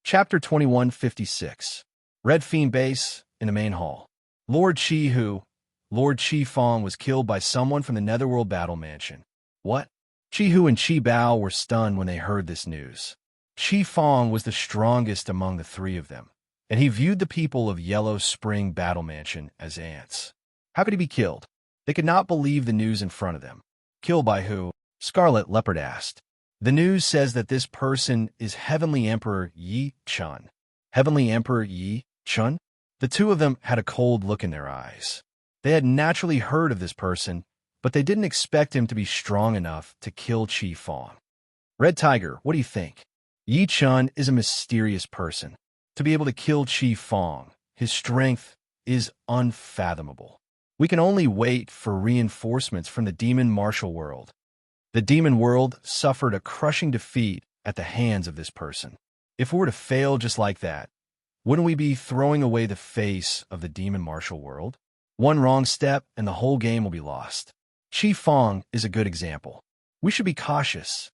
Chapter 2156. Red Fiend Base in the main hall. Lord Chi Fong was killed by someone from the Netherworld Battle Mansion. What? Chi Hu and Chi Bao were stunned when they heard this news. Chi Fong was the strongest among the three of them, and he viewed the people of Yellow Spring Battle Mansion as ants. How could he be killed? They could not believe the news in front of them. Killed by who? Scarlet Leopard asked. The news says that this person is Heavenly Emperor Yi Chun. Heavenly Emperor Yi Chun? The two of them had a cold look in their eyes. They had naturally heard of this person, but they didn't expect him to be strong enough to kill Chi Fong. Red Tiger, what do you think? Yi Chun is a mysterious person. To be able to kill Chi Fong, his strength is unfathomable. We can only wait for reinforcements from the demon martial world. The demon world suffered a crushing defeat at the hands of this person. If we were to fail just like that, wouldn't we be throwing away the face of the demon martial world? One wrong step and the whole game will be lost. Chi Fong is a good example. We should be cautious.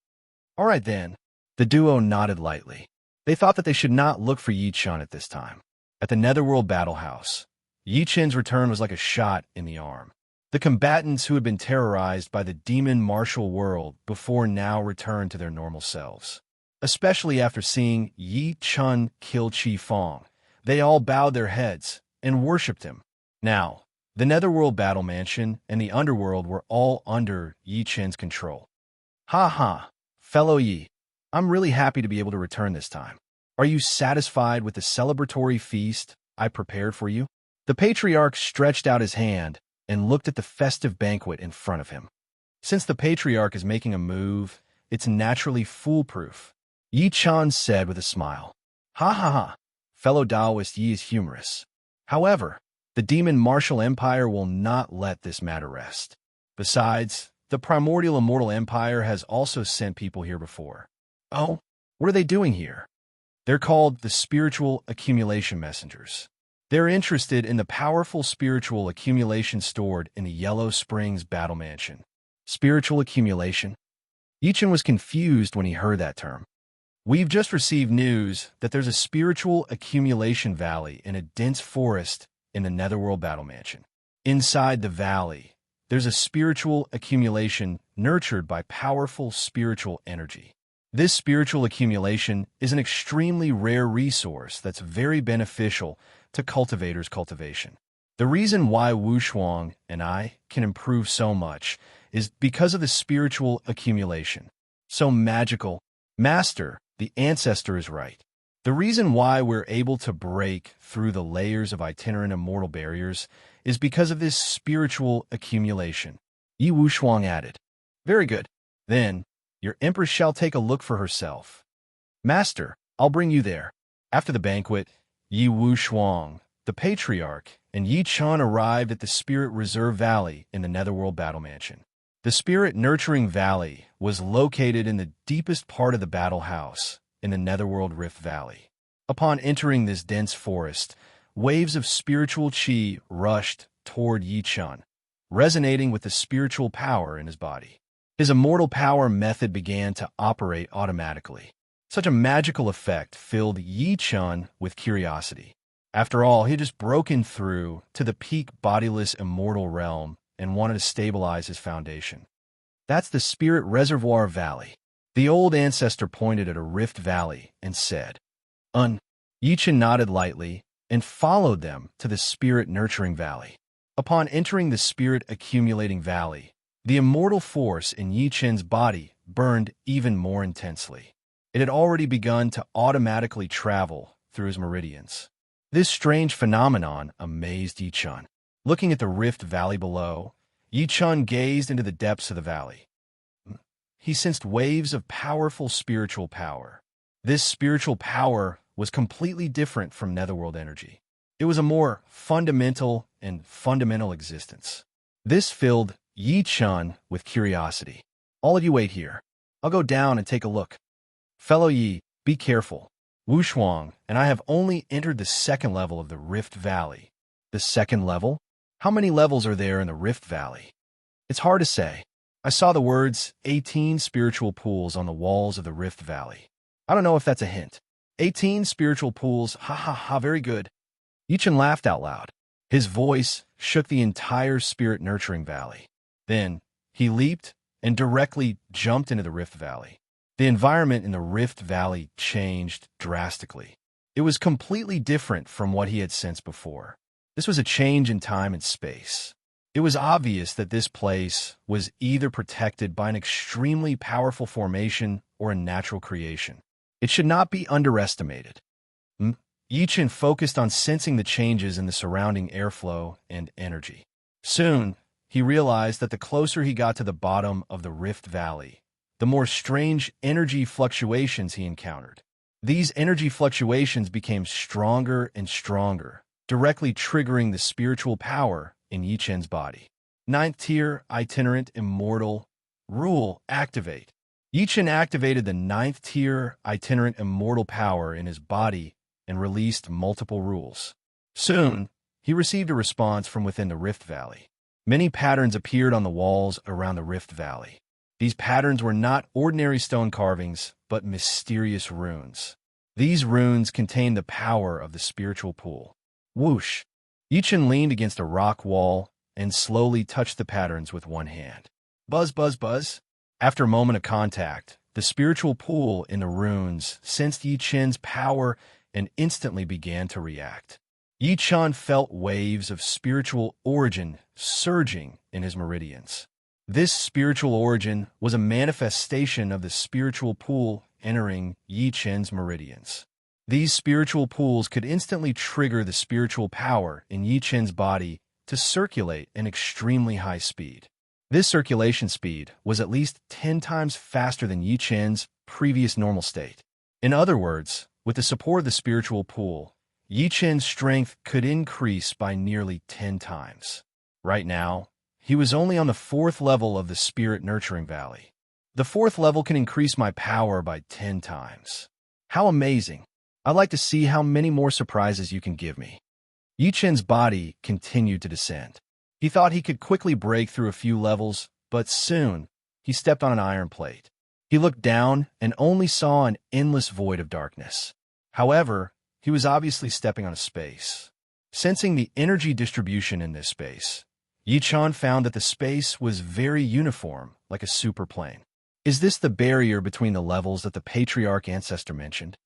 All right then. The duo nodded lightly. They thought that they should not look for Yi Chun at this time. At the Netherworld Battle House, Yi Chun's return was like a shot in the arm. The combatants who had been terrorized by the demon martial world before now returned to their normal selves. Especially after seeing Yi Chun kill Chi Fong, they all bowed their heads and worshipped him. Now, the Netherworld Battle Mansion and the Underworld were all under Yi Chun's control. Ha ha, fellow Yi, I'm really happy to be able to return this time. Are you satisfied with the celebratory feast I prepared for you? The patriarch stretched out his hand and looked at the festive banquet in front of him. Since the patriarch is making a move, it's naturally foolproof, Yi Chun said with a smile. Ha ha ha, fellow Taoist Yi is humorous. However, the demon martial empire will not let this matter rest. Besides, the primordial immortal empire has also sent people here before. Oh, what are they doing here? They're called the spiritual accumulation messengers. They're interested in the powerful spiritual accumulation stored in the Yellow Springs Battle Mansion. Spiritual accumulation? Yi Chun was confused when he heard that term. We've just received news that there's a spiritual accumulation valley in a dense forest in the Netherworld Battle Mansion. Inside the valley, there's a spiritual accumulation nurtured by powerful spiritual energy. This spiritual accumulation is an extremely rare resource that's very beneficial to cultivators' cultivation. The reason why Wu Shuang and I can improve so much is because of the spiritual accumulation. So magical. Master, the ancestor is right. The reason why we're able to break through the layers of itinerant immortal barriers is because of this spiritual accumulation. Yi Wu Shuang added. Very good. Then, your empress shall take a look for herself. Master, I'll bring you there. After the banquet, Yi Wu Shuang, the patriarch, and Yi Chun arrived at the Spirit Reserve Valley in the Netherworld Battle Mansion. The Spirit Nurturing Valley was located in the deepest part of the battle house in the Netherworld Rift Valley. Upon entering this dense forest, waves of spiritual chi rushed toward Yi Chun, resonating with the spiritual power in his body. His immortal power method began to operate automatically. Such a magical effect filled Yi Chun with curiosity. After all, he had just broken through to the peak bodiless immortal realm and wanted to stabilize his foundation. That's the Spirit Reservoir Valley. The old ancestor pointed at a rift valley and said, Yi Chun nodded lightly and followed them to the Spirit Nurturing Valley. Upon entering the Spirit Accumulating Valley, the immortal force in Yi Chun's body burned even more intensely. It had already begun to automatically travel through his meridians. This strange phenomenon amazed Yi Chun. Looking at the rift valley below, Yi Chun gazed into the depths of the valley. He sensed waves of powerful spiritual power. This spiritual power was completely different from netherworld energy. It was a more fundamental existence. This filled Yi Chun with curiosity. All of you wait here. I'll go down and take a look. Fellow Yi, be careful. Wu Shuang and I have only entered the second level of the Rift Valley. The second level? How many levels are there in the Rift Valley? It's hard to say. I saw the words 18 spiritual pools on the walls of the Rift Valley. I don't know if that's a hint. 18 spiritual pools, ha ha ha, very good. Yi Chen laughed out loud. His voice shook the entire spirit-nurturing valley. Then, he leaped and directly jumped into the Rift Valley. The environment in the Rift Valley changed drastically. It was completely different from what he had sensed before. This was a change in time and space. It was obvious that this place was either protected by an extremely powerful formation or a natural creation. It should not be underestimated. Yi Chen focused on sensing the changes in the surrounding airflow and energy. Soon, he realized that the closer he got to the bottom of the Rift Valley, the more strange energy fluctuations he encountered. These energy fluctuations became stronger and stronger, directly triggering the spiritual power in Yi Chen's body. 9th tier, itinerant, immortal, rule, activate. Yi Chen activated the 9th tier, itinerant, immortal power in his body and released multiple rules. Soon, he received a response from within the Rift Valley. Many patterns appeared on the walls around the Rift Valley. These patterns were not ordinary stone carvings, but mysterious runes. These runes contained the power of the spiritual pool. Whoosh! Yi Chen leaned against a rock wall and slowly touched the patterns with one hand. Buzz, buzz, buzz. After a moment of contact, the spiritual pool in the runes sensed Yi Chen's power and instantly began to react. Yi Chen felt waves of spiritual origin surging in his meridians. This spiritual origin was a manifestation of the spiritual pool entering Yi Chen's meridians. These spiritual pools could instantly trigger the spiritual power in Yi Chen's body to circulate at an extremely high speed. This circulation speed was at least 10 times faster than Yi Chen's previous normal state. In other words, with the support of the spiritual pool, Yi Chen's strength could increase by nearly 10 times. Right now, he was only on the 4th level of the Spirit Nurturing Valley. The 4th level can increase my power by 10 times. How amazing! I'd like to see how many more surprises you can give me. Yi Chen's body continued to descend. He thought he could quickly break through a few levels, but soon, he stepped on an iron plate. He looked down and only saw an endless void of darkness. However, he was obviously stepping on a space. Sensing the energy distribution in this space, Yi Chen found that the space was very uniform, like a superplane. Is this the barrier between the levels that the patriarch ancestor mentioned?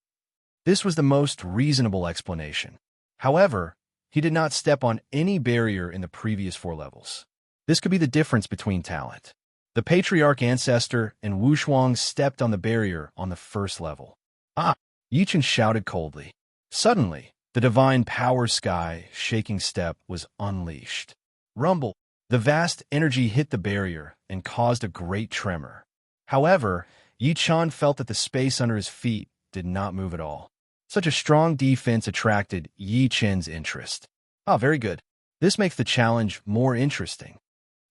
This was the most reasonable explanation. However, he did not step on any barrier in the previous 4 levels. This could be the difference between talent. The patriarch ancestor and Wu Shuang stepped on the barrier on the 1st level. Ah! Yi Chen shouted coldly. Suddenly, the divine power sky shaking step was unleashed. Rumble! The vast energy hit the barrier and caused a great tremor. However, Yi Chen felt that the space under his feet did not move at all. Such a strong defense attracted Yi Chen's interest. Ah, very good. This makes the challenge more interesting.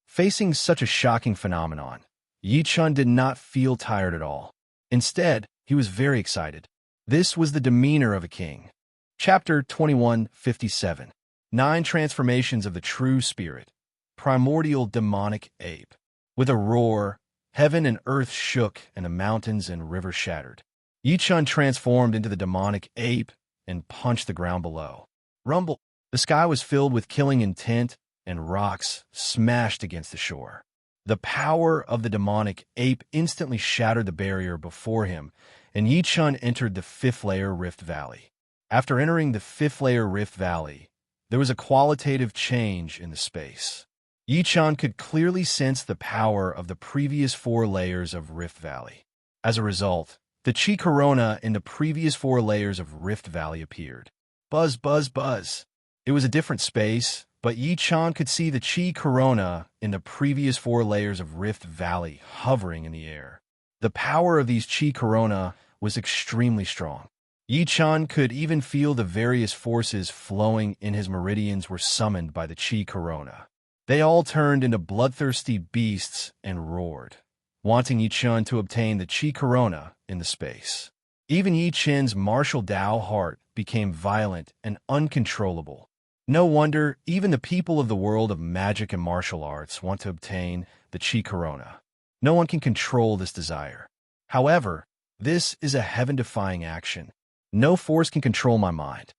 Facing such a shocking phenomenon, Yi Chen did not feel tired at all. Instead, he was very excited. This was the demeanor of a king. Chapter 2157. 9 Transformations of the True Spirit. Primordial Demonic Ape. With a roar, heaven and earth shook and the mountains and rivers shattered. Yi Chen transformed into the demonic ape and punched the ground below. Rumble! The sky was filled with killing intent, and rocks smashed against the shore. The power of the demonic ape instantly shattered the barrier before him, and Yi Chen entered the 5th layer Rift Valley. After entering the 5th layer Rift Valley, there was a qualitative change in the space. Yi Chen could clearly sense the power of the previous 4 layers of Rift Valley. As a result, the Chi Corona in the previous 4 layers of Rift Valley appeared. Buzz, buzz, buzz. It was a different space, but Yi Chen could see the Chi Corona in the previous 4 layers of Rift Valley hovering in the air. The power of these Chi Corona was extremely strong. Yi Chen could even feel the various forces flowing in his meridians were summoned by the Chi Corona. They all turned into bloodthirsty beasts and roared, wanting Yi Chen to obtain the Chi Corona in the space. Even Yi Chen's martial Dao heart became violent and uncontrollable. No wonder even the people of the world of magic and martial arts want to obtain the Chi Corona. No one can control this desire. However, this is a heaven-defying action. No force can control my mind.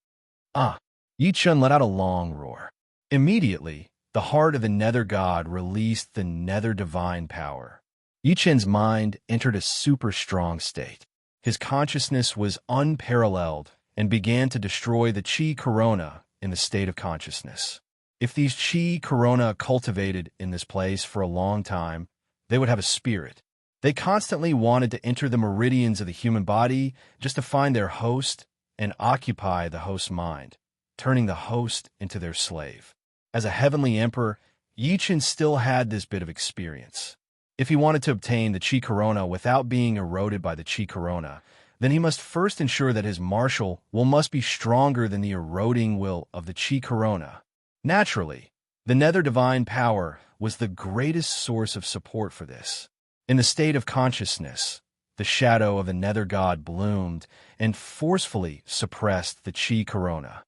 Ah! Yi Chun let out a long roar. Immediately, the heart of the nether god released the nether divine power. Yi Chun's mind entered a super strong state. His consciousness was unparalleled and began to destroy the chi corona in the state of consciousness. If these chi corona cultivated in this place for a long time, they would have a spirit. They constantly wanted to enter the meridians of the human body just to find their host and occupy the host's mind, turning the host into their slave. As a heavenly emperor, Yi Chun still had this bit of experience. If he wanted to obtain the chi corona without being eroded by the chi corona, then he must first ensure that his martial will must be stronger than the eroding will of the chi corona. Naturally, the nether divine power was the greatest source of support for this. In the state of consciousness, the shadow of the nether god bloomed and forcefully suppressed the chi corona.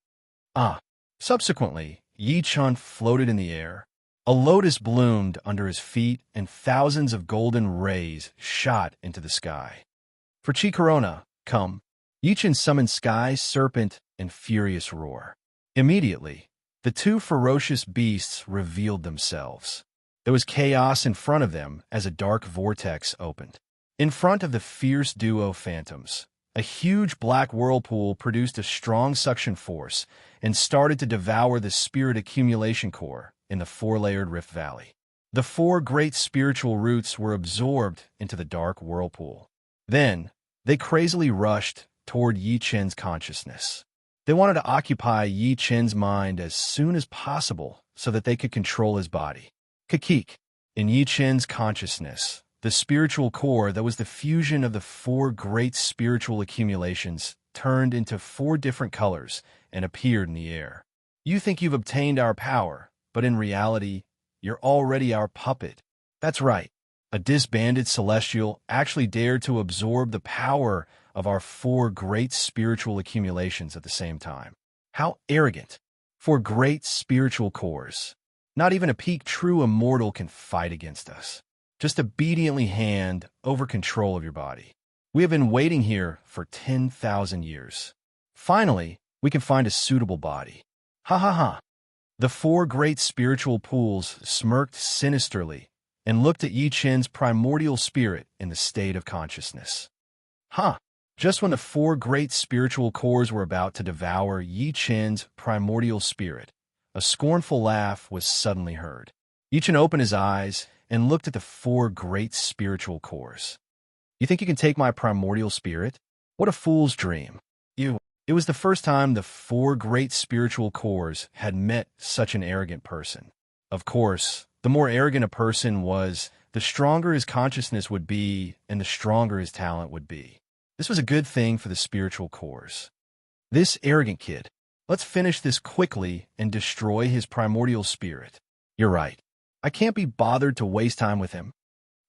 Subsequently, Yi Chun floated in the air. A lotus bloomed under his feet and thousands of golden rays shot into the sky. For chi corona, come. Yi Chun summoned sky, serpent, and furious roar. Immediately, the two ferocious beasts revealed themselves. There was chaos in front of them as a dark vortex opened. In front of the fierce duo phantoms, a huge black whirlpool produced a strong suction force and started to devour the spirit accumulation core in the four-layered rift valley. The four great spiritual roots were absorbed into the dark whirlpool. Then, they crazily rushed toward Yi Chun's consciousness. They wanted to occupy Yi Chun's mind as soon as possible so that they could control his body. Kakik. In Yi Chun's consciousness, the spiritual core that was the fusion of the four great spiritual accumulations turned into four different colors and appeared in the air. You think you've obtained our power, but in reality, you're already our puppet. That's right. A disbanded celestial actually dared to absorb the power of our four great spiritual accumulations at the same time. How arrogant! Four great spiritual cores. Not even a peak true immortal can fight against us. Just obediently hand over control of your body. We have been waiting here for 10,000 years. Finally, we can find a suitable body. Ha ha ha! The four great spiritual pools smirked sinisterly and looked at Yi Chun's primordial spirit in the state of consciousness. Just when the four great spiritual cores were about to devour Yi Chun's primordial spirit, a scornful laugh was suddenly heard. Yi Chun opened his eyes and looked at the four great spiritual cores. You think you can take my primordial spirit? What a fool's dream. It was the first time the four great spiritual cores had met such an arrogant person. Of course, the more arrogant a person was, the stronger his consciousness would be and the stronger his talent would be. This was a good thing for the spiritual cores. This arrogant kid. Let's finish this quickly and destroy his primordial spirit. You're right. I can't be bothered to waste time with him.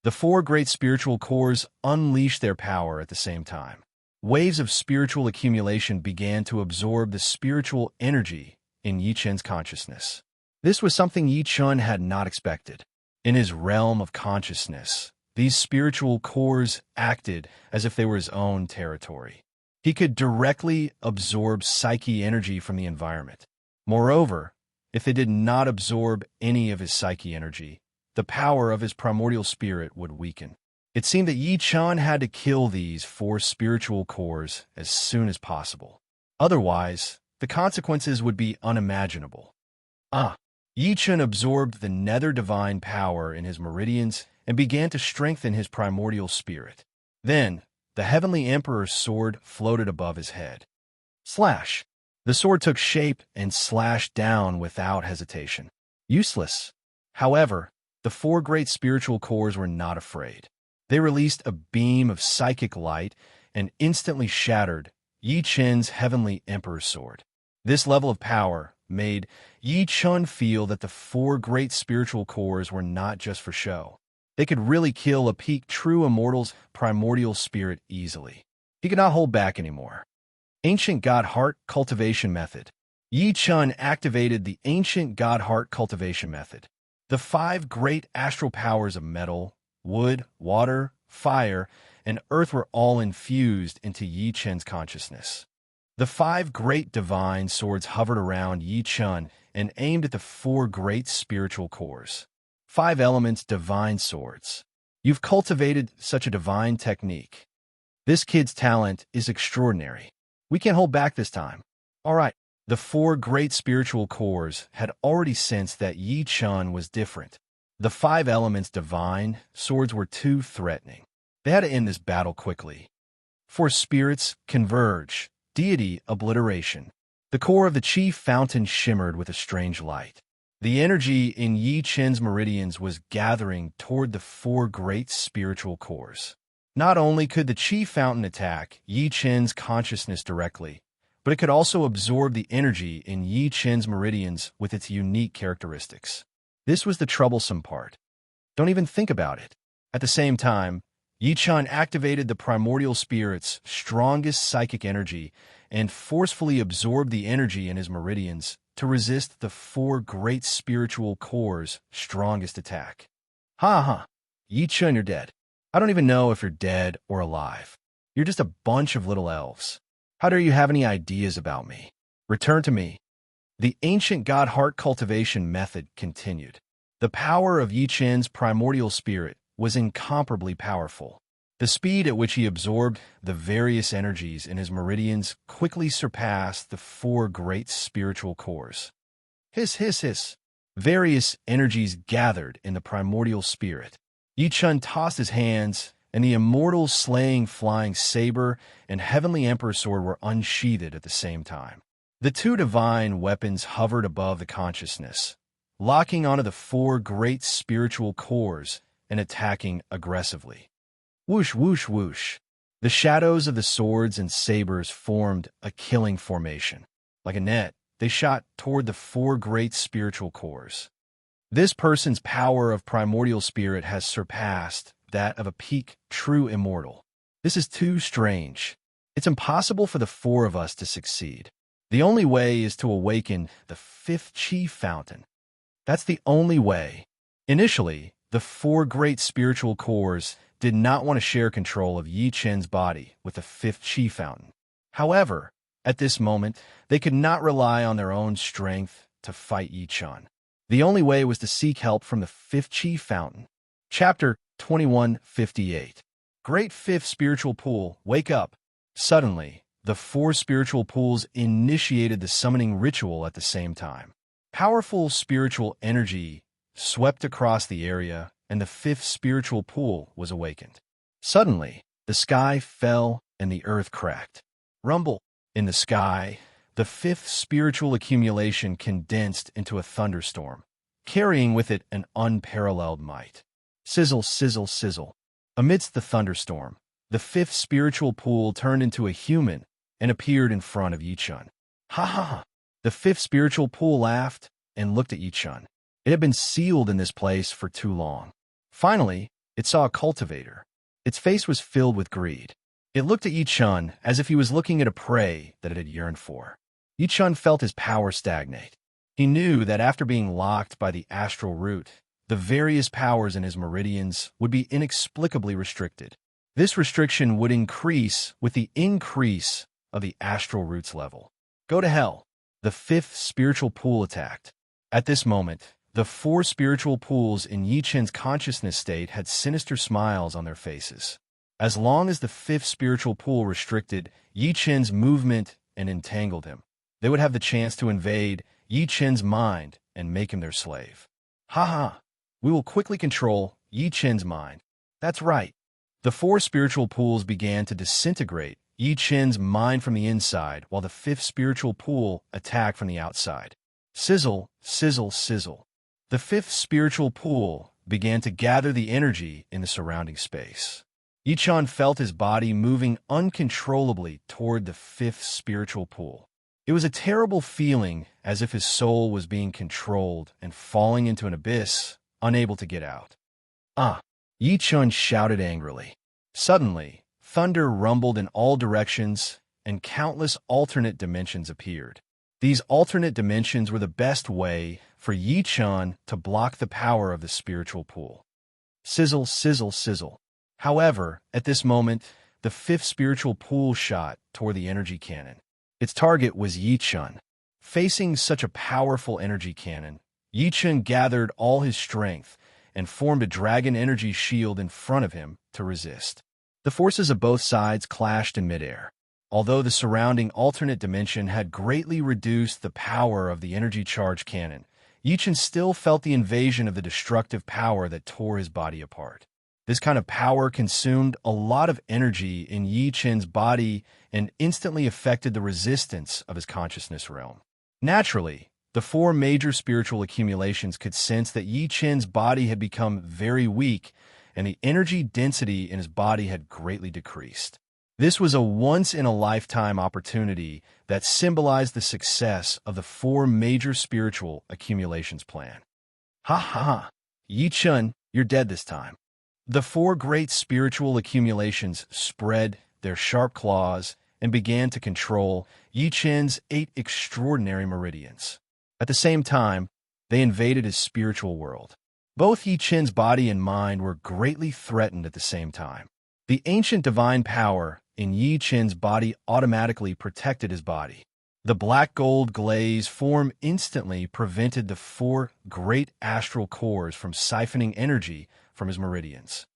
The four great spiritual cores unleashed their power at the same time. Waves of spiritual accumulation began to absorb the spiritual energy in Yi Chun's consciousness. This was something Yi Chun had not expected. In his realm of consciousness, these spiritual cores acted as if they were his own territory. He could directly absorb psyche energy from the environment. Moreover, if they did not absorb any of his psyche energy, the power of his primordial spirit would weaken. It seemed that Yi Chun had to kill these four spiritual cores as soon as possible. Otherwise, the consequences would be unimaginable. Yi Chun absorbed the nether divine power in his meridians and began to strengthen his primordial spirit. Then, the heavenly emperor's sword floated above his head. Slash! The sword took shape and slashed down without hesitation. Useless. However, the four great spiritual cores were not afraid. They released a beam of psychic light and instantly shattered Yi Chun's heavenly emperor's sword. This level of power made Yi Chun feel that the four great spiritual cores were not just for show. They could really kill a peak true immortal's primordial spirit easily. He could not hold back anymore. Ancient God Heart Cultivation Method. Yi Chun activated the Ancient God Heart Cultivation Method. The five great astral powers of metal, wood, water, fire, and earth were all infused into Yi Chun's consciousness. The 5 great divine swords hovered around Yi Chun and aimed at the 4 great spiritual cores. 5 elements divine swords. You've cultivated such a divine technique. This kid's talent is extraordinary. We can't hold back this time. All right. The 4 great spiritual cores had already sensed that Yi Chun was different. The 5 elements divine swords were too threatening. They had to end this battle quickly. 4 spirits converge. Deity obliteration. The core of the chi fountain shimmered with a strange light. The energy in Yi Chen's meridians was gathering toward the 4 great spiritual cores. Not only could the chi fountain attack Yi Chen's consciousness directly, but it could also absorb the energy in Yi Chen's meridians with its unique characteristics. This was the troublesome part. Don't even think about it. At the same time, Yi Chen activated the primordial spirit's strongest psychic energy and forcefully absorbed the energy in his meridians to resist the 4 great spiritual cores' strongest attack. Ha! Yi Chen, you're dead. I don't even know if you're dead or alive. You're just a bunch of little elves. How dare you have any ideas about me? Return to me. The ancient god heart cultivation method continued. The power of Yi Chen's primordial spirit was incomparably powerful. The speed at which he absorbed the various energies in his meridians quickly surpassed the 4 great spiritual cores. Hiss. Various energies gathered in the primordial spirit. Yi Chen tossed his hands, and the immortal slaying flying saber and heavenly emperor sword were unsheathed at the same time. The 2 divine weapons hovered above the consciousness, locking onto the 4 great spiritual cores and attacking aggressively. Whoosh, whoosh, whoosh. The shadows of the swords and sabers formed a killing formation. Like a net, they shot toward the 4 great spiritual cores. This person's power of primordial spirit has surpassed that of a peak true immortal. This is too strange. It's impossible for the 4 of us to succeed. The only way is to awaken the 5th chi fountain. That's the only way. Initially, the 4 great spiritual cores did not want to share control of Yi Chen's body with the 5th chi fountain. However, at this moment, they could not rely on their own strength to fight Yi Chen. The only way was to seek help from the 5th chi fountain. Chapter 2158. Great 5th spiritual pool, wake up. Suddenly, the 4 spiritual pools initiated the summoning ritual at the same time. Powerful spiritual energy swept across the area, and the 5th spiritual pool was awakened. Suddenly, the sky fell and the earth cracked. Rumble. In the sky, the 5th spiritual accumulation condensed into a thunderstorm, carrying with it an unparalleled might. Sizzle, sizzle, sizzle. Amidst the thunderstorm, the 5th spiritual pool turned into a human and appeared in front of Yi Chen. Ha! The 5th spiritual pool laughed and looked at Yi Chen. It had been sealed in this place for too long. Finally, it saw a cultivator. Its face was filled with greed. It looked at Yi Chen as if he was looking at a prey that it had yearned for. Yi Chen felt his power stagnate. He knew that after being locked by the astral root, the various powers in his meridians would be inexplicably restricted. This restriction would increase with the increase of the astral root's level. Go to hell. The 5th spiritual pool attacked. At this moment, the 4 spiritual pools in Yi Chen's consciousness state had sinister smiles on their faces. As long as the 5th spiritual pool restricted Yi Chen's movement and entangled him, they would have the chance to invade Yi Chen's mind and make him their slave. Ha! We will quickly control Yi Chen's mind. That's right. The 4 spiritual pools began to disintegrate Yi Chen's mind from the inside, while the 5th spiritual pool attacked from the outside. Sizzle, sizzle, sizzle. The 5th spiritual pool began to gather the energy in the surrounding space. Yi Chen felt his body moving uncontrollably toward the 5th spiritual pool. It was a terrible feeling, as if his soul was being controlled and falling into an abyss, unable to get out. Yi Chen shouted angrily. Suddenly, thunder rumbled in all directions, and countless alternate dimensions appeared. These alternate dimensions were the best way for Yi Chen to block the power of the spiritual pool. Sizzle, sizzle, sizzle. However, at this moment, the 5th spiritual pool shot toward the energy cannon. Its target was Yi Chun. Facing such a powerful energy cannon, Yi Chun gathered all his strength and formed a dragon energy shield in front of him to resist. The forces of both sides clashed in midair. Although the surrounding alternate dimension had greatly reduced the power of the energy charge cannon, Yi Chun still felt the invasion of the destructive power that tore his body apart. This kind of power consumed a lot of energy in Yi Chun's body and instantly affected the resistance of his consciousness realm. Naturally, the four major spiritual accumulations could sense that Yi Chun's body had become very weak and the energy density in his body had greatly decreased. This was a once-in-a-lifetime opportunity that symbolized the success of the four major spiritual accumulations plan. Ha ha ha! Yi Chun, you're dead this time. The four great spiritual accumulations spread their sharp claws and began to control Yi Chun's 8 extraordinary meridians. At the same time, they invaded his spiritual world. Both Yi Chun's body and mind were greatly threatened at the same time. The ancient divine power in Yi Chun's body automatically protected his body. The black gold glaze form instantly prevented the four great astral cores from siphoning energy from his meridians.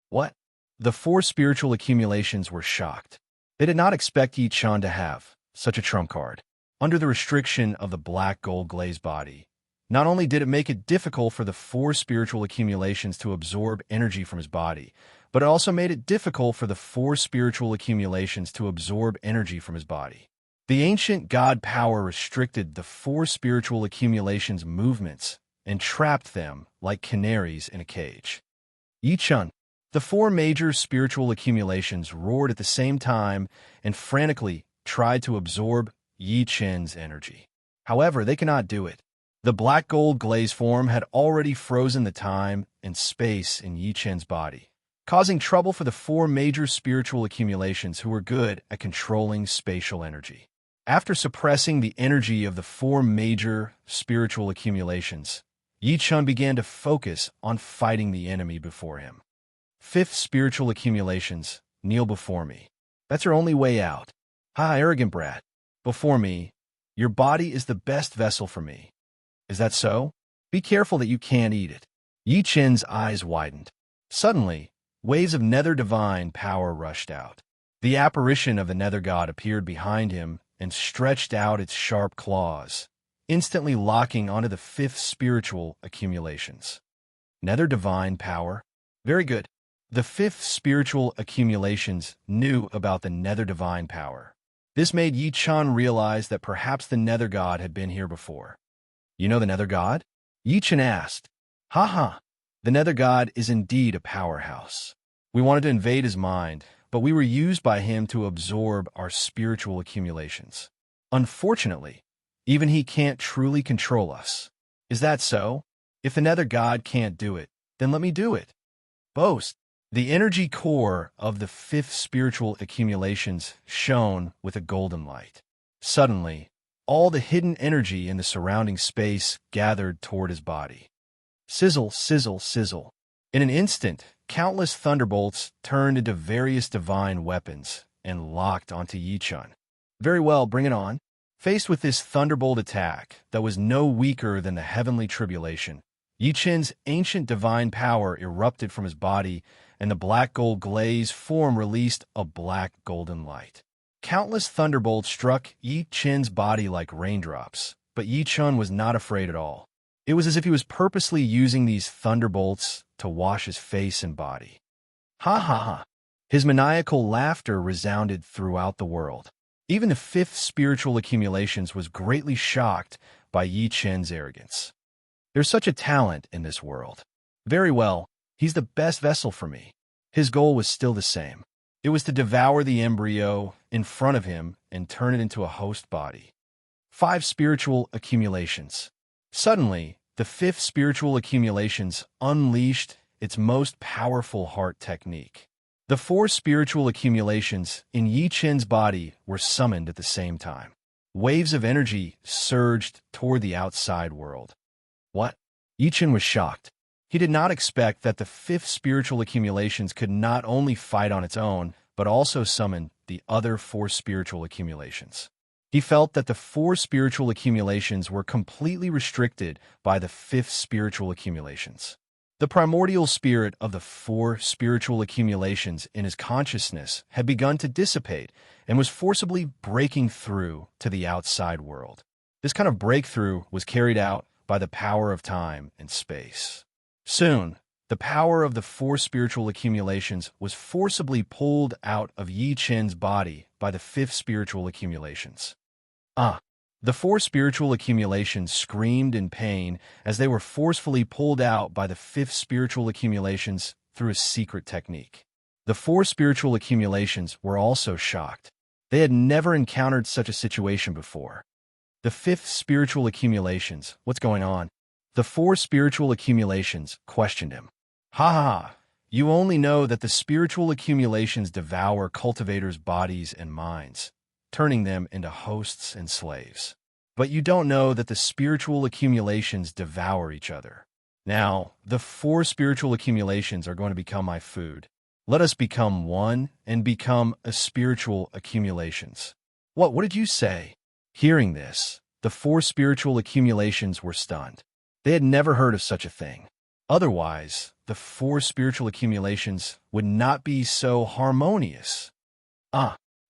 What? The four spiritual accumulations were shocked. They did not expect Yi Chun to have such a trump card. Under the restriction of the black gold glaze body, not only did it make it difficult for the four spiritual accumulations to absorb energy from his body, but it also made it difficult for the four spiritual accumulations to absorb energy from his body. The ancient god power restricted the four spiritual accumulations' movements and trapped them like canaries in a cage. Yi Chun. The four major spiritual accumulations roared at the same time and frantically tried to absorb Yi Chun's energy. However, they cannot do it. The black gold glaze form had already frozen the time and space in Yi Chun's body, causing trouble for the four major spiritual accumulations who were good at controlling spatial energy. After suppressing the energy of the four major spiritual accumulations, Yi Chun began to focus on fighting the enemy before him. Fifth spiritual accumulations, kneel before me. That's your only way out. Ha, arrogant brat. Before me, your body is the best vessel for me. Is that so? Be careful that you can't eat it. Yi Chun's eyes widened. Suddenly, waves of nether divine power rushed out. The apparition of the nether god appeared behind him and stretched out its sharp claws, instantly locking onto the fifth spiritual accumulations. Nether divine power? Very good. The fifth spiritual accumulations knew about the nether divine power. This made Yi Chun realize that perhaps the nether god had been here before. You know the nether god? Yi Chun asked. Ha ha! The nether god is indeed a powerhouse. We wanted to invade his mind, but we were used by him to absorb our spiritual accumulations. Unfortunately, even he can't truly control us. Is that so? If the nether god can't do it, then let me do it. Boast. The energy core of the fifth spiritual accumulations shone with a golden light. Suddenly, all the hidden energy in the surrounding space gathered toward his body. Sizzle, sizzle, sizzle. In an instant, countless thunderbolts turned into various divine weapons and locked onto Yi Chun. Very well, bring it on. Faced with this thunderbolt attack that was no weaker than the heavenly tribulation, Yi Chun's ancient divine power erupted from his body, and the black gold glaze form released a black golden light. Countless thunderbolts struck Yi Chun's body like raindrops, but Yi Chun was not afraid at all. It was as if he was purposely using these thunderbolts to wash his face and body. Ha ha ha! His maniacal laughter resounded throughout the world. Even the fifth spiritual accumulations was greatly shocked by Yi Chun's arrogance. There's such a talent in this world. Very well, he's the best vessel for me. His goal was still the same. It was to devour the embryo in front of him and turn it into a host body. 5 spiritual accumulations. Suddenly, the fifth spiritual accumulations unleashed its most powerful heart technique. The 4 spiritual accumulations in Yi Chun's body were summoned at the same time. Waves of energy surged toward the outside world. What? Yi Chun was shocked. He did not expect that the 5th spiritual accumulations could not only fight on its own, but also summon the other 4 spiritual accumulations. He felt that the four spiritual accumulations were completely restricted by the fifth spiritual accumulations. The primordial spirit of the four spiritual accumulations in his consciousness had begun to dissipate and was forcibly breaking through to the outside world. This kind of breakthrough was carried out by the power of time and space. Soon, the power of the four spiritual accumulations was forcibly pulled out of Yi Chen's body by the fifth spiritual accumulations. The four spiritual accumulations screamed in pain as they were forcefully pulled out by the fifth spiritual accumulations through a secret technique. The four spiritual accumulations were also shocked. They had never encountered such a situation before. The fifth spiritual accumulations, what's going on? The four spiritual accumulations questioned him. Ha ha ha, you only know that the spiritual accumulations devour cultivators' bodies and minds, turning them into hosts and slaves. But you don't know that the spiritual accumulations devour each other. Now, the four spiritual accumulations are going to become my food. Let us become one and become a spiritual accumulations. What did you say? Hearing this, the four spiritual accumulations were stunned. They had never heard of such a thing. Otherwise, the four spiritual accumulations would not be so harmonious.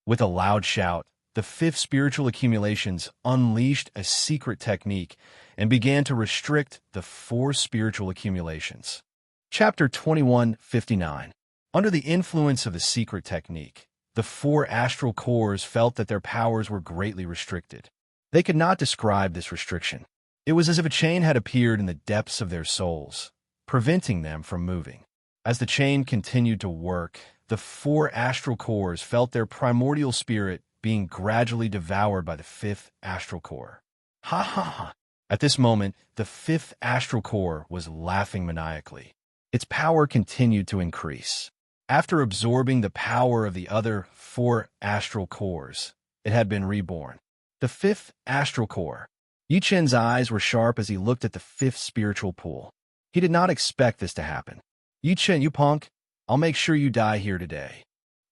With a loud shout, the fifth spiritual accumulations unleashed a secret technique and began to restrict the four spiritual accumulations. Chapter 21:59. Under the influence of the secret technique, the four astral cores felt that their powers were greatly restricted. They could not describe this restriction. It was as if a chain had appeared in the depths of their souls, preventing them from moving. As the chain continued to work, the four astral cores felt their primordial spirit being gradually devoured by the fifth astral core. Ha ha ha! At this moment, the fifth astral core was laughing maniacally. Its power continued to increase. After absorbing the power of the other four astral cores, it had been reborn. The fifth astral core. Yi Chen's eyes were sharp as he looked at the fifth spiritual pool. He did not expect this to happen. Yi Chen, you punk, I'll make sure you die here today.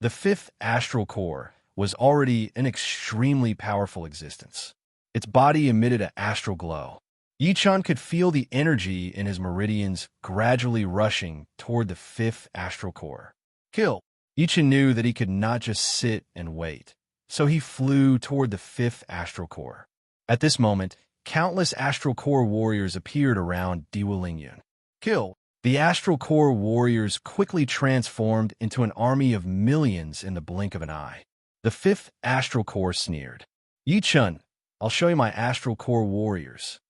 The fifth astral core was already an extremely powerful existence. Its body emitted an astral glow. Yi Chen could feel the energy in his meridians gradually rushing toward the fifth astral core. Kill! Yi Chen knew that he could not just sit and wait, so he flew toward the fifth astral core. At this moment, countless astral core warriors appeared around Diwa Lingyun. Kill! The astral core warriors quickly transformed into an army of millions in the blink of an eye. The fifth astral core sneered. Yi Chen, I'll show you my astral core warriors.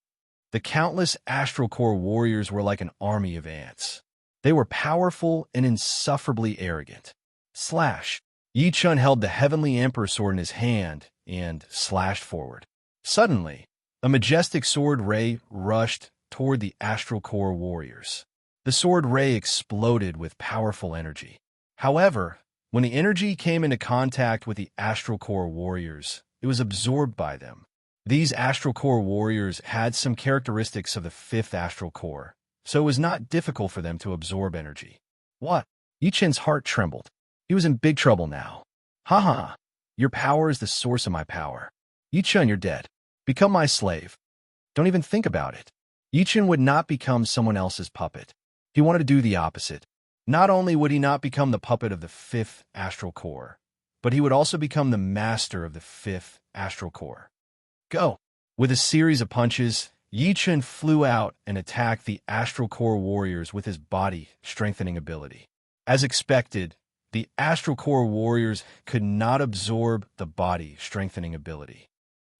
The countless astral core warriors were like an army of ants. They were powerful and insufferably arrogant. Slash! Yi Chen held the heavenly emperor sword in his hand and slashed forward. Suddenly, a majestic sword ray rushed toward the astral core warriors. The sword ray exploded with powerful energy. However, when the energy came into contact with the astral core warriors, it was absorbed by them. These astral core warriors had some characteristics of the fifth astral core, so it was not difficult for them to absorb energy. What? Yi Chen's heart trembled. He was in big trouble now. Ha ha! Your power is the source of my power. Yi Chen, you're dead. Become my slave. Don't even think about it. Yi Chen would not become someone else's puppet. He wanted to do the opposite. Not only would he not become the puppet of the fifth astral core, but he would also become the master of the fifth astral core. Go! With a series of punches, Yi Chen flew out and attacked the astral core warriors with his body-strengthening ability. As expected, the astral core warriors could not absorb the body-strengthening ability.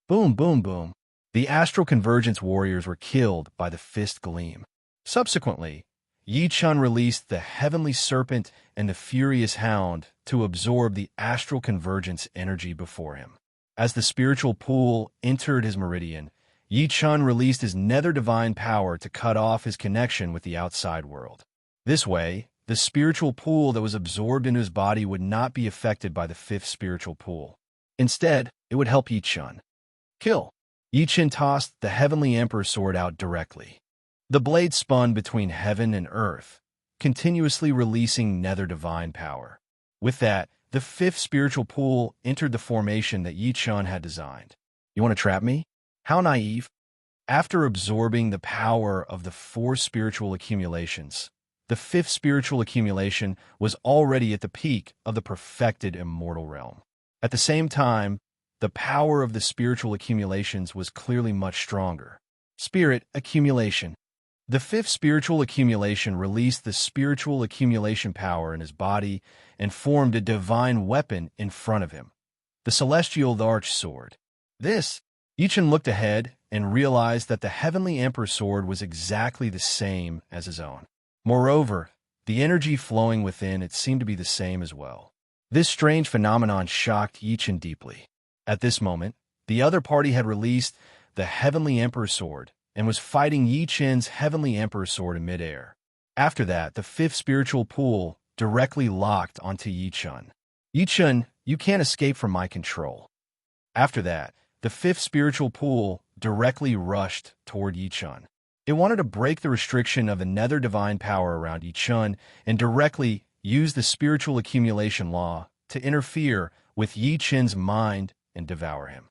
Boom, boom, boom. The astral convergence warriors were killed by the fist gleam. Subsequently, Yi Chen released the heavenly serpent and the furious hound to absorb the astral convergence energy before him. As the spiritual pool entered his meridian, Yi Chen released his nether divine power to cut off his connection with the outside world. This way, the spiritual pool that was absorbed into his body would not be affected by the fifth spiritual pool. Instead, it would help Yi Chen. Kill! Yi Chen tossed the heavenly emperor sword out directly. The blade spun between heaven and earth, continuously releasing nether divine power. With that, the fifth spiritual pool entered the formation that Yi Chen had designed. You want to trap me? How naive. After absorbing the power of the four spiritual accumulations, the fifth spiritual accumulation was already at the peak of the perfected immortal realm. At the same time, the power of the spiritual accumulations was clearly much stronger. Spirit accumulation. The fifth spiritual accumulation released the spiritual accumulation power in his body and formed a divine weapon in front of him, the celestial large sword. Yichen looked ahead and realized that the heavenly emperor's sword was exactly the same as his own. Moreover, the energy flowing within it seemed to be the same as well. This strange phenomenon shocked Yichen deeply. At this moment, the other party had released the heavenly emperor's sword and was fighting Yichen's heavenly emperor's sword in midair. After that, the fifth spiritual pool directly locked onto Yichen. Yichen, you can't escape from my control. After that, the fifth spiritual pool directly rushed toward Yichen. It wanted to break the restriction of the nether divine power around Yichen and directly use the spiritual accumulation law to interfere with Yichen's mind and devour him.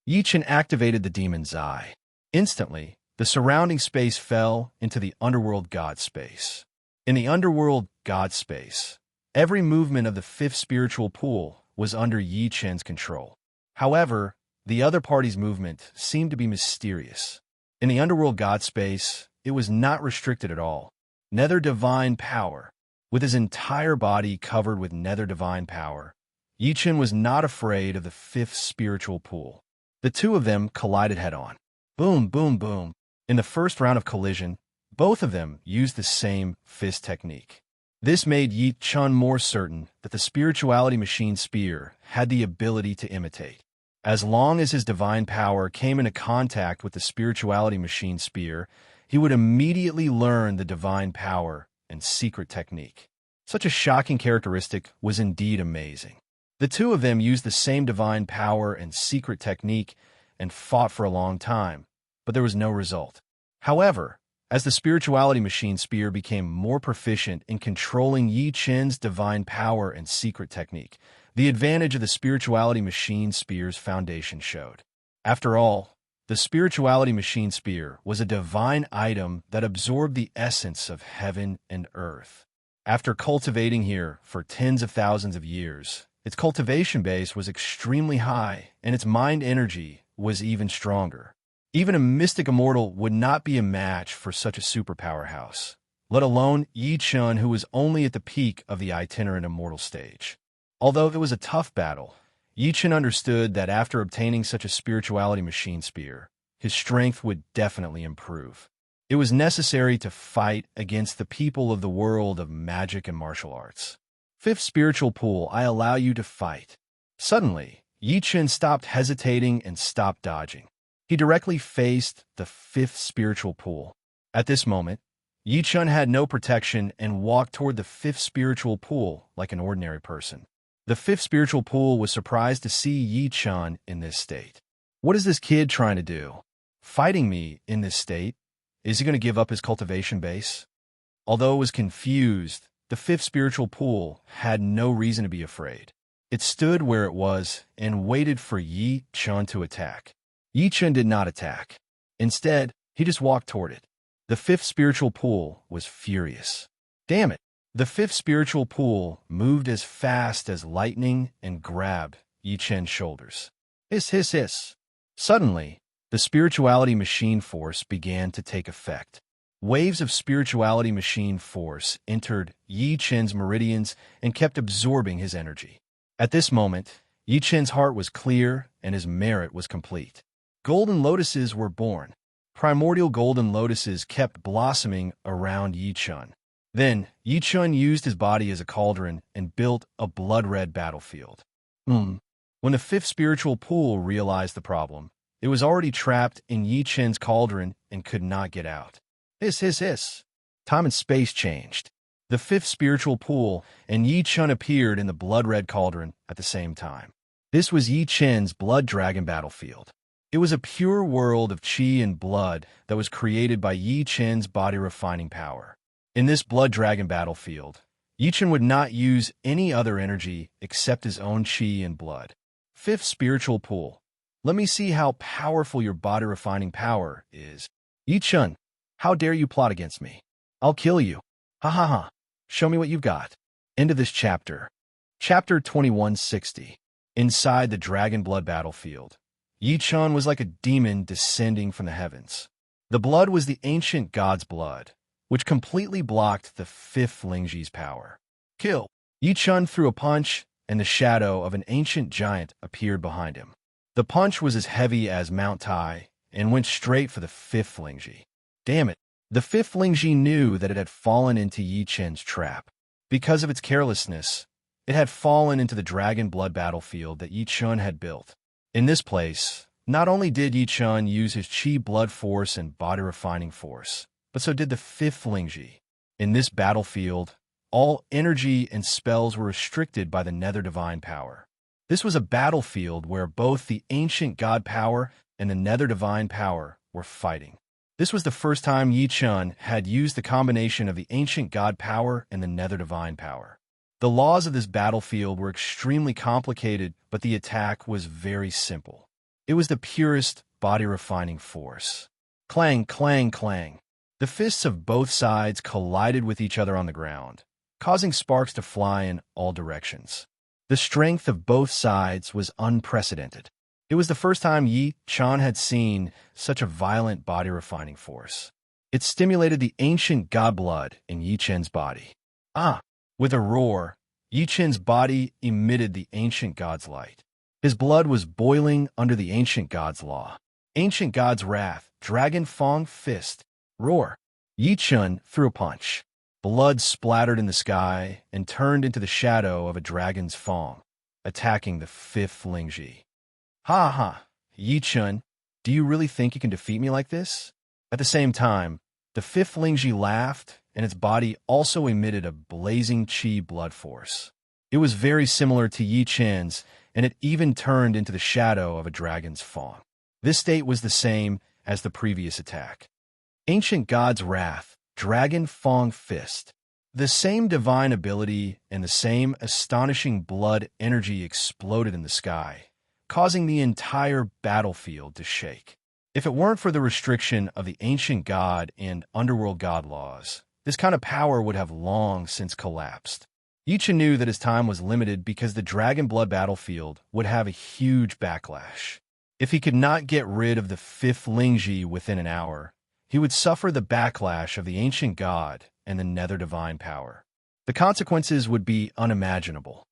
Yichen activated the demon's eye. Instantly, the surrounding space fell into the underworld god space. In the underworld god space, every movement of the fifth spiritual pool was under Yichen's control. However, the other party's movement seemed to be mysterious. In the underworld god space, it was not restricted at all. Nether divine power. With his entire body covered with nether divine power, Yichen was not afraid of the fifth spiritual pool. The two of them collided head-on. Boom, boom, boom. In the first round of collision, both of them used the same fist technique. This made Yichen more certain that the spirituality machine spear had the ability to imitate. As long as his divine power came into contact with the spirituality machine spear, he would immediately learn the divine power and secret technique. Such a shocking characteristic was indeed amazing. The two of them used the same divine power and secret technique and fought for a long time, but there was no result. However, as the spirituality machine spear became more proficient in controlling Yichen's divine power and secret technique, the advantage of the spirituality machine spear's foundation showed. After all, the spirituality machine spear was a divine item that absorbed the essence of heaven and earth. After cultivating here for tens of thousands of years, its cultivation base was extremely high, and its mind energy was even stronger. Even a mystic immortal would not be a match for such a superpower house, let alone Yichen, who was only at the peak of the itinerant immortal stage. Although it was a tough battle, Yichen understood that after obtaining such a spirituality machine spear, his strength would definitely improve. It was necessary to fight against the people of the world of magic and martial arts. Fifth spiritual pool, I allow you to fight. Suddenly, Yichen stopped hesitating and stopped dodging. He directly faced the fifth spiritual pool. At this moment, Yichen had no protection and walked toward the fifth spiritual pool like an ordinary person. The fifth spiritual pool was surprised to see Yichen in this state. What is this kid trying to do? Fighting me in this state? Is he going to give up his cultivation base? Although it was confused, the fifth spiritual pool had no reason to be afraid. It stood where it was and waited for Yichen to attack. Yichen did not attack. Instead, he just walked toward it. The fifth spiritual pool was furious. Damn it! The fifth spiritual pool moved as fast as lightning and grabbed Yichen's shoulders. Hiss, hiss, hiss. Suddenly, the spirituality machine force began to take effect. Waves of spirituality machine force entered Yichen's meridians and kept absorbing his energy. At this moment, Yichen's heart was clear and his merit was complete. Golden lotuses were born. Primordial golden lotuses kept blossoming around Yichen. Then, Yichen used his body as a cauldron and built a blood-red battlefield. When the fifth spiritual pool realized the problem, it was already trapped in Yichen's cauldron and could not get out. Hiss, hiss, hiss. Time and space changed. The fifth spiritual pool and Yichen appeared in the blood-red cauldron at the same time. This was Yichen's blood dragon battlefield. It was a pure world of qi and blood that was created by Yichen's body-refining power. In this blood dragon battlefield, Yichen would not use any other energy except his own qi and blood. Fifth spiritual pool. Let me see how powerful your body-refining power is. Yi Chun, how dare you plot against me? I'll kill you. Ha ha ha. Show me what you've got. End of this chapter. Chapter 2160. Inside the Dragon Blood battlefield, Yi Chun was like a demon descending from the heavens. The blood was the ancient god's blood, which completely blocked the fifth Lingji's power. Kill! Yi Chun threw a punch, and the shadow of an ancient giant appeared behind him. The punch was as heavy as Mount Tai and went straight for the fifth Lingji. Damn it! The fifth Lingji knew that it had fallen into Yi Chun's trap. Because of its carelessness, it had fallen into the Dragon Blood battlefield that Yi Chun had built. In this place, not only did Yi Chun use his Qi blood force and body-refining force, but so did the fifth Lingji. In this battlefield, all energy and spells were restricted by the Nether Divine Power. This was a battlefield where both the ancient God power and the Nether Divine Power were fighting. This was the first time Yi Chun had used the combination of the ancient God power and the Nether Divine Power. The laws of this battlefield were extremely complicated, but the attack was very simple. It was the purest body-refining force. Clang, clang, clang. The fists of both sides collided with each other on the ground, causing sparks to fly in all directions. The strength of both sides was unprecedented. It was the first time Yi Chun had seen such a violent body-refining force. It stimulated the ancient god blood in Yi Chun's body. Ah! With a roar, Yi Chun's body emitted the ancient god's light. His blood was boiling under the ancient god's law. Ancient god's wrath, Dragon Fang Fist. Roar! Yi Chun threw a punch. Blood splattered in the sky and turned into the shadow of a dragon's fang, attacking the fifth Lingji. Ha ha! Yi Chun, do you really think you can defeat me like this? At the same time, the fifth Lingji laughed, and its body also emitted a blazing Qi blood force. It was very similar to Yi Chun's, and it even turned into the shadow of a dragon's fang. This state was the same as the previous attack. Ancient God's Wrath, Dragon Fang Fist. The same divine ability and the same astonishing blood energy exploded in the sky, causing the entire battlefield to shake. If it weren't for the restriction of the ancient god and underworld god laws, this kind of power would have long since collapsed. Yi Chun knew that his time was limited because the Dragon Blood battlefield would have a huge backlash. If he could not get rid of the fifth Lingji within an hour, he would suffer the backlash of the ancient god and the Nether Divine Power. The consequences would be unimaginable.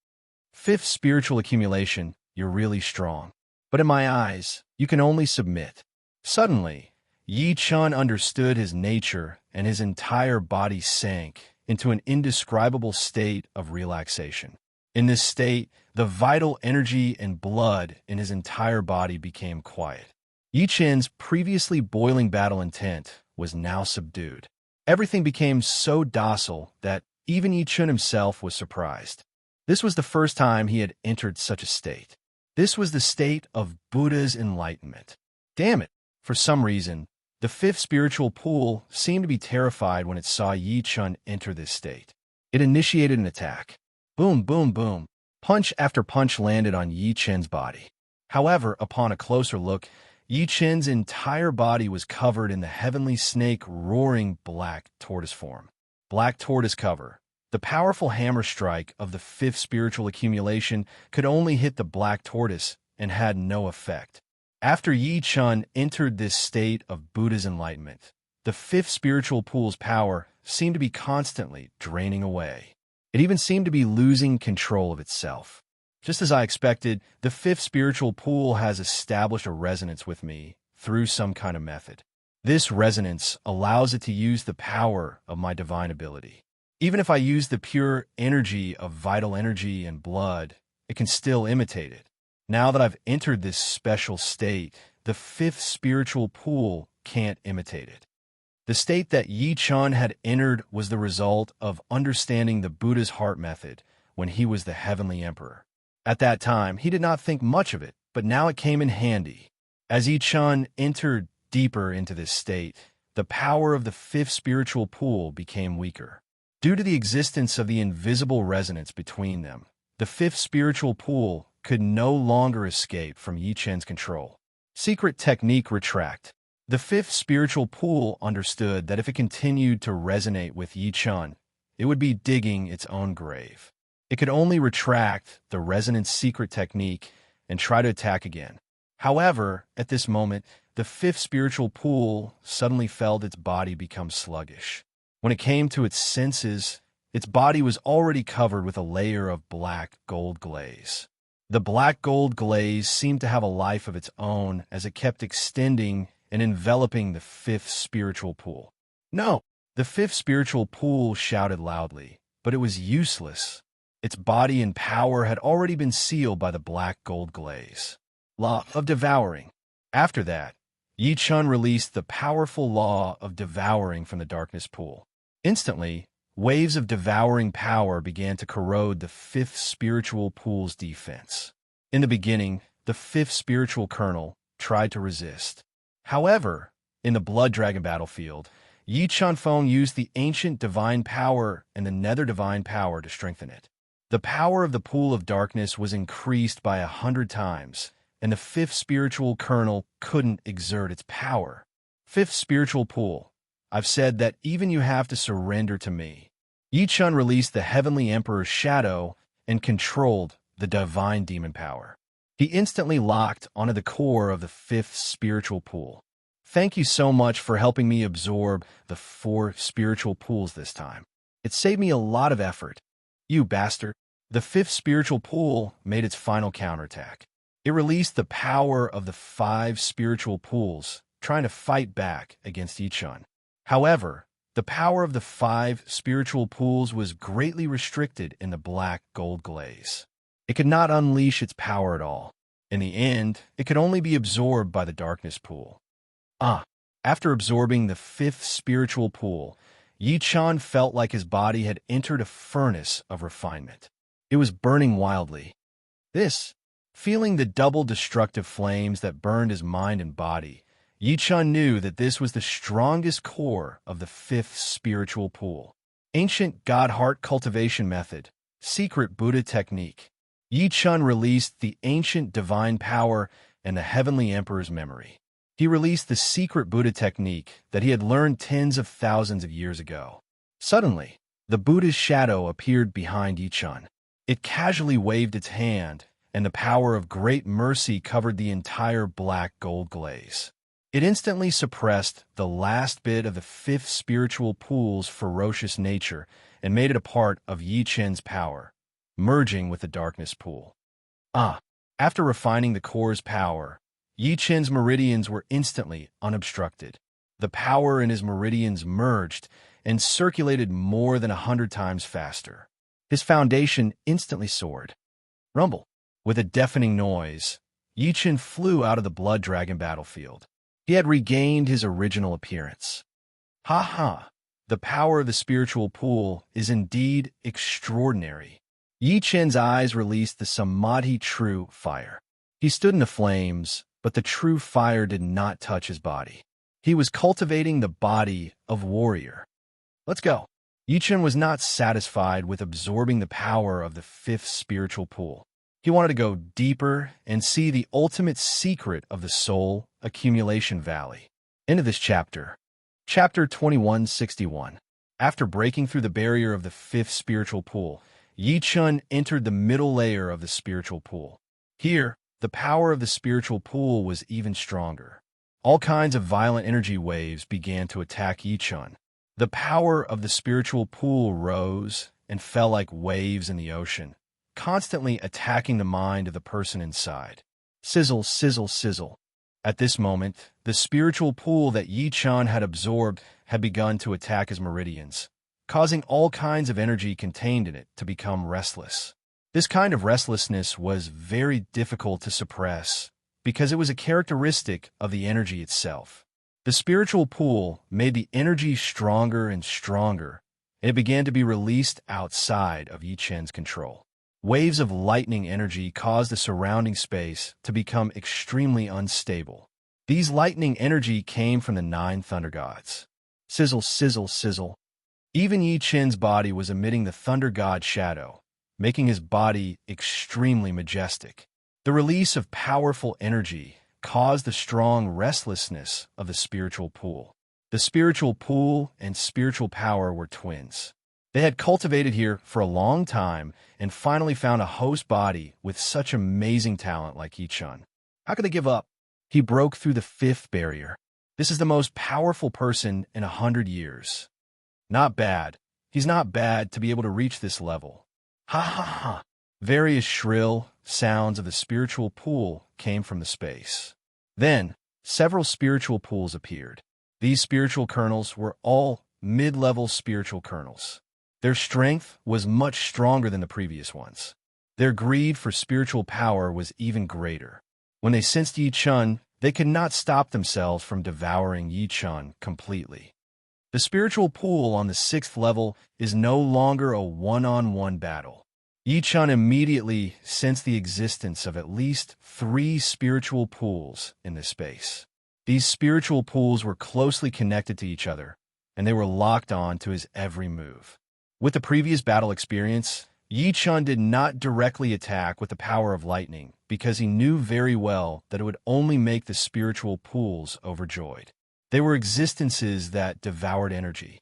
Fifth spiritual accumulation, you're really strong. But in my eyes, you can only submit. Suddenly, Yi Chun understood his nature, and his entire body sank into an indescribable state of relaxation. In this state, the vital energy and blood in his entire body became quiet. Yi Chun's previously boiling battle intent was now subdued. Everything became so docile that even Yi Chun himself was surprised. This was the first time he had entered such a state. This was the state of Buddha's enlightenment. Damn it! For some reason, the fifth spiritual pool seemed to be terrified when it saw Yi Chun enter this state. It initiated an attack. Boom, boom, boom. Punch after punch landed on Yi Chun's body. However, upon a closer look, Yi Chun's entire body was covered in the heavenly snake roaring black tortoise form. Black tortoise cover. The powerful hammer strike of the fifth spiritual accumulation could only hit the black tortoise and had no effect. After Yi Chun entered this state of Buddha's enlightenment, the fifth spiritual pool's power seemed to be constantly draining away. It even seemed to be losing control of itself. Just as I expected, the fifth spiritual pool has established a resonance with me through some kind of method. This resonance allows it to use the power of my divine ability. Even if I use the pure energy of vital energy and blood, it can still imitate it. Now that I've entered this special state, the fifth spiritual pool can't imitate it. The state that Yi Chun had entered was the result of understanding the Buddha's heart method when he was the heavenly emperor. At that time, he did not think much of it, but now it came in handy. As Yi Chun entered deeper into this state, the power of the fifth spiritual pool became weaker. Due to the existence of the invisible resonance between them, the fifth spiritual pool could no longer escape from Yi Chun's control. Secret technique retract. The fifth spiritual pool understood that if it continued to resonate with Yi Chun, it would be digging its own grave. It could only retract the resonance secret technique and try to attack again. However, at this moment, the fifth spiritual pool suddenly felt its body become sluggish. When it came to its senses, its body was already covered with a layer of black gold glaze. The black gold glaze seemed to have a life of its own as it kept extending and enveloping the fifth spiritual pool. No! The fifth spiritual pool shouted loudly, but it was useless. Its body and power had already been sealed by the black gold glaze. Law of devouring. After that, Yi Chun released the powerful law of devouring from the darkness pool. Instantly, waves of devouring power began to corrode the fifth spiritual pool's defense. In the beginning, the fifth spiritual kernel tried to resist. However, in the Blood Dragon battlefield, Yi Chun Feng used the ancient divine power and the nether divine power to strengthen it. The power of the pool of darkness was increased by 100 times, and the fifth spiritual kernel couldn't exert its power. Fifth spiritual pool. I've said that even you have to surrender to me. Yi Chun released the Heavenly Emperor's shadow and controlled the divine demon power. He instantly locked onto the core of the fifth spiritual pool. Thank you so much for helping me absorb the 4 spiritual pools this time. It saved me a lot of effort. You bastard. The fifth spiritual pool made its final counterattack. It released the power of the 5 spiritual pools, trying to fight back against Yi Chun. However, the power of the 5 spiritual pools was greatly restricted in the black gold glaze. It could not unleash its power at all. In the end, it could only be absorbed by the darkness pool. After absorbing the 5th spiritual pool, Yi Chun felt like his body had entered a furnace of refinement. It was burning wildly. Feeling the double destructive flames that burned his mind and body, Yi Chun knew that this was the strongest core of the 5th spiritual pool. Ancient God Heart Cultivation Method. Secret Buddha Technique. Yi Chun released the ancient divine power and the Heavenly Emperor's memory. He released the secret Buddha technique that he had learned tens of thousands of years ago. Suddenly, the Buddha's shadow appeared behind Yi Chun. It casually waved its hand, and the power of great mercy covered the entire black gold glaze. It instantly suppressed the last bit of the 5th spiritual pool's ferocious nature and made it a part of Yi Chun's power, merging with the darkness pool. After refining the core's power, Yi Chun's meridians were instantly unobstructed. The power in his meridians merged and circulated more than 100 times faster. His foundation instantly soared. Rumble. With a deafening noise, Yi Chun flew out of the Blood Dragon battlefield. He had regained his original appearance. The power of the spiritual pool is indeed extraordinary. Yi Chun's eyes released the Samadhi true fire. He stood in the flames, but the true fire did not touch his body. He was cultivating the body of warrior. Let's go. Yi Chun was not satisfied with absorbing the power of the 5th spiritual pool. He wanted to go deeper and see the ultimate secret of the soul accumulation valley. End of this chapter. Chapter 2161. After breaking through the barrier of the 5th spiritual pool, Yi Chun entered the middle layer of the spiritual pool. Here, the power of the spiritual pool was even stronger. All kinds of violent energy waves began to attack Yi Chun. The power of the spiritual pool rose and fell like waves in the ocean, constantly attacking the mind of the person inside. Sizzle, sizzle, sizzle. At this moment, the spiritual pool that Yi Chun had absorbed had begun to attack his meridians, causing all kinds of energy contained in it to become restless. This kind of restlessness was very difficult to suppress because it was a characteristic of the energy itself. The spiritual pool made the energy stronger and stronger, and it began to be released outside of Yi Chun's control. Waves of lightning energy caused the surrounding space to become extremely unstable. These lightning energy came from the 9 thunder gods. Sizzle, sizzle, sizzle. Even Yi Chun's body was emitting the thunder god shadow, making his body extremely majestic. The release of powerful energy caused the strong restlessness of the spiritual pool. The spiritual pool and spiritual power were twins. They had cultivated here for a long time and finally found a host body with such amazing talent like Yi-chun. How could they give up? He broke through the fifth barrier. This is the most powerful person in 100 years. Not bad. He's not bad to be able to reach this level. Ha ha ha. Various shrill sounds of the spiritual pool came from the space. Then, several spiritual pools appeared. These spiritual kernels were all mid-level spiritual kernels. Their strength was much stronger than the previous ones. Their greed for spiritual power was even greater. When they sensed Yi-chun, they could not stop themselves from devouring Yi-chun completely. The spiritual pool on the 6th level is no longer a one-on-one battle. Yi-chun immediately sensed the existence of at least 3 spiritual pools in this space. These spiritual pools were closely connected to each other, and they were locked on to his every move. With the previous battle experience, Yi-chun did not directly attack with the power of lightning because he knew very well that it would only make the spiritual pools overjoyed. They were existences that devoured energy.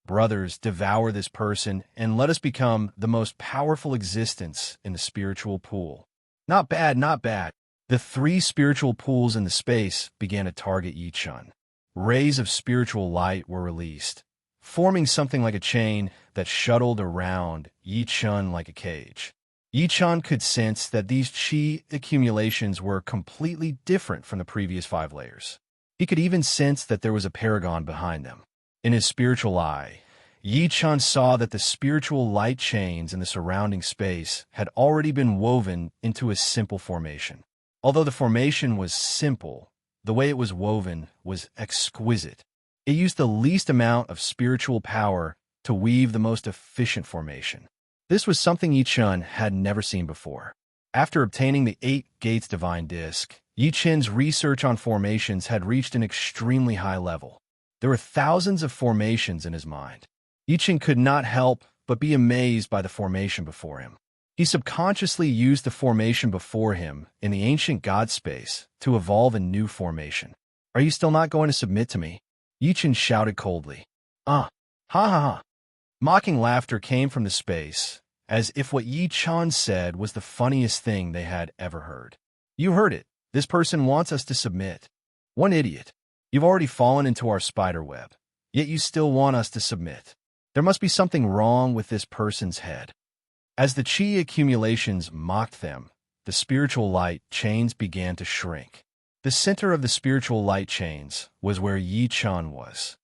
Brothers, devour this person and let us become the most powerful existence in the spiritual pool. Not bad, not bad. The 3 spiritual pools in the space began to target Yi-chun. Rays of spiritual light were released, forming something like a chain that shuttled around Yi-chun like a cage. Yi-chun could sense that these chi accumulations were completely different from the previous 5 layers. He could even sense that there was a paragon behind them. In his spiritual eye, Yi-chun saw that the spiritual light chains in the surrounding space had already been woven into a simple formation. Although the formation was simple, the way it was woven was exquisite. It used the least amount of spiritual power to weave the most efficient formation. This was something Yi-chun had never seen before. After obtaining the 8 Gates Divine Disc, Yi-chun's research on formations had reached an extremely high level. There were thousands of formations in his mind. Yi-chun could not help but be amazed by the formation before him. He subconsciously used the formation before him in the ancient god space to evolve a new formation. Are you still not going to submit to me? Yi-chun shouted coldly. Ha ha ha. Mocking laughter came from the space, as if what Yi-chun said was the funniest thing they had ever heard. You heard it. This person wants us to submit. One idiot. You've already fallen into our spider web, yet you still want us to submit. There must be something wrong with this person's head. As the chi accumulations mocked them, the spiritual light chains began to shrink. The center of the spiritual light chains was where Yi-chun was.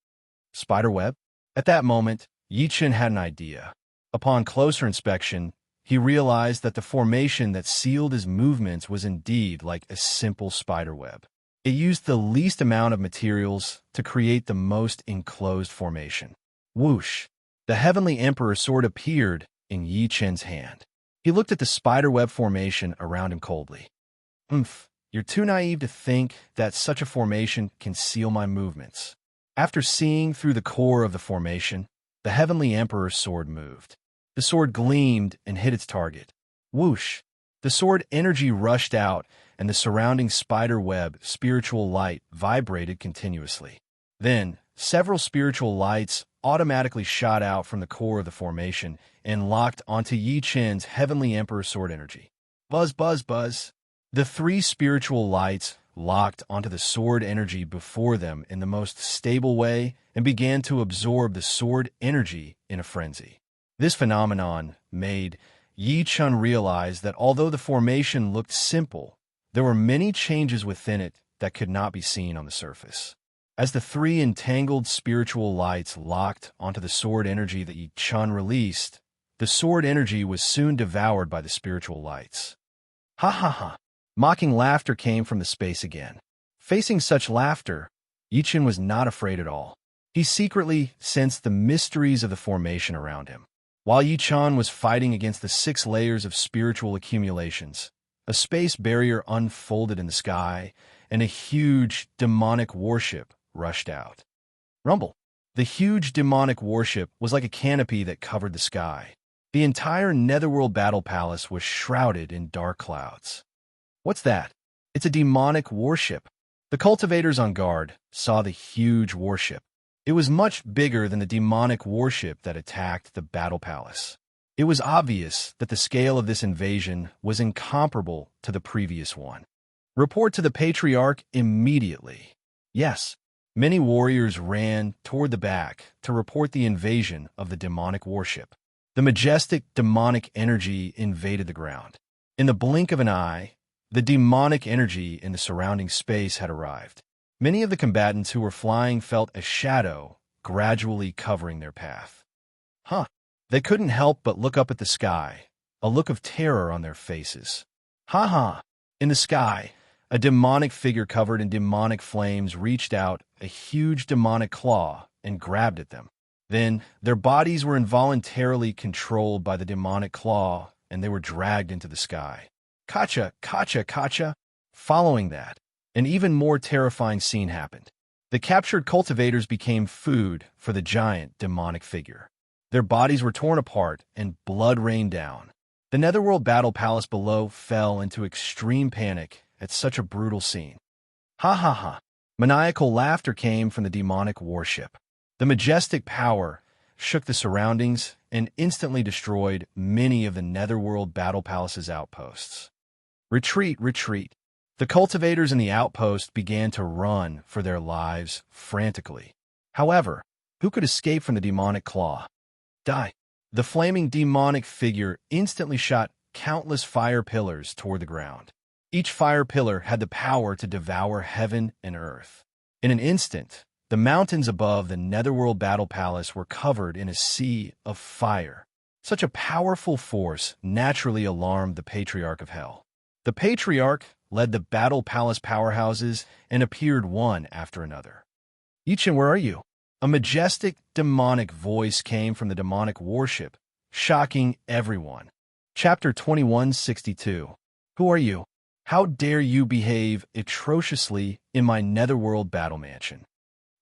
Spiderweb? At that moment, Yi-chun had an idea. Upon closer inspection, he realized that the formation that sealed his movements was indeed like a simple spiderweb. It used the least amount of materials to create the most enclosed formation. Whoosh! The Heavenly Emperor sword appeared in Yi-chun's hand. He looked at the spiderweb formation around him coldly. You're too naive to think that such a formation can seal my movements. After seeing through the core of the formation, the Heavenly Emperor's sword moved. The sword gleamed and hit its target. Whoosh! The sword energy rushed out, and the surrounding spiderweb spiritual light vibrated continuously. Then, several spiritual lights automatically shot out from the core of the formation and locked onto Yi-chun's Heavenly Emperor sword energy. Buzz, buzz, buzz. The 3 spiritual lights locked onto the sword energy before them in the most stable way and began to absorb the sword energy in a frenzy. This phenomenon made Yi-chun realize that although the formation looked simple, there were many changes within it that could not be seen on the surface. As the 3 entangled spiritual lights locked onto the sword energy that Yi-chun released, the sword energy was soon devoured by the spiritual lights. Ha ha ha! Mocking laughter came from the space again. Facing such laughter, Yi-chun was not afraid at all. He secretly sensed the mysteries of the formation around him. While Yi-chun was fighting against the 6 layers of spiritual accumulations, a space barrier unfolded in the sky, and a huge demonic warship rushed out. Rumble. The huge demonic warship was like a canopy that covered the sky. The entire Netherworld battle palace was shrouded in dark clouds. What's that? It's a demonic warship. The cultivators on guard saw the huge warship. It was much bigger than the demonic warship that attacked the battle palace. It was obvious that the scale of this invasion was incomparable to the previous one. Report to the Patriarch immediately. Yes, many warriors ran toward the back to report the invasion of the demonic warship. The majestic demonic energy invaded the ground. In the blink of an eye, the demonic energy in the surrounding space had arrived. Many of the combatants who were flying felt a shadow gradually covering their path. They couldn't help but look up at the sky, a look of terror on their faces. In the sky, a demonic figure covered in demonic flames reached out a huge demonic claw and grabbed at them. Then, their bodies were involuntarily controlled by the demonic claw, and they were dragged into the sky. Kacha, kacha, kacha. Following that, an even more terrifying scene happened. The captured cultivators became food for the giant demonic figure. Their bodies were torn apart and blood rained down. The Netherworld battle palace below fell into extreme panic at such a brutal scene. Maniacal laughter came from the demonic warship. The majestic power shook the surroundings and instantly destroyed many of the Netherworld battle palace's outposts. Retreat, retreat. The cultivators in the outpost began to run for their lives frantically. However, who could escape from the demonic claw? Die. The flaming demonic figure instantly shot countless fire pillars toward the ground. Each fire pillar had the power to devour heaven and earth. In an instant, the mountains above the Netherworld battle palace were covered in a sea of fire. Such a powerful force naturally alarmed the Patriarch of Hell. The Patriarch led the battle palace powerhouses and appeared one after another. Yichin, where are you? A majestic, demonic voice came from the demonic warship, shocking everyone. Chapter 2162. Who are you? How dare you behave atrociously in my Netherworld battle mansion?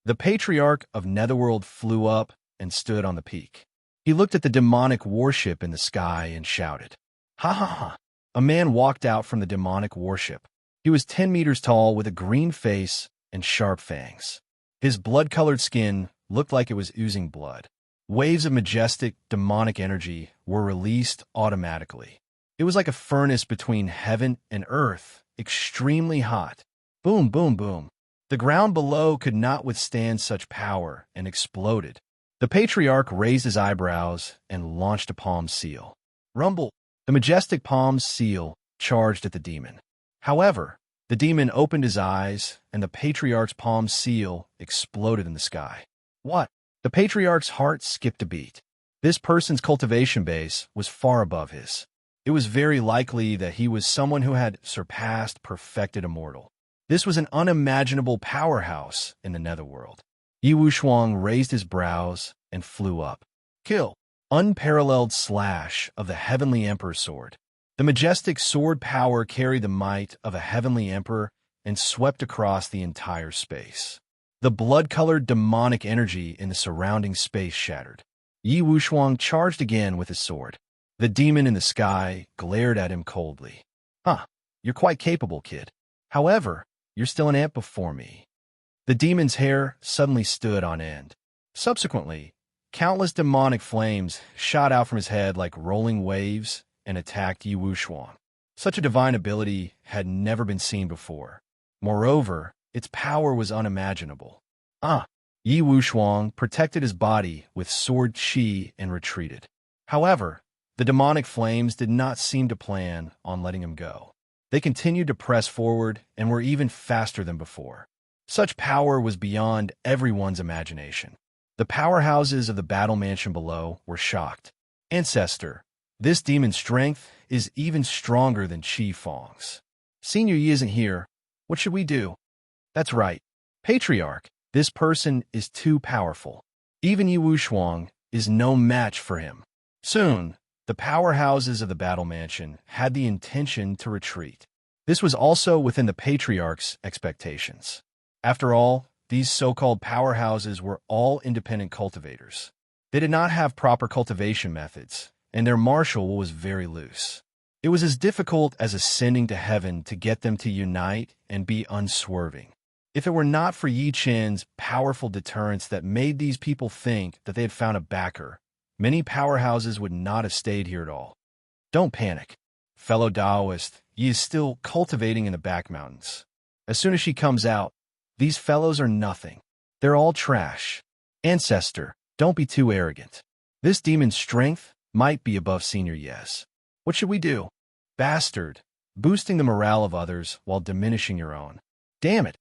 The Patriarch of Netherworld flew up and stood on the peak. He looked at the demonic warship in the sky and shouted, "Ha! A man walked out from the demonic warship. He was 10 meters tall with a green face and sharp fangs. His blood-colored skin looked like it was oozing blood. Waves of majestic, demonic energy were released automatically. It was like a furnace between heaven and earth, extremely hot. Boom, boom, boom. The ground below could not withstand such power and exploded. The Patriarch raised his eyebrows and launched a palm seal. Rumble! The majestic palm seal charged at the demon. However, the demon opened his eyes, and the Patriarch's palm seal exploded in the sky. What? The Patriarch's heart skipped a beat. This person's cultivation base was far above his. It was very likely that he was someone who had surpassed perfected immortal. This was an unimaginable powerhouse in the Netherworld. Yi Wuxuang raised his brows and flew up. Kill! Unparalleled slash of the Heavenly Emperor's sword. The majestic sword power carried the might of a Heavenly Emperor and swept across the entire space. The blood-colored demonic energy in the surrounding space shattered. Yi Wuxuang charged again with his sword. The demon in the sky glared at him coldly. You're quite capable, kid. However, you're still an ant before me. The demon's hair suddenly stood on end. Subsequently, countless demonic flames shot out from his head like rolling waves and attacked Yi Wuxuang. Such a divine ability had never been seen before. Moreover, its power was unimaginable. Yi Wuxuang protected his body with sword qi and retreated. However, the demonic flames did not seem to plan on letting him go. They continued to press forward and were even faster than before. Such power was beyond everyone's imagination. The powerhouses of the battle mansion below were shocked. Ancestor, this demon's strength is even stronger than Qi Fong's. Senior Yi isn't here. What should we do? That's right. Patriarch, this person is too powerful. Even Yi Wuxuang is no match for him. Soon, the powerhouses of the battle mansion had the intention to retreat. This was also within the Patriarch's expectations. After all, these so-called powerhouses were all independent cultivators. They did not have proper cultivation methods, and their martial was very loose. It was as difficult as ascending to heaven to get them to unite and be unswerving. If it were not for Yi Chen's powerful deterrence that made these people think that they had found a backer, many powerhouses would not have stayed here at all. Don't panic. Fellow Taoist, Yi is still cultivating in the back mountains. As soon as she comes out, these fellows are nothing. They're all trash. Ancestor, don't be too arrogant. This demon's strength might be above senior yes. What should we do? Bastard, boosting the morale of others while diminishing your own. Damn it.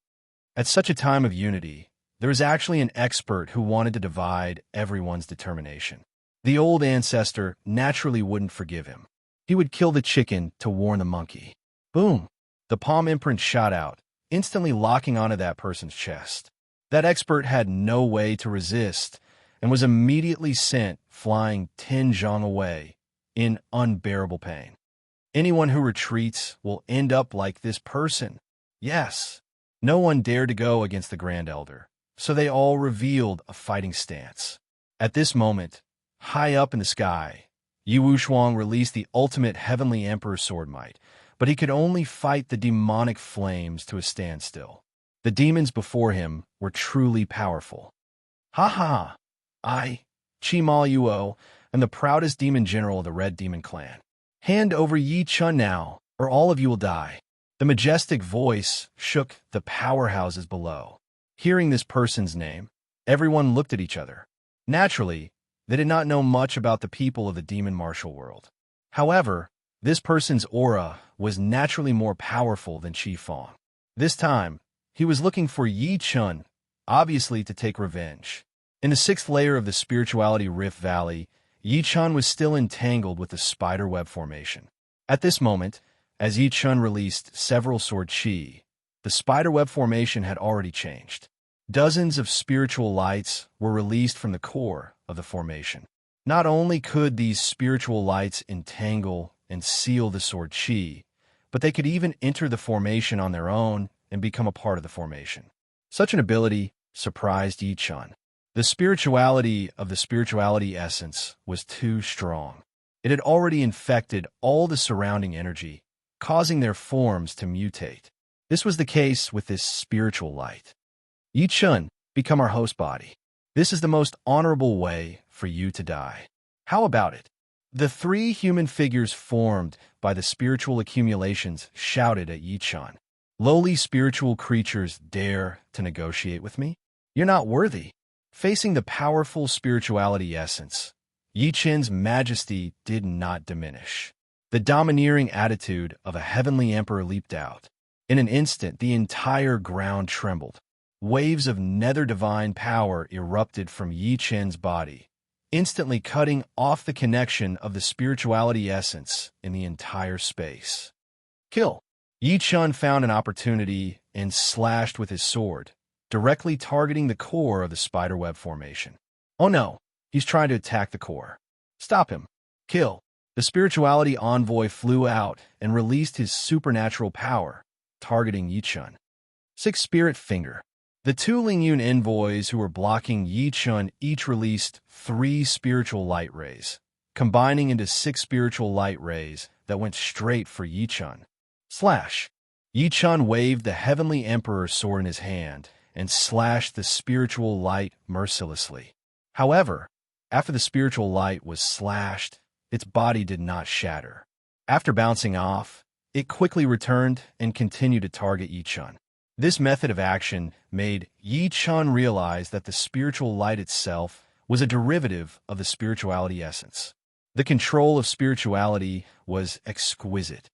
At such a time of unity, there is actually an expert who wanted to divide everyone's determination. The old ancestor naturally wouldn't forgive him. He would kill the chicken to warn the monkey. Boom! The palm imprint shot out, instantly locking onto that person's chest. That expert had no way to resist and was immediately sent flying 10 zhang away in unbearable pain. Anyone who retreats will end up like this person. Yes, no one dared to go against the Grand Elder, so they all revealed a fighting stance. At this moment, high up in the sky, Yi Wushuang released the ultimate Heavenly Emperor sword might, but he could only fight the demonic flames to a standstill. The demons before him were truly powerful. Ha ha! I, Qi Ma Yuo, am the proudest demon general of the Red Demon Clan. Hand over Yi Chun now, or all of you will die. The majestic voice shook the powerhouses below. Hearing this person's name, everyone looked at each other. Naturally, they did not know much about the people of the demon martial world. However, this person's aura was naturally more powerful than Qi Fang. This time, he was looking for Yi Chun, obviously to take revenge. In the 6th layer of the spirituality Rift Valley, Yi Chun was still entangled with the spiderweb formation. At this moment, as Yi Chun released several sword chi, the spiderweb formation had already changed. Dozens of spiritual lights were released from the core of the formation. Not only could these spiritual lights entangle and seal the sword chi, but they could even enter the formation on their own and become a part of the formation. Such an ability surprised Yi Chun. The spirituality of the spirituality essence was too strong. It had already infected all the surrounding energy, causing their forms to mutate. This was the case with this spiritual light. Yi Chun, become our host body. This is the most honorable way for you to die. How about it? The 3 human figures formed by the spiritual accumulations shouted at Yi Chun. Lowly spiritual creatures dare to negotiate with me? You're not worthy. Facing the powerful spirituality essence, Yi Chun's majesty did not diminish. The domineering attitude of a heavenly emperor leaped out. In an instant, the entire ground trembled. Waves of nether divine power erupted from Yi Chun's body, instantly cutting off the connection of the spirituality essence in the entire space. Kill! Yi Chun found an opportunity and slashed with his sword, directly targeting the core of the spiderweb formation. Oh no, he's trying to attack the core. Stop him. Kill. The spirituality envoy flew out and released his supernatural power, targeting Yi Chun. 6 Spirit Finger. The 2 Lingyun envoys who were blocking Yi Chun each released 3 spiritual light rays, combining into 6 spiritual light rays that went straight for Yi Chun. Slash. Yi Chun waved the Heavenly Emperor's sword in his hand and slashed the spiritual light mercilessly. However, after the spiritual light was slashed, its body did not shatter. After bouncing off, it quickly returned and continued to target Yi Chun. This method of action made Yi Chun realize that the spiritual light itself was a derivative of the spirituality essence. The control of spirituality was exquisite.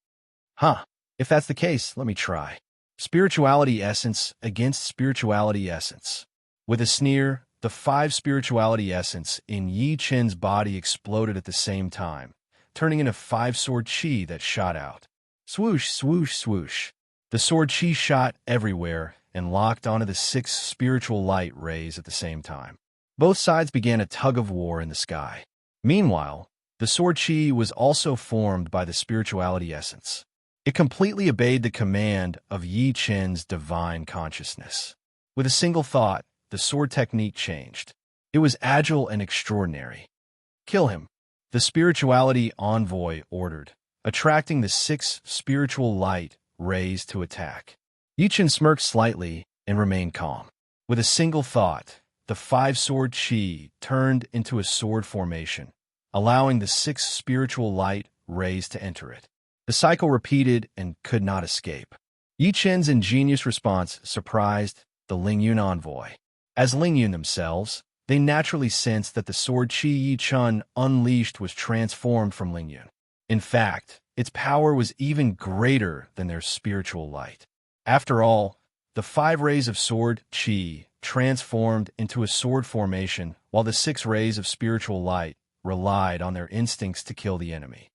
Huh, if that's the case, let me try. Spirituality essence against spirituality essence. With a sneer, the 5 spirituality essence in Yi Chun's body exploded at the same time, turning into 5 sword chi that shot out. Swoosh, swoosh, swoosh. The sword chi shot everywhere and locked onto the 6 spiritual light rays at the same time. Both sides began a tug-of-war in the sky. Meanwhile, the sword chi was also formed by the spirituality essence. It completely obeyed the command of Yi Chun's divine consciousness. With a single thought, the sword technique changed. It was agile and extraordinary. Kill him. The spirituality envoy ordered, attracting the 6 spiritual light rays to attack. Yi Chen smirked slightly and remained calm. With a single thought, the 5-sword chi turned into a sword formation, allowing the 6 spiritual light rays to enter it. The cycle repeated and could not escape. Yi Chen's ingenious response surprised the Lingyun envoy. As Lingyun themselves, they naturally sensed that the sword chi Yi Chen unleashed was transformed from Lingyun. In fact, its power was even greater than their spiritual light. After all, the 5 rays of sword chi transformed into a sword formation, while the 6 rays of spiritual light relied on their instincts to kill the enemy.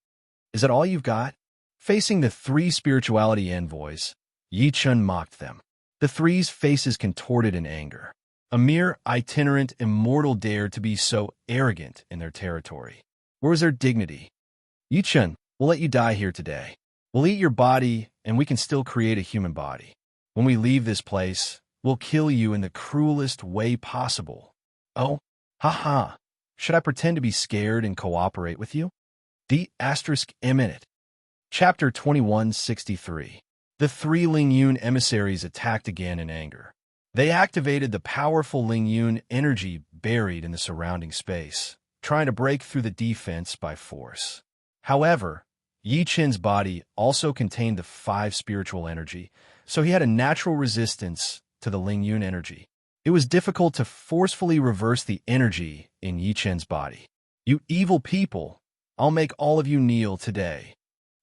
Is that all you've got? Facing the 3 spirituality envoys, Yi Chen mocked them. The 3's faces contorted in anger. A mere itinerant immortal dared to be so arrogant in their territory. Where was their dignity? Yi Chen, we'll let you die here today. We'll eat your body, and we can still create a human body. When we leave this place, we'll kill you in the cruelest way possible. Oh, haha. Should I pretend to be scared and cooperate with you? D***. Chapter 2163. The 3 Lingyun emissaries attacked again in anger. They activated the powerful Lingyun energy buried in the surrounding space, trying to break through the defense by force. However, Yi Chen's body also contained the 5 spiritual energy, so he had a natural resistance to the Lingyun energy. It was difficult to forcefully reverse the energy in Yi Chen's body. You evil people, I'll make all of you kneel today.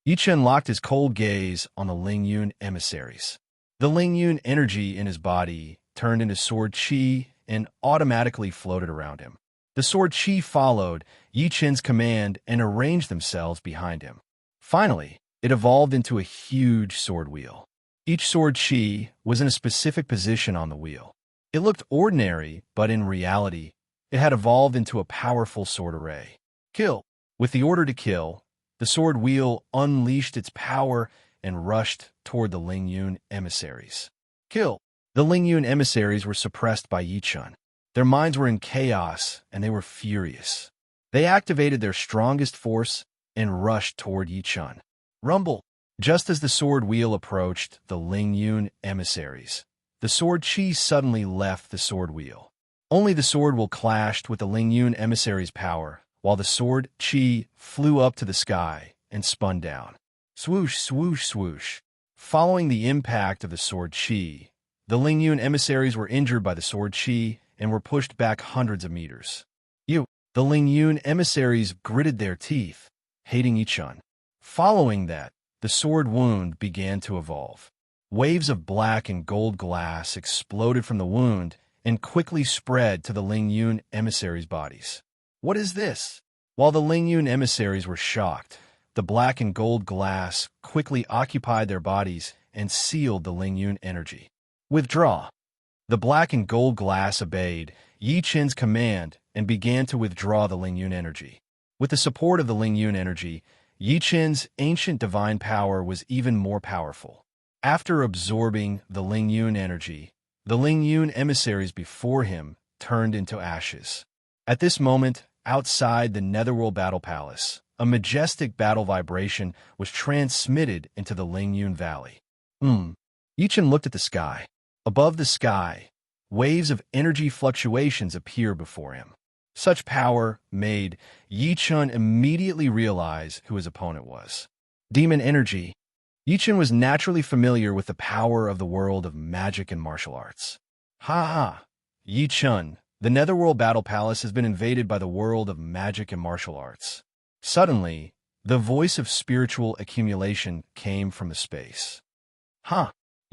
Yi Chen locked his cold gaze on the Lingyun emissaries. The Lingyun energy in his body turned into sword chi and automatically floated around him. The sword chi followed Yi Chen's command and arranged themselves behind him. Finally, it evolved into a huge sword wheel. Each sword chi was in a specific position on the wheel. It looked ordinary, but in reality, it had evolved into a powerful sword array. Kill. With the order to kill, the sword wheel unleashed its power and rushed toward the Lingyun emissaries. Kill. The Lingyun emissaries were suppressed by Yi Chen. Their minds were in chaos, and they were furious. They activated their strongest force and rushed toward Yi Chen. Rumble. Just as the sword wheel approached the Lingyun emissaries, the sword chi suddenly left the sword wheel. Only the sword wheel clashed with the Lingyun emissaries' power, while the sword chi flew up to the sky and spun down. Swoosh, swoosh, swoosh. Following the impact of the sword chi, the Lingyun emissaries were injured by the sword chi and were pushed back hundreds of meters. The Lingyun emissaries gritted their teeth, hating Yi Chen. Following that, the sword wound began to evolve. Waves of black and gold glass exploded from the wound and quickly spread to the Lingyun emissaries' bodies. What is this? While the Lingyun emissaries were shocked, the black and gold glass quickly occupied their bodies and sealed the Lingyun energy. Withdraw. The black and gold glass obeyed Yi Chen's command and began to withdraw the Lingyun energy. With the support of the Lingyun energy, Yi Chen's ancient divine power was even more powerful. After absorbing the Lingyun energy, the Lingyun emissaries before him turned into ashes. At this moment, outside the Netherworld Battle Palace, a majestic battle vibration was transmitted into the Lingyun Valley. Yi Chen looked at the sky. Above the sky, waves of energy fluctuations appeared before him. Such power made Yi Chen immediately realize who his opponent was. Demon energy. Yi Chen was naturally familiar with the power of the world of magic and martial arts. Yi Chen, the Netherworld Battle Palace has been invaded by the world of magic and martial arts. Suddenly, the voice of spiritual accumulation came from the space.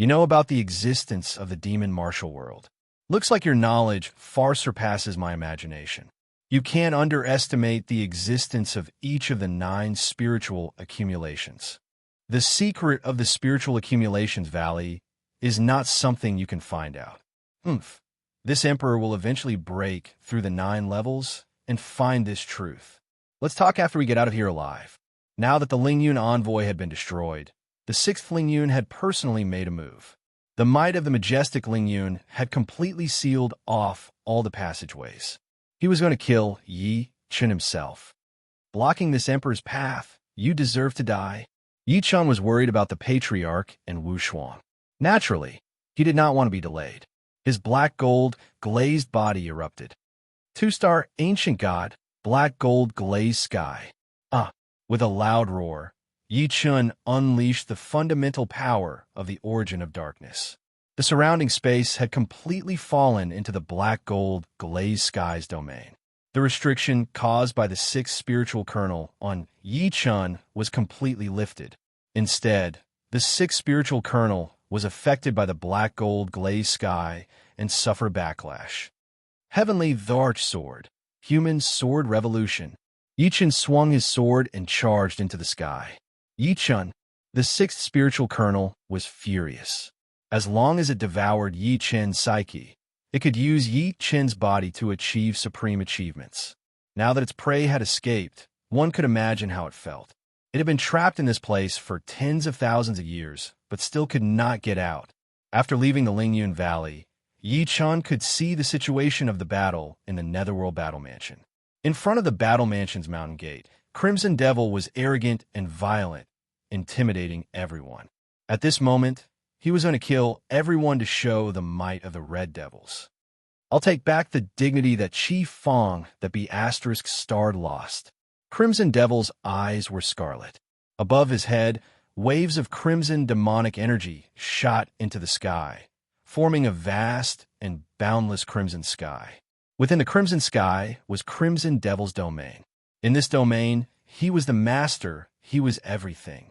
You know about the existence of the demon martial world. Looks like your knowledge far surpasses my imagination. You can't underestimate the existence of each of the 9 spiritual accumulations. The secret of the spiritual accumulations valley is not something you can find out. This emperor will eventually break through the 9 levels and find this truth. Let's talk after we get out of here alive. Now that the Lingyun envoy had been destroyed, the 6th Lingyun had personally made a move. The might of the majestic Lingyun had completely sealed off all the passageways. He was going to kill Yi Chen himself. Blocking this emperor's path, you deserve to die. Yi Chun was worried about the patriarch and Wu Shuang. Naturally, he did not want to be delayed. His black gold, glazed body erupted. Two-star ancient god, black gold glazed sky. With a loud roar, Yi Chun unleashed the fundamental power of the origin of darkness. The surrounding space had completely fallen into the black gold glazed sky's domain. The restriction caused by the sixth spiritual kernel on Yi Chun was completely lifted. Instead, the sixth spiritual kernel was affected by the black gold glazed sky and suffered backlash. Heavenly Dharch Sword, Human Sword Revolution. Yi Chun swung his sword and charged into the sky. Yi Chun, the sixth spiritual kernel, was furious. As long as it devoured Yi Chun's psyche, it could use Yi Chun's body to achieve supreme achievements. Now that its prey had escaped, one could imagine how it felt. It had been trapped in this place for tens of thousands of years, but still could not get out. After leaving the Lingyun Valley, Yi Chun could see the situation of the battle in the Netherworld Battle Mansion. In front of the Battle Mansion's mountain gate, Crimson Devil was arrogant and violent, intimidating everyone. At this moment, he was going to kill everyone to show the might of the Red Devils. I'll take back the dignity that Chi Fong, that be asterisk starred lost. Crimson Devil's eyes were scarlet. Above his head, waves of crimson demonic energy shot into the sky, forming a vast and boundless crimson sky. Within the crimson sky was Crimson Devil's domain. In this domain, he was the master, he was everything.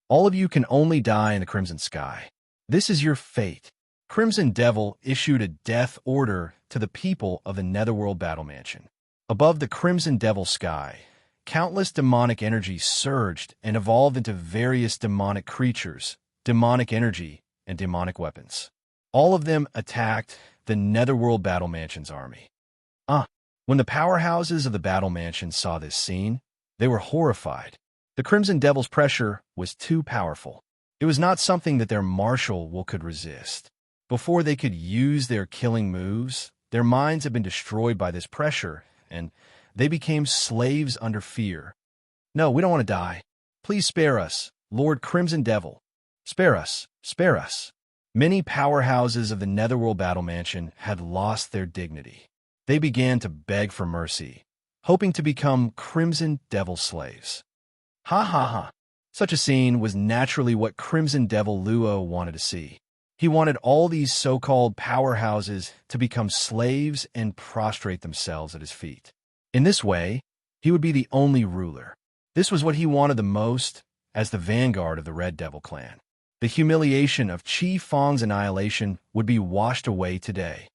All of you can only die in the crimson sky. This is your fate. Crimson Devil issued a death order to the people of the Netherworld Battle Mansion. Above the Crimson Devil sky, countless demonic energy surged and evolved into various demonic creatures, demonic energy, and demonic weapons. All of them attacked the Netherworld Battle Mansion's army. When the powerhouses of the Battle Mansion saw this scene, they were horrified. The Crimson Devil's pressure was too powerful. It was not something that their martial will could resist. Before they could use their killing moves, their minds had been destroyed by this pressure, and they became slaves under fear. No, we don't want to die. Please spare us, Lord Crimson Devil. Spare us, spare us. Many powerhouses of the Netherworld Battle Mansion had lost their dignity. They began to beg for mercy, hoping to become Crimson Devil slaves. Ha ha ha. Such a scene was naturally what Crimson Devil Luo wanted to see. He wanted all these so-called powerhouses to become slaves and prostrate themselves at his feet. In this way, he would be the only ruler. This was what he wanted the most as the vanguard of the Red Devil clan. The humiliation of Chi Fong's annihilation would be washed away today.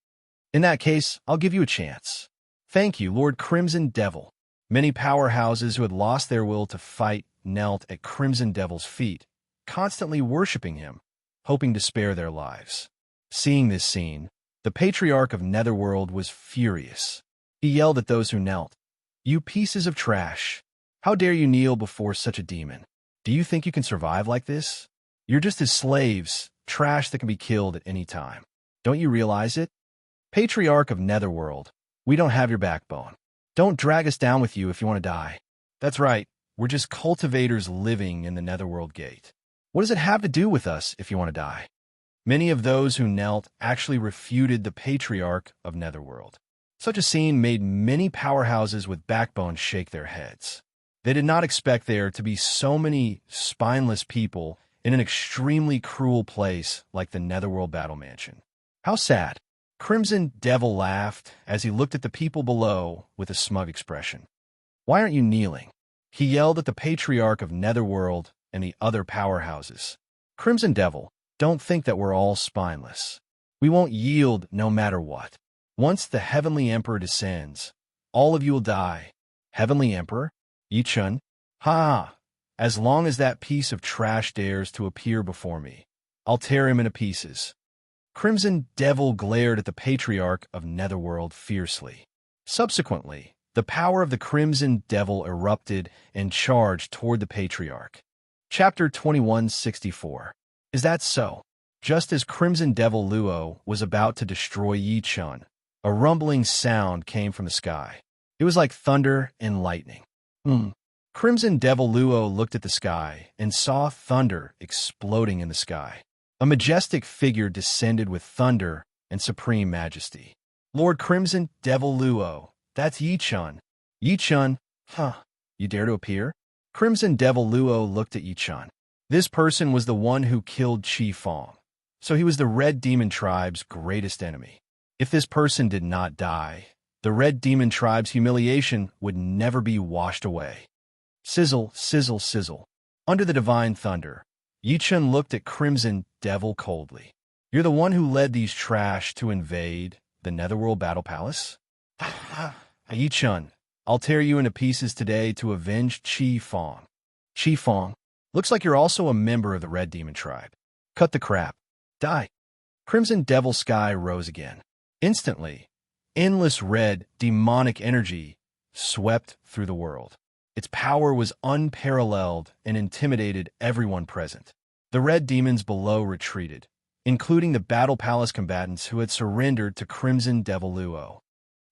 In that case, I'll give you a chance. Thank you, Lord Crimson Devil. Many powerhouses who had lost their will to fight knelt at Crimson Devil's feet, constantly worshipping him, hoping to spare their lives. Seeing this scene, the Patriarch of Netherworld was furious. He yelled at those who knelt, "You pieces of trash! How dare you kneel before such a demon? Do you think you can survive like this? You're just his slaves, trash that can be killed at any time. Don't you realize it? Patriarch of Netherworld, we don't have your backbone. Don't drag us down with you if you want to die. That's right, we're just cultivators living in the Netherworld gate. What does it have to do with us if you want to die?" Many of those who knelt actually refuted the Patriarch of Netherworld. Such a scene made many powerhouses with backbone shake their heads. They did not expect there to be so many spineless people in an extremely cruel place like the Netherworld Battle Mansion. How sad. Crimson Devil laughed as he looked at the people below with a smug expression. "Why aren't you kneeling?" He yelled at the Patriarch of Netherworld and the other powerhouses. "Crimson Devil, don't think that we're all spineless. We won't yield no matter what. Once the Heavenly Emperor descends, all of you will die." Heavenly Emperor? Yi Chun? Ha! As long as that piece of trash dares to appear before me, I'll tear him into pieces. Crimson Devil glared at the Patriarch of Netherworld fiercely. Subsequently, the power of the Crimson Devil erupted and charged toward the Patriarch. Chapter 2164. Is that so? Just as Crimson Devil Luo was about to destroy Yi Chun, a rumbling sound came from the sky. It was like thunder and lightning. Crimson Devil Luo looked at the sky and saw thunder exploding in the sky. A majestic figure descended with thunder and supreme majesty. Lord Crimson Devil Luo, that's Yi-chun. Yi-chun, huh, you dare to appear? Crimson Devil Luo looked at Yi-chun. This person was the one who killed Qi Fong, so he was the Red Demon Tribe's greatest enemy. If this person did not die, the Red Demon Tribe's humiliation would never be washed away. Sizzle, sizzle, sizzle. Under the divine thunder, Yi-chun looked at Crimson Devil coldly. You're the one who led these trash to invade the Netherworld Battle Palace? Yi-chun, I'll tear you into pieces today to avenge Qi Fong. Qi Fong, looks like you're also a member of the Red Demon Tribe. Cut the crap. Die. Crimson Devil Sky rose again. Instantly, endless red, demonic energy swept through the world. Its power was unparalleled and intimidated everyone present. The red demons below retreated, including the Battle Palace combatants who had surrendered to Crimson Devil Luo.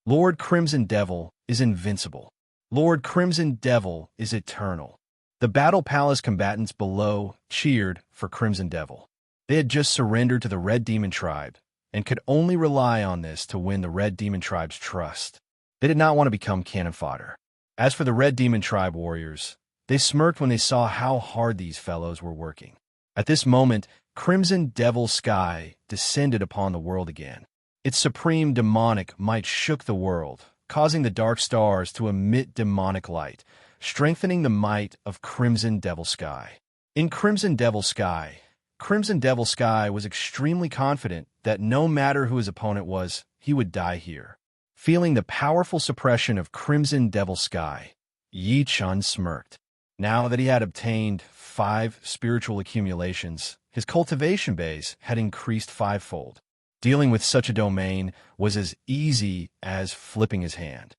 Lord Crimson Devil is invincible. Lord Crimson Devil is eternal. The Battle Palace combatants below cheered for Crimson Devil. They had just surrendered to the Red Demon Tribe and could only rely on this to win the Red Demon Tribe's trust. They did not want to become cannon fodder. As for the Red Demon Tribe warriors, they smirked when they saw how hard these fellows were working. At this moment, Crimson Devil Sky descended upon the world again. Its supreme demonic might shook the world, causing the dark stars to emit demonic light, strengthening the might of Crimson Devil Sky. In Crimson Devil Sky was extremely confident that no matter who his opponent was, he would die here. Feeling the powerful suppression of Crimson Devil Sky, Yi-chun smirked. Now that he had obtained 5 spiritual accumulations, his cultivation base had increased 5-fold. Dealing with such a domain was as easy as flipping his hand.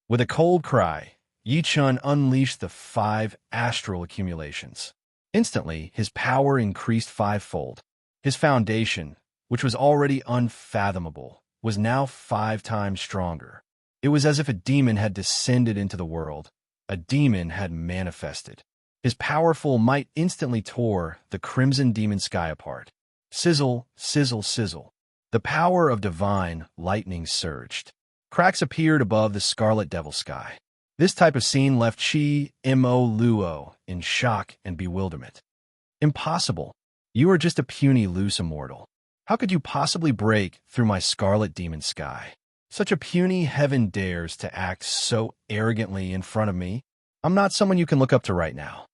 With a cold cry, Yi-chun unleashed the 5 astral accumulations. Instantly, his power increased 5-fold. His foundation, which was already unfathomable, was now 5 times stronger. It was as if a demon had descended into the world. A demon had manifested. His powerful might instantly tore the Crimson Demon Sky apart. Sizzle, sizzle, sizzle. The power of divine lightning surged. Cracks appeared above the Scarlet Devil Sky. This type of scene left Qi Mo Luo in shock and bewilderment. Impossible. You are just a puny loose immortal. How could you possibly break through my Scarlet Demon Sky? Such a puny heaven dares to act so arrogantly in front of me. I'm not someone you can look up to right now.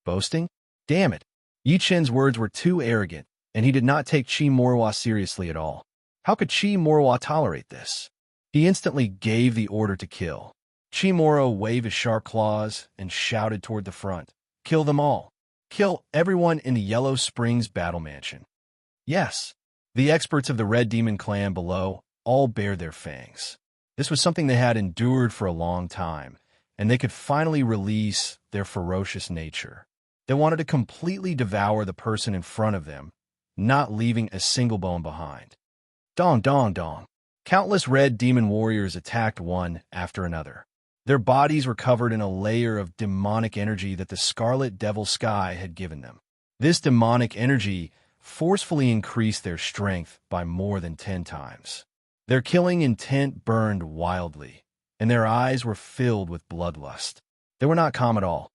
Boasting? Damn it. Yi-chun's words were too arrogant, and he did not take Qi Morwa seriously at all. How could Qi Morwa tolerate this? He instantly gave the order to kill. Qi Morwa waved his sharp claws and shouted toward the front. Kill them all. Kill everyone in the Yellow Springs Battle Mansion. Yes, the experts of the Red Demon clan below all bared their fangs. This was something they had endured for a long time, and they could finally release their ferocious nature. They wanted to completely devour the person in front of them, not leaving a single bone behind. Dong, dong, dong. Countless red demon warriors attacked one after another. Their bodies were covered in a layer of demonic energy that the Scarlet Devil Sky had given them. This demonic energy forcefully increased their strength by more than 10 times. Their killing intent burned wildly, and their eyes were filled with bloodlust. They were not calm at all.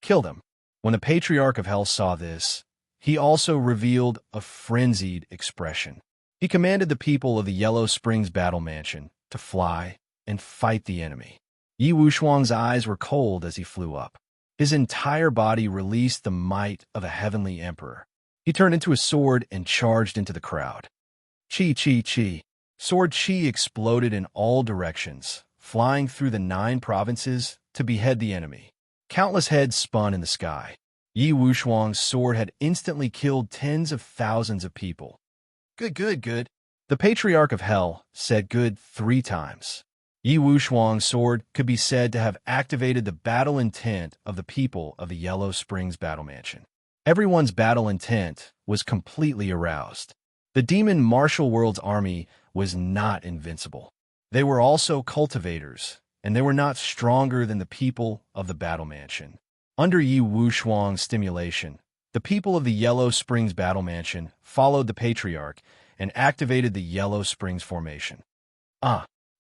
Kill them. When the Patriarch of Hell saw this, he also revealed a frenzied expression. He commanded the people of the Yellow Springs Battle Mansion to fly and fight the enemy. Yi Wushuang's eyes were cold as he flew up. His entire body released the might of a heavenly emperor. He turned into a sword and charged into the crowd. Chi, chi, chi. Sword chi exploded in all directions, flying through the 9 provinces to behead the enemy. Countless heads spun in the sky. Yi Wushuang's sword had instantly killed tens of thousands of people. Good, good, good. The Patriarch of Hell said good 3 times. Yi Wushuang's sword could be said to have activated the battle intent of the people of the Yellow Springs Battle Mansion. Everyone's battle intent was completely aroused. The demon martial world's army was not invincible. They were also cultivators, and they were not stronger than the people of the Battle Mansion. Under Yi Wushuang's stimulation, the people of the Yellow Springs Battle Mansion followed the Patriarch and activated the Yellow Springs Formation.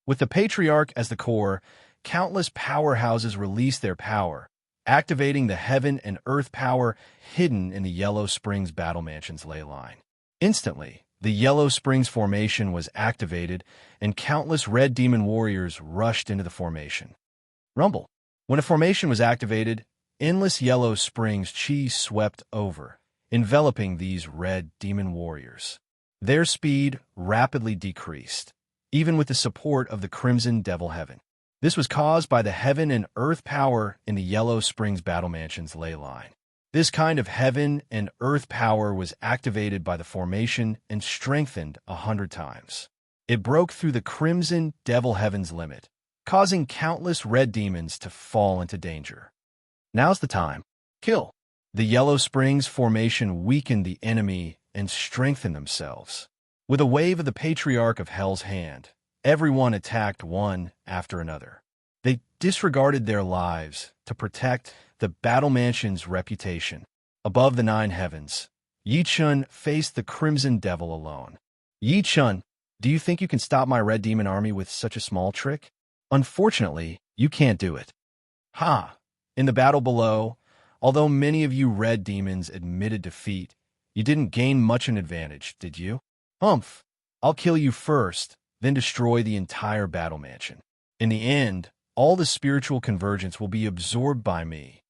With the Patriarch as the core, countless powerhouses released their power, activating the heaven and earth power hidden in the Yellow Springs Battle Mansion's ley line. Instantly, the Yellow Springs Formation was activated, and countless red demon warriors rushed into the formation. Rumble. When a formation was activated, endless Yellow Springs chi swept over, enveloping these red demon warriors. Their speed rapidly decreased, even with the support of the Crimson Devil Heaven. This was caused by the heaven and earth power in the Yellow Springs Battle Mansion's ley line. This kind of heaven and earth power was activated by the formation and strengthened 100 times. It broke through the Crimson Devil Heaven's limit, causing countless red demons to fall into danger. Now's the time. Kill. The Yellow Springs Formation weakened the enemy and strengthened themselves. With a wave of the Patriarch of Hell's hand, everyone attacked one after another. They disregarded their lives to protect the Battle Mansion's reputation. Above the 9 heavens, Yi Chun faced the Crimson Devil alone. Yi Chun, do you think you can stop my red demon army with such a small trick? Unfortunately, you can't do it. In the battle below, although many of you red demons admitted defeat, you didn't gain much an advantage, did you? I'll kill you first, then destroy the entire Battle Mansion. In the end, all the spiritual convergence will be absorbed by me.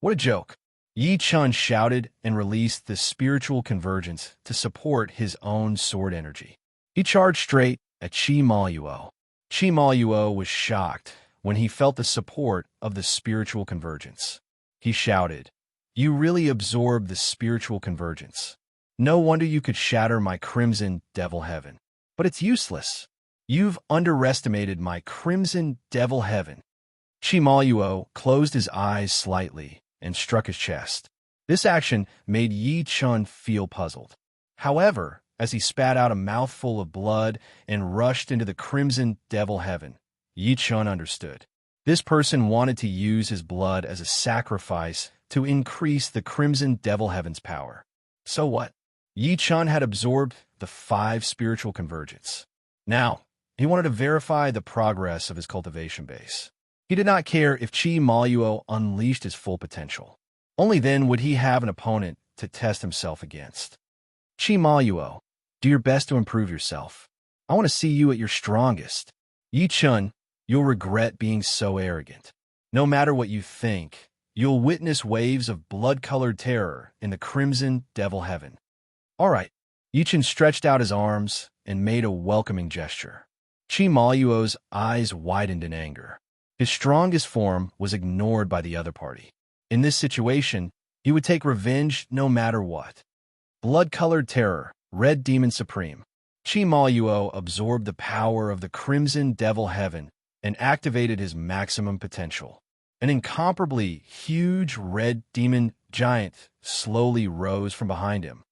What a joke. Yi Chun shouted and released the spiritual convergence to support his own sword energy. He charged straight at Qi Maoyuo. Qi Maoyuo was shocked when he felt the support of the spiritual convergence. He shouted, "You really absorbed the spiritual convergence. No wonder you could shatter my Crimson Devil Heaven. But it's useless. You've underestimated my Crimson Devil Heaven." Qi Maoyuo closed his eyes slightly and struck his chest. This action made Yi Chun feel puzzled. However, as he spat out a mouthful of blood and rushed into the Crimson Devil Heaven, Yi Chun understood. This person wanted to use his blood as a sacrifice to increase the Crimson Devil Heaven's power. So what? Yi Chun had absorbed the 5 spiritual convergence. Now, he wanted to verify the progress of his cultivation base. He did not care if Qi Maoyuo unleashed his full potential. Only then would he have an opponent to test himself against. Qi Maoyuo, do your best to improve yourself. I want to see you at your strongest. Yi Chun, you'll regret being so arrogant. No matter what you think, you'll witness waves of blood-colored terror in the Crimson Devil Heaven. All right. Yi Chun stretched out his arms and made a welcoming gesture. Qi Maoyuo's eyes widened in anger. His strongest form was ignored by the other party. In this situation, he would take revenge no matter what. Blood-colored terror, Red Demon Supreme. Qi Maoyuo absorbed the power of the Crimson Devil Heaven and activated his maximum potential. An incomparably huge red demon giant slowly rose from behind him.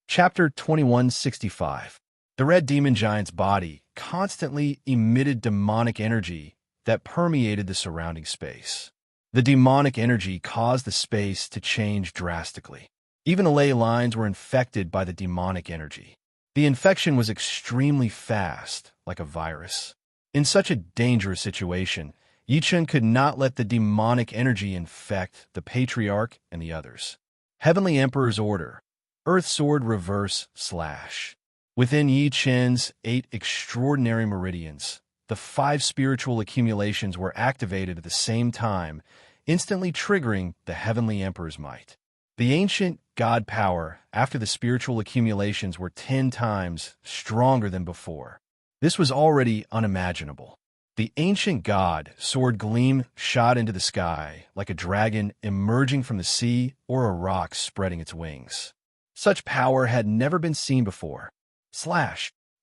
Chapter 2165. The red demon giant's body constantly emitted demonic energy that permeated the surrounding space. The demonic energy caused the space to change drastically. Even the ley lines were infected by the demonic energy. The infection was extremely fast, like a virus. In such a dangerous situation, Yi Chun could not let the demonic energy infect the Patriarch and the others. Heavenly Emperor's Order. Earth Sword Reverse / Within Yi Chun's 8 extraordinary meridians, the 5 spiritual accumulations were activated at the same time, instantly triggering the Heavenly Emperor's might. The ancient god power after the spiritual accumulations were 10 times stronger than before. This was already unimaginable. The ancient god sword gleam shot into the sky like a dragon emerging from the sea or a rock spreading its wings. Such power had never been seen before.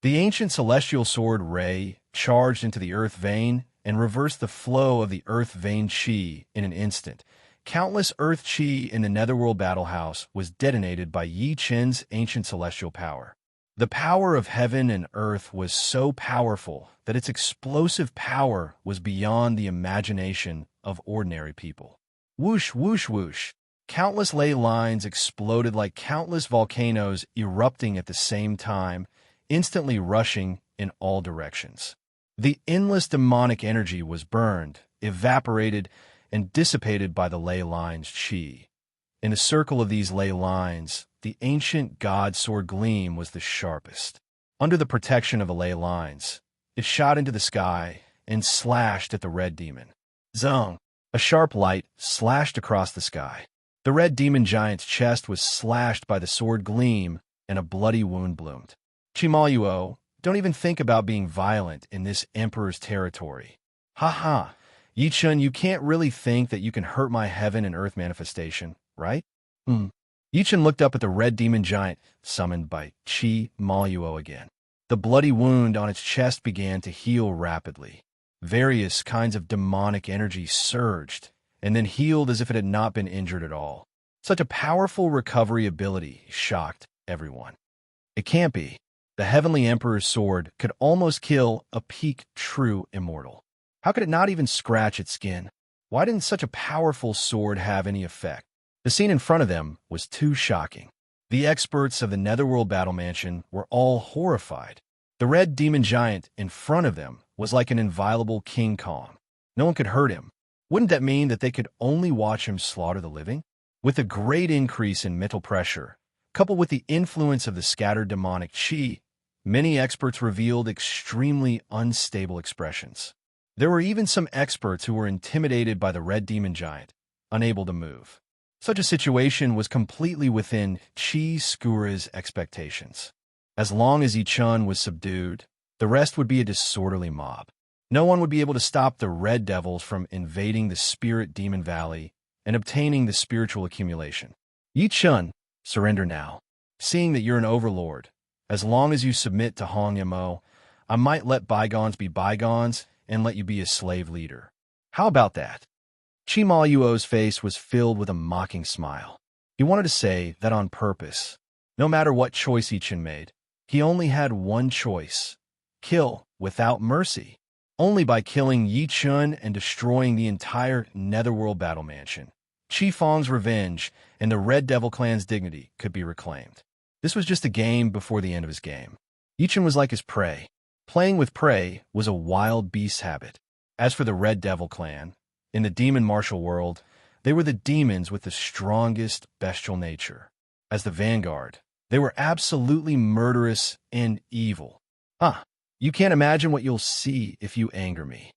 The ancient celestial sword ray charged into the earth vein and reversed the flow of the earth vein chi in an instant. Countless earth chi in the netherworld battle house was detonated by Yi Chun's ancient celestial power. The power of heaven and earth was so powerful that its explosive power was beyond the imagination of ordinary people. Whoosh, whoosh, whoosh. Countless ley lines exploded like countless volcanoes erupting at the same time, instantly rushing in all directions. The endless demonic energy was burned, evaporated, and dissipated by the ley lines' chi. In a circle of these ley lines, the ancient god sword gleam was the sharpest. Under the protection of the ley lines, it shot into the sky and slashed at the red demon. Zung! A sharp light slashed across the sky. The red demon giant's chest was slashed by the sword gleam, and a bloody wound bloomed. Chimaluo, don't even think about being violent in this emperor's territory. Ha ha! Yichun, you can't really think that you can hurt my heaven and earth manifestation, right? Yichun looked up at the red demon giant, summoned by Chi Maluo again. The bloody wound on its chest began to heal rapidly. Various kinds of demonic energy surged, and then healed as if it had not been injured at all. Such a powerful recovery ability shocked everyone. It can't be. The Heavenly Emperor's sword could almost kill a peak true immortal. How could it not even scratch its skin? Why didn't such a powerful sword have any effect? The scene in front of them was too shocking. The experts of the Netherworld Battle Mansion were all horrified. The red demon giant in front of them was like an inviolable King Kong. No one could hurt him. Wouldn't that mean that they could only watch him slaughter the living? With a great increase in mental pressure, coupled with the influence of the scattered demonic chi, many experts revealed extremely unstable expressions. There were even some experts who were intimidated by the red demon giant, unable to move. Such a situation was completely within Chi Skura's expectations. As long as Yichun was subdued, the rest would be a disorderly mob. No one would be able to stop the Red Devils from invading the Spirit Demon Valley and obtaining the spiritual accumulation. Yichun, surrender now. Seeing that you're an overlord, as long as you submit to Hong Mo, I might let bygones be bygones and let you be a slave leader. How about that? Chi Ma Yuo's face was filled with a mocking smile. He wanted to say that on purpose. No matter what choice Yichun made, he only had one choice: kill without mercy. Only by killing Yichun and destroying the entire Netherworld Battle Mansion, Chi Fong's revenge and the Red Devil clan's dignity could be reclaimed. This was just a game before the end of his game. Yichun was like his prey. Playing with prey was a wild beast's habit. As for the Red Devil clan, in the demon martial world, they were the demons with the strongest bestial nature. As the vanguard, they were absolutely murderous and evil. You can't imagine what you'll see if you anger me.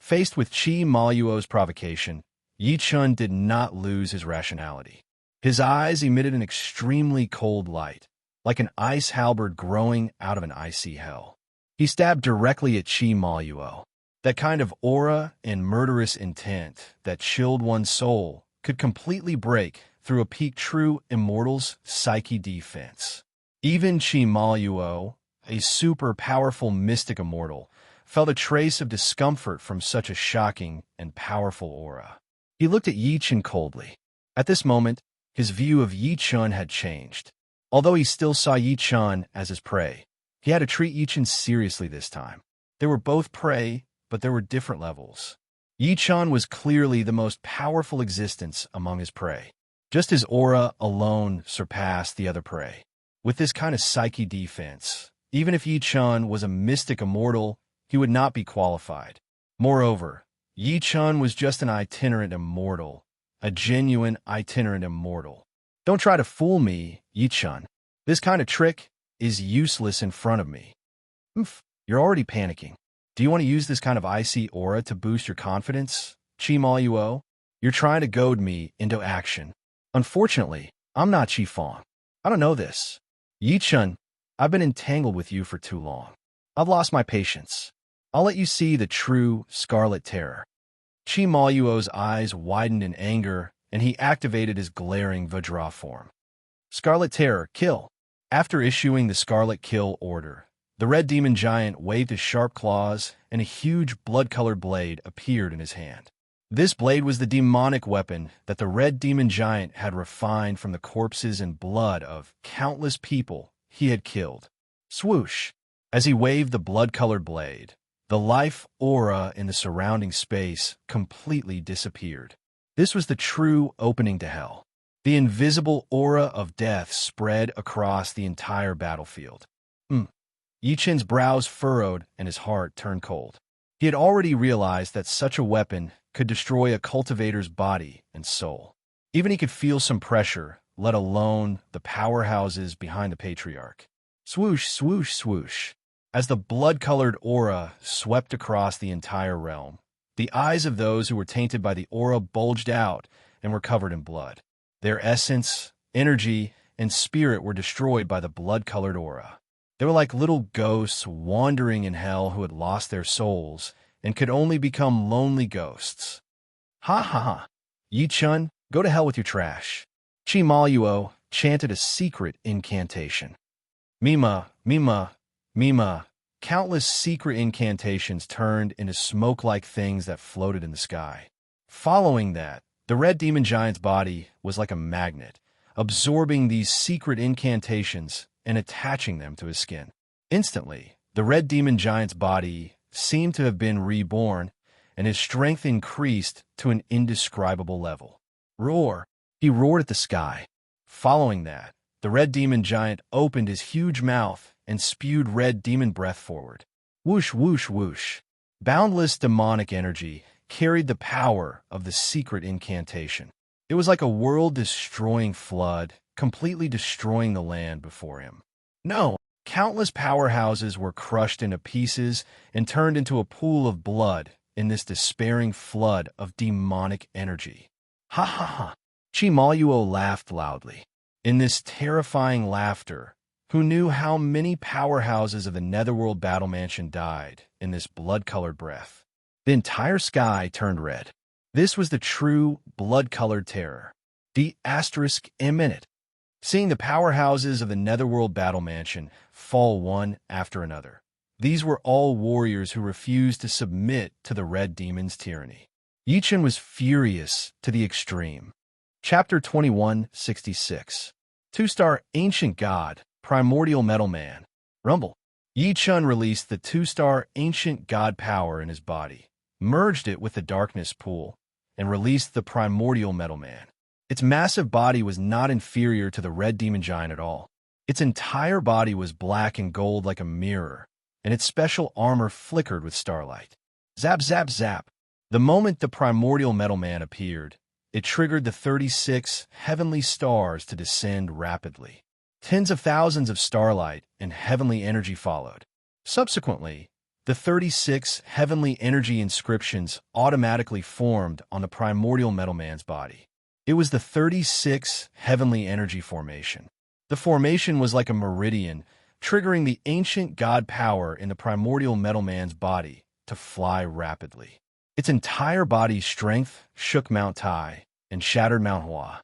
Faced with Chi Maluo's provocation, Yichun did not lose his rationality. His eyes emitted an extremely cold light, like an ice halberd growing out of an icy hell. He stabbed directly at Chi Maluo. That kind of aura and murderous intent that chilled one's soul could completely break through a peak true immortal's psyche defense. Even Chi Maluo, a super powerful mystic immortal, felt a trace of discomfort from such a shocking and powerful aura. He looked at Yichun coldly. At this moment, his view of Yichun had changed. Although he still saw Yichun as his prey, he had to treat Yichun seriously this time. They were both prey, but there were different levels. Yichun was clearly the most powerful existence among his prey. Just his aura alone surpassed the other prey. With this kind of psyche defense, even if Yichun was a mystic immortal, he would not be qualified. Moreover, Yichun was just an itinerant immortal, a genuine itinerant immortal. Don't try to fool me, Yichun. This kind of trick is useless in front of me. You're already panicking. Do you want to use this kind of icy aura to boost your confidence, Chi Maluo? You're trying to goad me into action. Unfortunately, I'm not Chi Fong. I don't know this. Yichun, I've been entangled with you for too long. I've lost my patience. I'll let you see the true Scarlet Terror. Chi Maluo's eyes widened in anger, and he activated his glaring Vajra form. Scarlet Terror, kill. After issuing the Scarlet Kill order, the red demon giant waved his sharp claws, and a huge blood-colored blade appeared in his hand. This blade was the demonic weapon that the red demon giant had refined from the corpses and blood of countless people he had killed. Swoosh! As he waved the blood-colored blade, the life aura in the surrounding space completely disappeared. This was the true opening to hell. The invisible aura of death spread across the entire battlefield. Yi Chen's brows furrowed and his heart turned cold. He had already realized that such a weapon could destroy a cultivator's body and soul. Even he could feel some pressure, let alone the powerhouses behind the patriarch. Swoosh, swoosh, swoosh. As the blood-colored aura swept across the entire realm, the eyes of those who were tainted by the aura bulged out and were covered in blood. Their essence, energy, and spirit were destroyed by the blood-colored aura. They were like little ghosts wandering in hell who had lost their souls and could only become lonely ghosts. Ha ha ha! Yi Chen, go to hell with your trash. Chi Maluo chanted a secret incantation. Mima, Mima, Mima. Countless secret incantations turned into smoke-like things that floated in the sky. Following that, the red demon giant's body was like a magnet, absorbing these secret incantations and attaching them to his skin. Instantly, the red demon giant's body seemed to have been reborn, and his strength increased to an indescribable level. Roar! He roared at the sky. Following that, the red demon giant opened his huge mouth and spewed red demon breath forward. Whoosh, whoosh, whoosh. Boundless demonic energy carried the power of the secret incantation. It was like a world-destroying flood, completely destroying the land before him. No! Countless powerhouses were crushed into pieces and turned into a pool of blood in this despairing flood of demonic energy. Ha ha ha! Chi Maluo laughed loudly. In this terrifying laughter, who knew how many powerhouses of the Netherworld Battle Mansion died in this blood-colored breath? The entire sky turned red. This was the true blood-colored terror. ***. Seeing the powerhouses of the Netherworld Battle Mansion fall one after another. These were all warriors who refused to submit to the Red Demon's tyranny. Yi Chen was furious to the extreme. Chapter 2166. 2-star Ancient God, Primordial Metal Man. Rumble. Yi Chen released the 2-star Ancient God power in his body, merged it with the darkness pool, and released the Primordial Metal Man. Its massive body was not inferior to the Red Demon Giant at all. Its entire body was black and gold like a mirror, and its special armor flickered with starlight. Zap, zap, zap. The moment the Primordial Metal Man appeared, it triggered the 36 heavenly stars to descend rapidly. Tens of thousands of starlight and heavenly energy followed. Subsequently, the 36 heavenly energy inscriptions automatically formed on the Primordial Metal Man's body. It was the 36 heavenly energy formation. The formation was like a meridian, triggering the ancient god power in the Primordial Metal Man's body to fly rapidly. Its entire body's strength shook Mount Tai and shattered Mount Hua.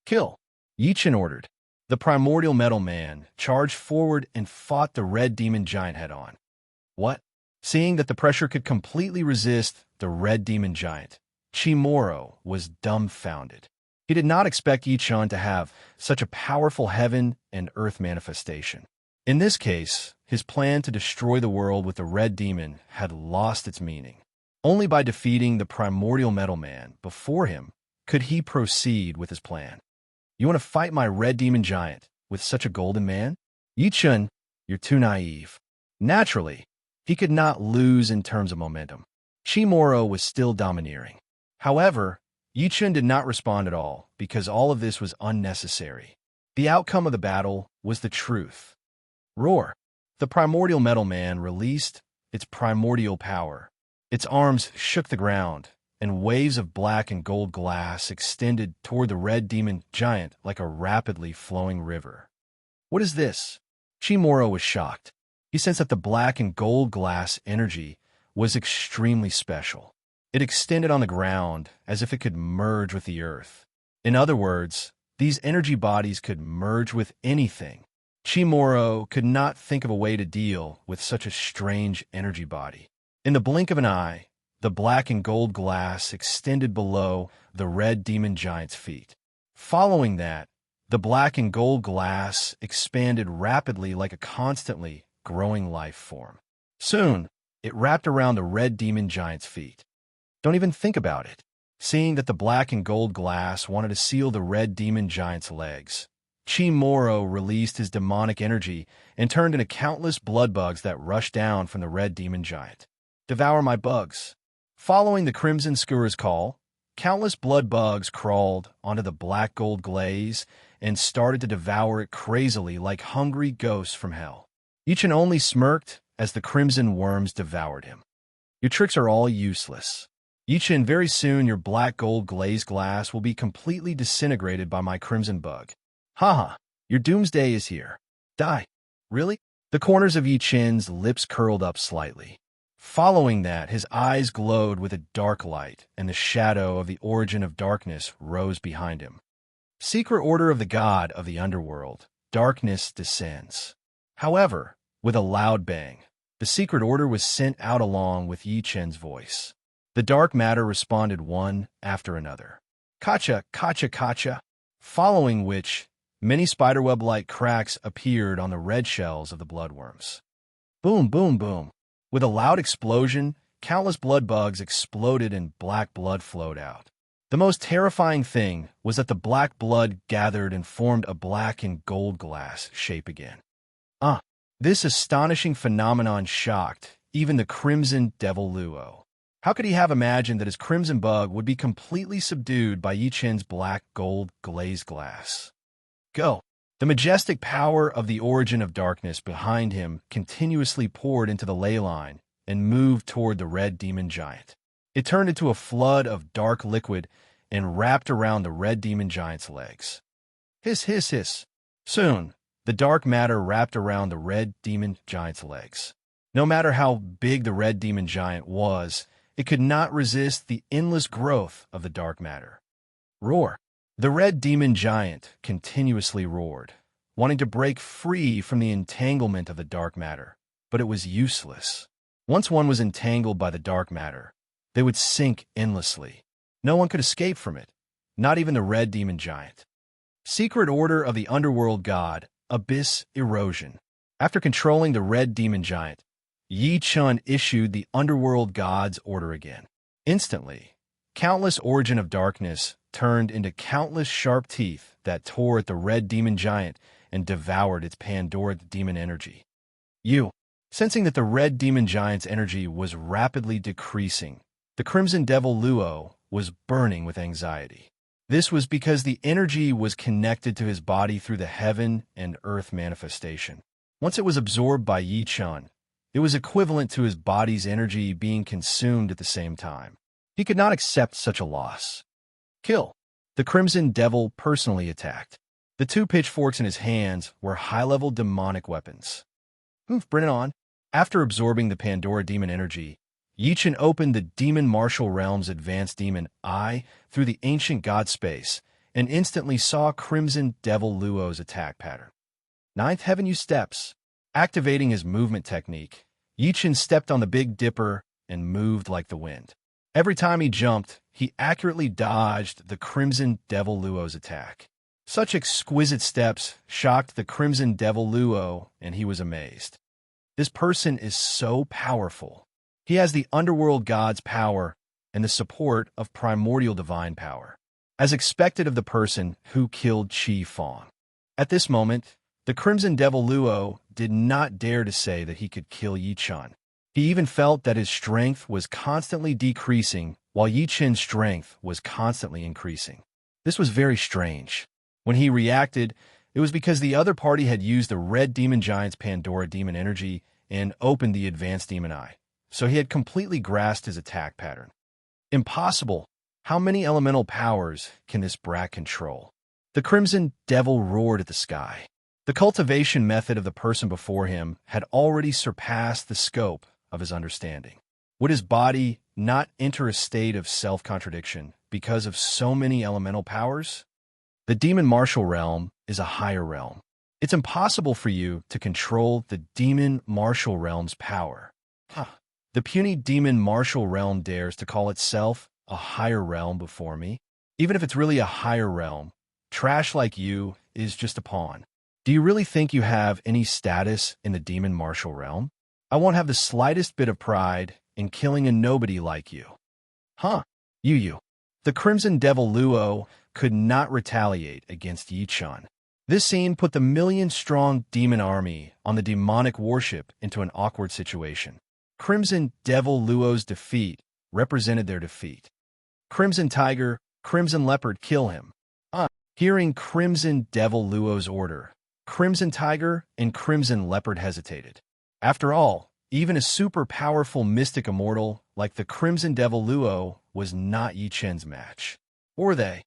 Kill! Yi Chen ordered. The Primordial Metal Man charged forward and fought the Red Demon Giant head-on. What? Seeing that the pressure could completely resist the Red Demon Giant, Chimoro was dumbfounded. He did not expect Yi Chen to have such a powerful heaven and earth manifestation. In this case, his plan to destroy the world with the Red Demon had lost its meaning. Only by defeating the Primordial Metal Man before him could he proceed with his plan. You want to fight my Red Demon Giant with such a golden man? Yi Chen, you're too naive. Naturally, he could not lose in terms of momentum. Chimoro was still domineering. However, Yi Chen did not respond at all because all of this was unnecessary. The outcome of the battle was the truth. Roar! The Primordial Metal Man released its primordial power. Its arms shook the ground, and waves of black and gold glass extended toward the Red Demon Giant like a rapidly flowing river. What is this? Chimoro was shocked. He sensed that the black and gold glass energy was extremely special. It extended on the ground as if it could merge with the earth. In other words, these energy bodies could merge with anything. Chimoro could not think of a way to deal with such a strange energy body. In the blink of an eye, the black and gold glass extended below the Red Demon Giant's feet. Following that, the black and gold glass expanded rapidly like a constantly growing life form. Soon, it wrapped around the red demon giant's feet. Don't even think about it. Seeing that the black and gold glass wanted to seal the red demon giant's legs, Chi Moro released his demonic energy and turned into countless blood bugs that rushed down from the red demon giant. Devour my bugs. Following the crimson skewer's call, countless blood bugs crawled onto the black gold glaze and started to devour it crazily like hungry ghosts from hell. Ichin only smirked as the crimson worms devoured him. Your tricks are all useless. Ichin, very soon your black gold glazed glass will be completely disintegrated by my crimson bug. Haha, your doomsday is here. Die. Really? The corners of Yichin's lips curled up slightly. Following that, his eyes glowed with a dark light, and the shadow of the origin of darkness rose behind him. Secret order of the god of the underworld, darkness descends. However, with a loud bang, the secret order was sent out along with Yichin's voice. The dark matter responded one after another. Kacha, kacha, kacha. Following which, many spiderweb-like cracks appeared on the red shells of the bloodworms. Boom, boom, boom. With a loud explosion, countless blood bugs exploded and black blood flowed out. The most terrifying thing was that the black blood gathered and formed a black and gold glass shape again. This astonishing phenomenon shocked even the Crimson Devil Luo. How could he have imagined that his crimson bug would be completely subdued by Yichin's black gold glazed glass? Go! The majestic power of the origin of darkness behind him continuously poured into the ley line and moved toward the red demon giant. It turned into a flood of dark liquid and wrapped around the red demon giant's legs. Hiss, hiss, hiss. Soon, the dark matter wrapped around the red demon giant's legs. No matter how big the red demon giant was, it could not resist the endless growth of the dark matter. Roar! The red demon giant continuously roared, wanting to break free from the entanglement of the dark matter, but it was useless. Once one was entangled by the dark matter, they would sink endlessly. No one could escape from it, not even the red demon giant. Secret order of the underworld god, abyss erosion. After controlling the red demon giant, Yi Chun issued the underworld god's order again. Instantly, countless origin of darkness turned into countless sharp teeth that tore at the red demon giant and devoured its Pandoric demon energy. Sensing that the red demon giant's energy was rapidly decreasing, the Crimson Devil Luo was burning with anxiety. This was because the energy was connected to his body through the heaven and earth manifestation. Once it was absorbed by Yi Chun, it was equivalent to his body's energy being consumed at the same time. He could not accept such a loss. Kill! The Crimson Devil personally attacked. The two pitchforks in his hands were high-level demonic weapons. Bring it on. After absorbing the Pandora demon energy, Yichin opened the Demon Martial Realm's advanced demon eye through the ancient god space and instantly saw Crimson Devil Luo's attack pattern. Ninth Heaven steps. Activating his movement technique, Yichin stepped on the Big Dipper and moved like the wind. Every time he jumped, he accurately dodged the Crimson Devil Luo's attack. Such exquisite steps shocked the Crimson Devil Luo, and he was amazed. This person is so powerful. He has the underworld god's power and the support of primordial divine power, as expected of the person who killed Chi Fong. At this moment, the Crimson Devil Luo did not dare to say that he could kill Yi Chun. He even felt that his strength was constantly decreasing while Yi Chin's strength was constantly increasing. This was very strange. When he reacted, it was because the other party had used the red demon giant's Pandora demon energy and opened the advanced demon eye, so he had completely grasped his attack pattern. Impossible! How many elemental powers can this brat control? The Crimson Devil roared at the sky. The cultivation method of the person before him had already surpassed the scope of his understanding. Would his body not enter a state of self-contradiction because of so many elemental powers? The Demon Martial Realm is a higher realm. It's impossible for you to control the Demon Martial Realm's power. The puny Demon Martial Realm dares to call itself a higher realm before me? Even if it's really a higher realm, trash like you is just a pawn. Do you really think you have any status in the demon martial realm? I won't have the slightest bit of pride in killing a nobody like you. Huh? You. The Crimson Devil Luo could not retaliate against Yi Chun. This scene put the million-strong demon army on the demonic warship into an awkward situation. Crimson Devil Luo's defeat represented their defeat. Crimson Tiger, Crimson Leopard, kill him. Hearing Crimson Devil Luo's order, Crimson Tiger and Crimson Leopard hesitated. After all, even a super-powerful mystic immortal like the Crimson Devil Luo was not Yi Chen's match. Or they?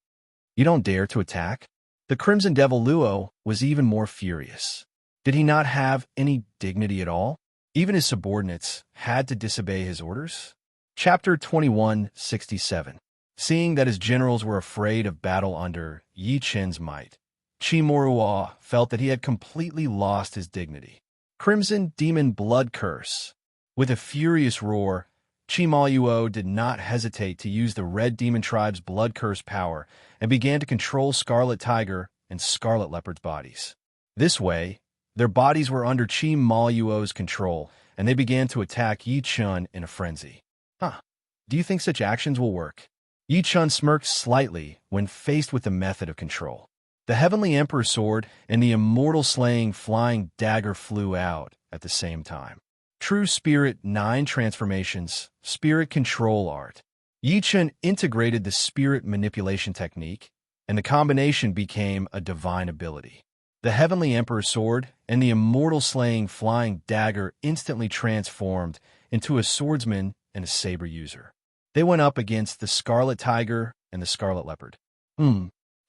You don't dare to attack? The Crimson Devil Luo was even more furious. Did he not have any dignity at all? Even his subordinates had to disobey his orders? Chapter 2167. Seeing that his generals were afraid of battle under Yi Chen's might, Qi Moruo felt that he had completely lost his dignity. Crimson Demon Blood Curse. With a furious roar, Qi Moruo did not hesitate to use the Red Demon Tribe's Blood Curse power and began to control Scarlet Tiger and Scarlet Leopard's bodies. This way, their bodies were under Qi Moruo's control, and they began to attack Yi Chun in a frenzy. Do you think such actions will work? Yi Chun smirked slightly when faced with the method of control. The Heavenly Emperor's sword and the immortal-slaying flying dagger flew out at the same time. True Spirit 9 Transformations, Spirit Control Art. Yi Chun integrated the spirit manipulation technique, and the combination became a divine ability. The Heavenly Emperor's sword and the immortal-slaying flying dagger instantly transformed into a swordsman and a saber user. They went up against the Scarlet Tiger and the Scarlet Leopard.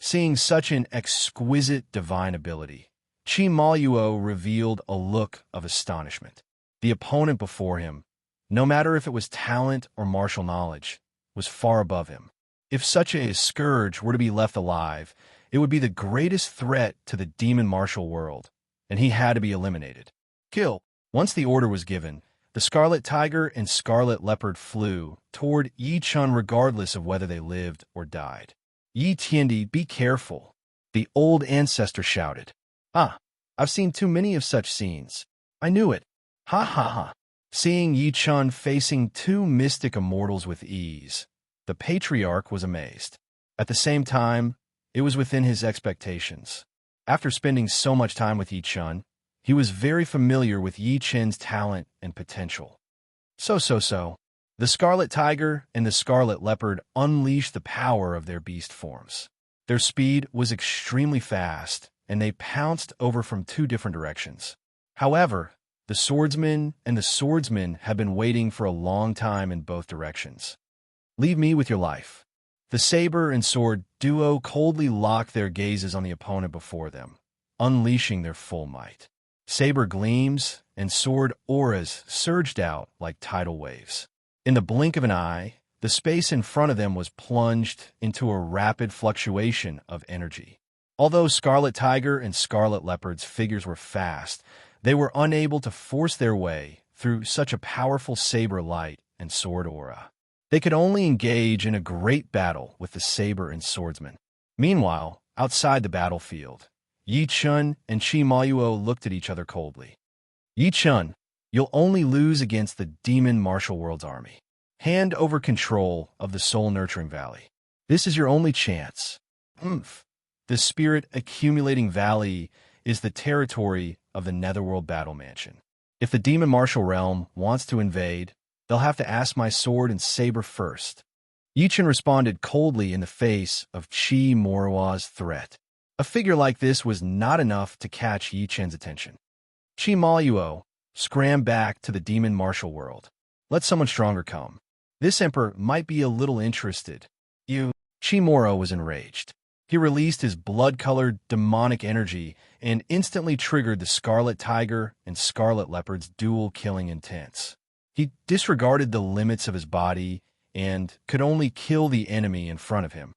Seeing such an exquisite divine ability, Qi Moruo revealed a look of astonishment. The opponent before him, no matter if it was talent or martial knowledge, was far above him. If such a scourge were to be left alive, it would be the greatest threat to the demon martial world, and he had to be eliminated. Kill. Once the order was given, the Scarlet Tiger and Scarlet Leopard flew toward Yi Chun regardless of whether they lived or died. Yi Tiandi, be careful, the old ancestor shouted. I've seen too many of such scenes. I knew it. Ha ha ha. Seeing Yi Chun facing two mystic immortals with ease, the patriarch was amazed. At the same time, it was within his expectations. After spending so much time with Yi Chun, he was very familiar with Yi Chen's talent and potential. So. The Scarlet Tiger and the Scarlet Leopard unleashed the power of their beast forms. Their speed was extremely fast, and they pounced over from two different directions. However, the swordsman and the swordsman had been waiting for a long time in both directions. Leave me with your life. The saber and sword duo coldly locked their gazes on the opponent before them, unleashing their full might. Saber gleams and sword auras surged out like tidal waves. In the blink of an eye, the space in front of them was plunged into a rapid fluctuation of energy. Although Scarlet Tiger and Scarlet Leopard's figures were fast, they were unable to force their way through such a powerful saber light and sword aura. They could only engage in a great battle with the saber and swordsman. Meanwhile, outside the battlefield, Yi Chun and Qi Moruo looked at each other coldly. Yi Chun, you'll only lose against the demon martial world's army. Hand over control of the soul-nurturing valley. This is your only chance. The spirit-accumulating valley is the territory of the Netherworld Battle Mansion. If the demon martial realm wants to invade, they'll have to ask my sword and saber first. Yi Chun responded coldly in the face of Qi Moruo's threat. A figure like this was not enough to catch Yi Chun's attention. Qi Moruo scram back to the demon martial world. Let someone stronger come. This emperor might be a little interested. Qi Moruo was enraged. He released his blood-colored demonic energy and instantly triggered the Scarlet Tiger and Scarlet Leopard's dual-killing intents. He disregarded the limits of his body and could only kill the enemy in front of him.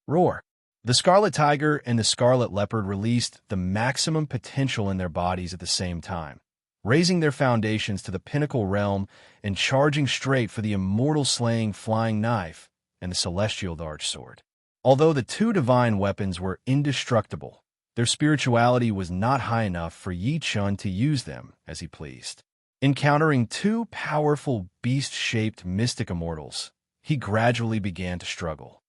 Roar! The Scarlet Tiger and the Scarlet Leopard released the maximum potential in their bodies at the same time, raising their foundations to the pinnacle realm and charging straight for the immortal-slaying flying knife and the celestial large sword. Although the two divine weapons were indestructible, Their spirituality was not high enough for Yi Chun to use them as he pleased. Encountering two powerful beast-shaped mystic immortals, he gradually began to struggle.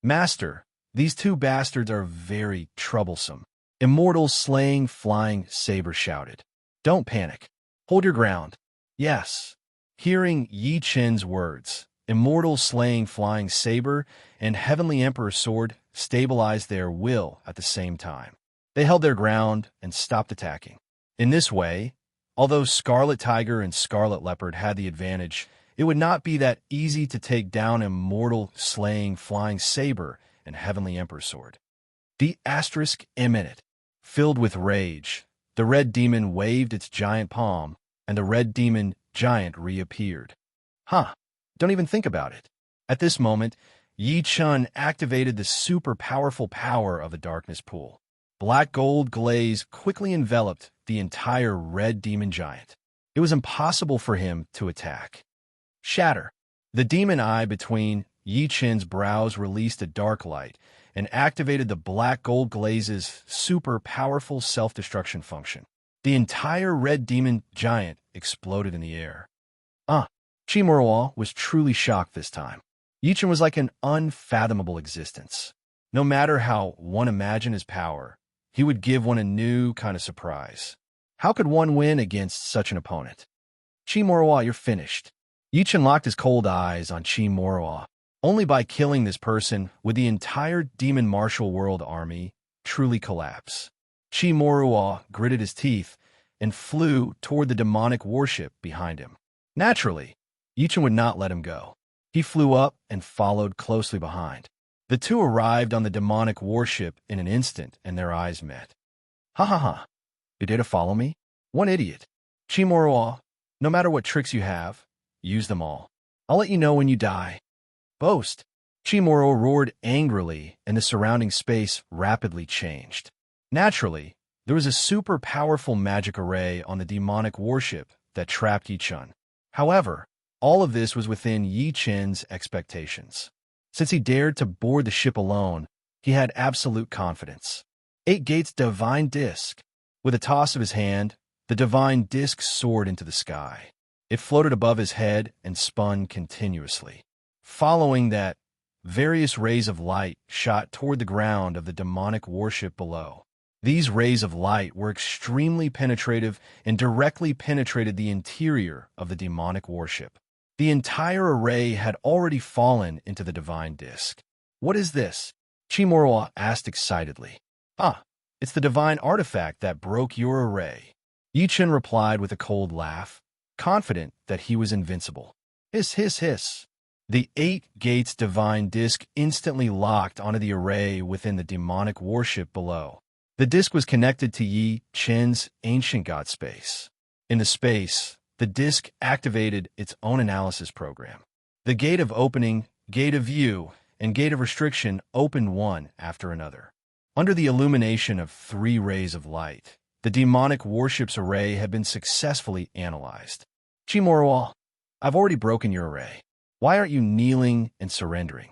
"Master, these two bastards are very troublesome," Immortal Slaying Flying Saber shouted. "Don't panic. Hold your ground." "Yes." Hearing Yi Chen's words, Immortal Slaying Flying Saber and Heavenly Emperor Sword stabilized their will at the same time. They held their ground and stopped attacking. In this way, although Scarlet Tiger and Scarlet Leopard had the advantage, it would not be that easy to take down Immortal Slaying Flying Saber and Heavenly Emperor Sword. The asterisk imminent. Filled with rage, the red demon waved its giant palm, and the red demon giant reappeared. Don't even think about it. At this moment, Yi Chun activated the super powerful power of the darkness pool. Black gold glaze quickly enveloped the entire red demon giant. It was impossible for him to attack. Shatter. The demon eye between Yi Chen's brows released a dark light and activated the black gold glaze's super powerful self-destruction function. The entire red demon giant exploded in the air. Chi Morua was truly shocked this time. Yi Chen was like an unfathomable existence. No matter how one imagined his power, he would give one a new kind of surprise. How could one win against such an opponent? "Chi Morua, you're finished." Yi Chen locked his cold eyes on Chi Morua. Only by killing this person would the entire demon martial world army truly collapse. Chi Morua gritted his teeth and flew toward the demonic warship behind him. Naturally, Yi Chen would not let him go. He flew up and followed closely behind. The two arrived on the demonic warship in an instant, and their eyes met. "Ha. You dare to follow me? One idiot. Chi Morua, no matter what tricks you have, use them all. I'll let you know when you die." "Boast." Chi Morua roared angrily, and the surrounding space rapidly changed. Naturally, there was a super powerful magic array on the demonic warship that trapped Yi Chun. However, all of this was within Yi Chen's expectations. Since he dared to board the ship alone, he had absolute confidence. 8 Gates Divine Disc. With a toss of his hand, the divine disc soared into the sky. It floated above his head and spun continuously. Following that, various rays of light shot toward the ground of the demonic warship below. These rays of light were extremely penetrative and directly penetrated the interior of the demonic warship. The entire array had already fallen into the divine disc. "What is this?" Chi Morua asked excitedly. It's the divine artifact that broke your array." Yi Chen replied with a cold laugh, confident that he was invincible. "Hiss, hiss, hiss." The 8 Gates divine disc instantly locked onto the array within the demonic warship below. The disc was connected to Yi Chen's ancient god space. In the space, the disc activated its own analysis program. The gate of opening, gate of view, and gate of restriction opened one after another. Under the illumination of 3 rays of light, the demonic warship's array had been successfully analyzed. "Chi Morua, I've already broken your array. Why aren't you kneeling and surrendering?"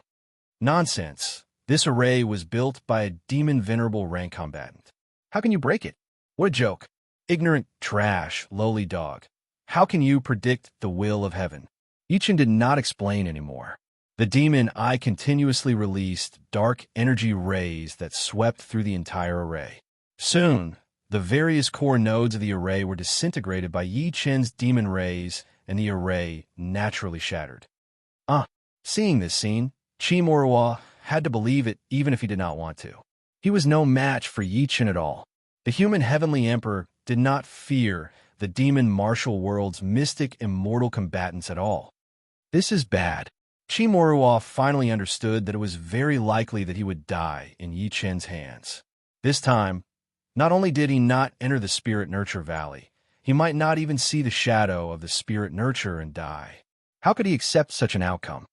"Nonsense. This array was built by a demon venerable rank combatant. How can you break it? What a joke. Ignorant trash, lowly dog. How can you predict the will of heaven?" Yi Chen did not explain anymore. The demon eye continuously released dark energy rays that swept through the entire array. Soon, the various core nodes of the array were disintegrated by Yi Chen's demon rays, and the array naturally shattered. Seeing this scene, Chi Morua had to believe it even if he did not want to. He was no match for Yi Chen at all. The human heavenly emperor did not fear the demon martial world's mystic immortal combatants at all. This is bad. Chi Morua finally understood that it was very likely that he would die in Yi Chen's hands. This time, not only did he not enter the Spirit Nurture Valley, he might not even see the shadow of the Spirit Nurture and die. How could he accept such an outcome?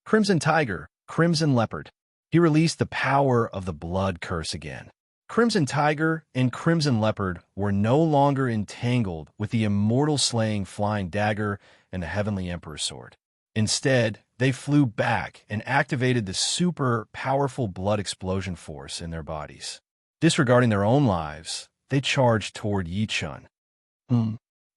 Crimson Tiger, Crimson Leopard. He released the power of the blood curse again. Crimson Tiger and Crimson Leopard were no longer entangled with the immortal slaying flying dagger and the heavenly emperor's sword. Instead, they flew back and activated the super powerful blood explosion force in their bodies. Disregarding their own lives, they charged toward Yi Chun.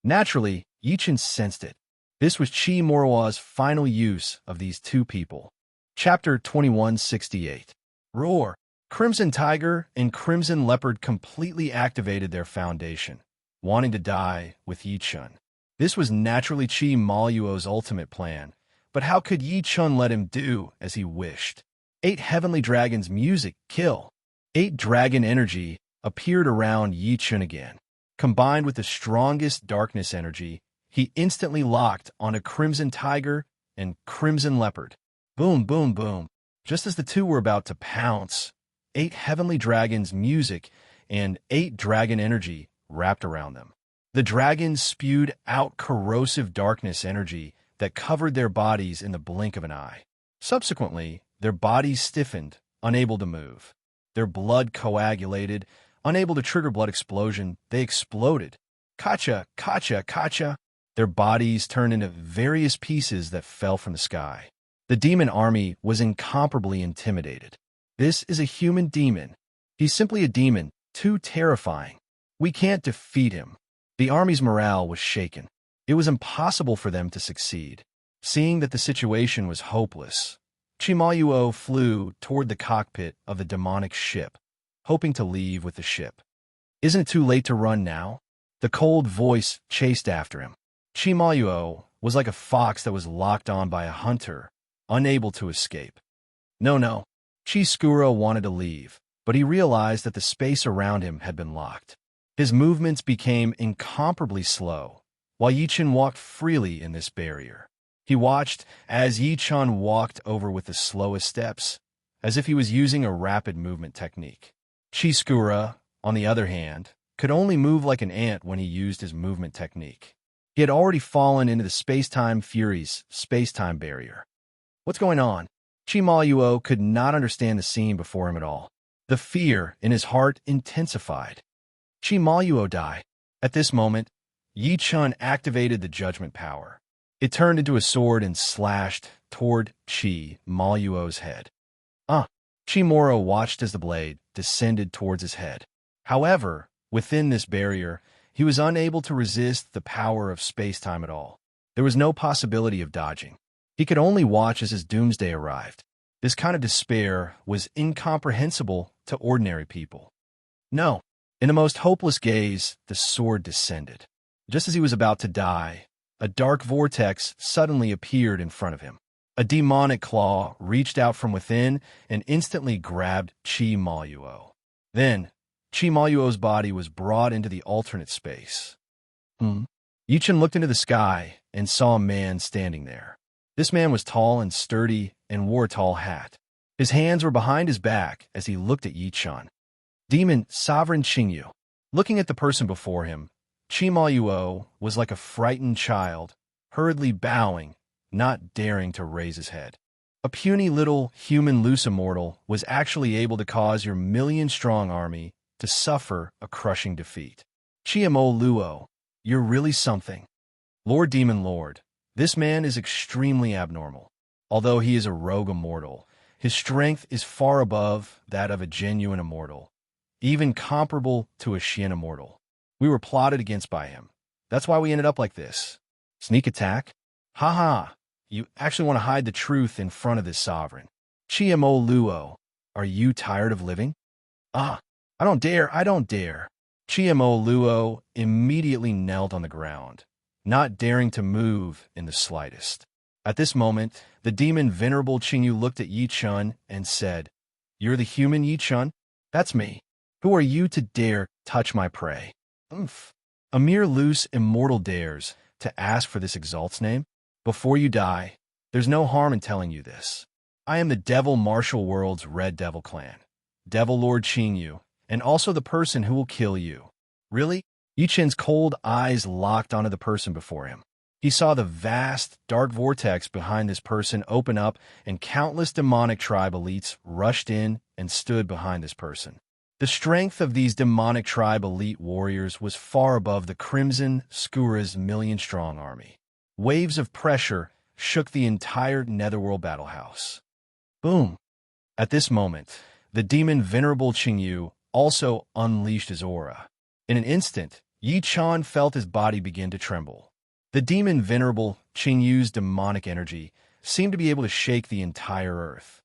Naturally, Yi Chun sensed it. This was Chi Moroa's final use of these two people. Chapter 2168. Roar. Crimson Tiger and Crimson Leopard completely activated their foundation, wanting to die with Yi Chun. This was naturally Chi Maluo's ultimate plan, but how could Yi Chun let him do as he wished? 8 heavenly dragons music kill. 8 dragon energy appeared around Yi Chun again. Combined with the strongest darkness energy, he instantly locked on a Crimson Tiger and Crimson Leopard. Boom, boom, boom. Just as the two were about to pounce, 8 heavenly dragons music and 8 dragon energy wrapped around them. The dragons spewed out corrosive darkness energy that covered their bodies in the blink of an eye. Subsequently, their bodies stiffened, unable to move. Their blood coagulated, unable to trigger blood explosion. They exploded. Kacha, kacha, kacha. Their bodies turned into various pieces that fell from the sky. The demon army was incomparably intimidated. This is a human demon. He's simply a demon, too terrifying. We can't defeat him. The army's morale was shaken. It was impossible for them to succeed. Seeing that the situation was hopeless, Chi Maluo flew toward the cockpit of the demonic ship, hoping to leave with the ship. Isn't it too late to run now? The cold voice chased after him. Chi Maluo was like a fox that was locked on by a hunter, unable to escape. No. Chi Skuro wanted to leave, but he realized that the space around him had been locked. His movements became incomparably slow, while Yi Chun walked freely in this barrier. He watched as Yi Chun walked over with the slowest steps, as if he was using a rapid movement technique. Chi Skura, on the other hand, could only move like an ant when he used his movement technique. He had already fallen into the space-time Fury's space-time barrier. What's going on? Chi Maluo could not understand the scene before him at all. The fear in his heart intensified. Chi Maluo died. At this moment, Yi Chun activated the judgment power. It turned into a sword and slashed toward Chi Maluo's head. Chi Moro watched as the blade descended towards his head. However, within this barrier, he was unable to resist the power of space-time at all. There was no possibility of dodging. He could only watch as his doomsday arrived. This kind of despair was incomprehensible to ordinary people. No. In the most hopeless gaze, the sword descended. Just as he was about to die, a dark vortex suddenly appeared in front of him. A demonic claw reached out from within and instantly grabbed Chi Maluo. Then, Chi Maluo's body was brought into the alternate space. Yi Chun looked into the sky and saw a man standing there. This man was tall and sturdy and wore a tall hat. His hands were behind his back as he looked at Yi Chun. Demon Sovereign Qingyu. Looking at the person before him, Chi Maluo was like a frightened child, hurriedly bowing, not daring to raise his head. A puny little human loose immortal was actually able to cause your million-strong army to suffer a crushing defeat. Chiamo Luo, you're really something. Lord Demon Lord, this man is extremely abnormal. Although he is a rogue immortal, his strength is far above that of a genuine immortal, even comparable to a Xian immortal. We were plotted against by him. That's why we ended up like this. Sneak attack? Haha, you actually want to hide the truth in front of this sovereign. Chiamo Luo, are you tired of living? I don't dare. Chiamo Luo immediately knelt on the ground, not daring to move in the slightest. At this moment, the demon Venerable Qingyu looked at Yi Chun and said, "You're the human Yi Chun? That's me. Who are you to dare touch my prey?" A mere loose immortal dares to ask for this exalt's name? Before you die, there's no harm in telling you this. I am the Devil Martial World's Red Devil Clan, Devil Lord Qingyu, and also the person who will kill you. Really? Yi Chun's cold eyes locked onto the person before him. He saw the vast, dark vortex behind this person open up, and countless demonic tribe elites rushed in and stood behind this person. The strength of these demonic tribe elite warriors was far above the Crimson Skura's million-strong army. Waves of pressure shook the entire Netherworld battlehouse. Boom! At this moment, the demon Venerable Qingyu also unleashed his aura. In an instant, Yi Chan felt his body begin to tremble. The demon venerable Qingyu's demonic energy seemed to be able to shake the entire earth.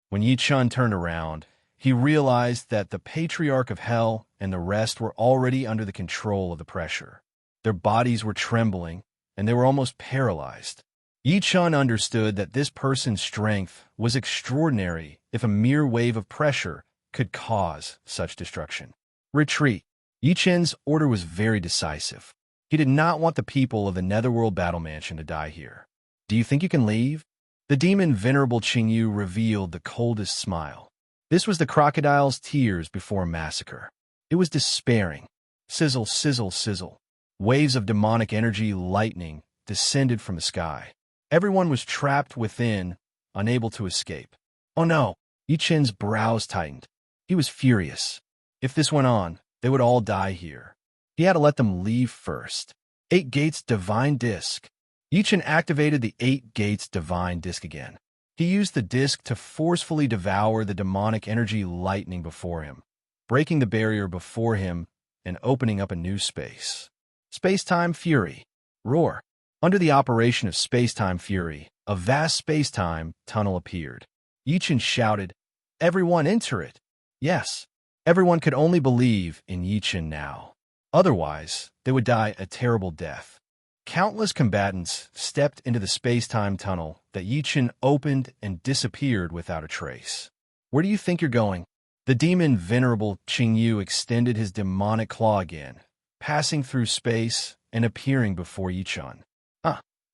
When Yi Chan turned around, he realized that the Patriarch of Hell and the rest were already under the control of the pressure. Their bodies were trembling, and they were almost paralyzed. Yi Chan understood that this person's strength was extraordinary if a mere wave of pressure could cause such destruction. Retreat. Yi Chen's order was very decisive. He did not want the people of the Netherworld Battle Mansion to die here. Do you think you can leave? The demon venerable Qingyu revealed the coldest smile. This was the crocodile's tears before a massacre. It was despairing. Sizzle, sizzle, sizzle. Waves of demonic energy, lightning, descended from the sky. Everyone was trapped within, unable to escape. Oh no! Yi Chen's brows tightened. He was furious. If this went on, they would all die here. He had to let them leave first. 8 Gates Divine Disc. Yi Chen activated the 8 Gates Divine Disc again. He used the disc to forcefully devour the demonic energy lightning before him, breaking the barrier before him and opening up a new space. Space-time Fury. Roar. Under the operation of Space-Time Fury, a vast space-time tunnel appeared. Yi Chen shouted, "Everyone enter it!" Yes, everyone could only believe in Yi Chen now. Otherwise, they would die a terrible death. Countless combatants stepped into the space-time tunnel that Yi Chen opened and disappeared without a trace. Where do you think you're going? The demon venerable Qingyu extended his demonic claw again, passing through space and appearing before Yi Chen.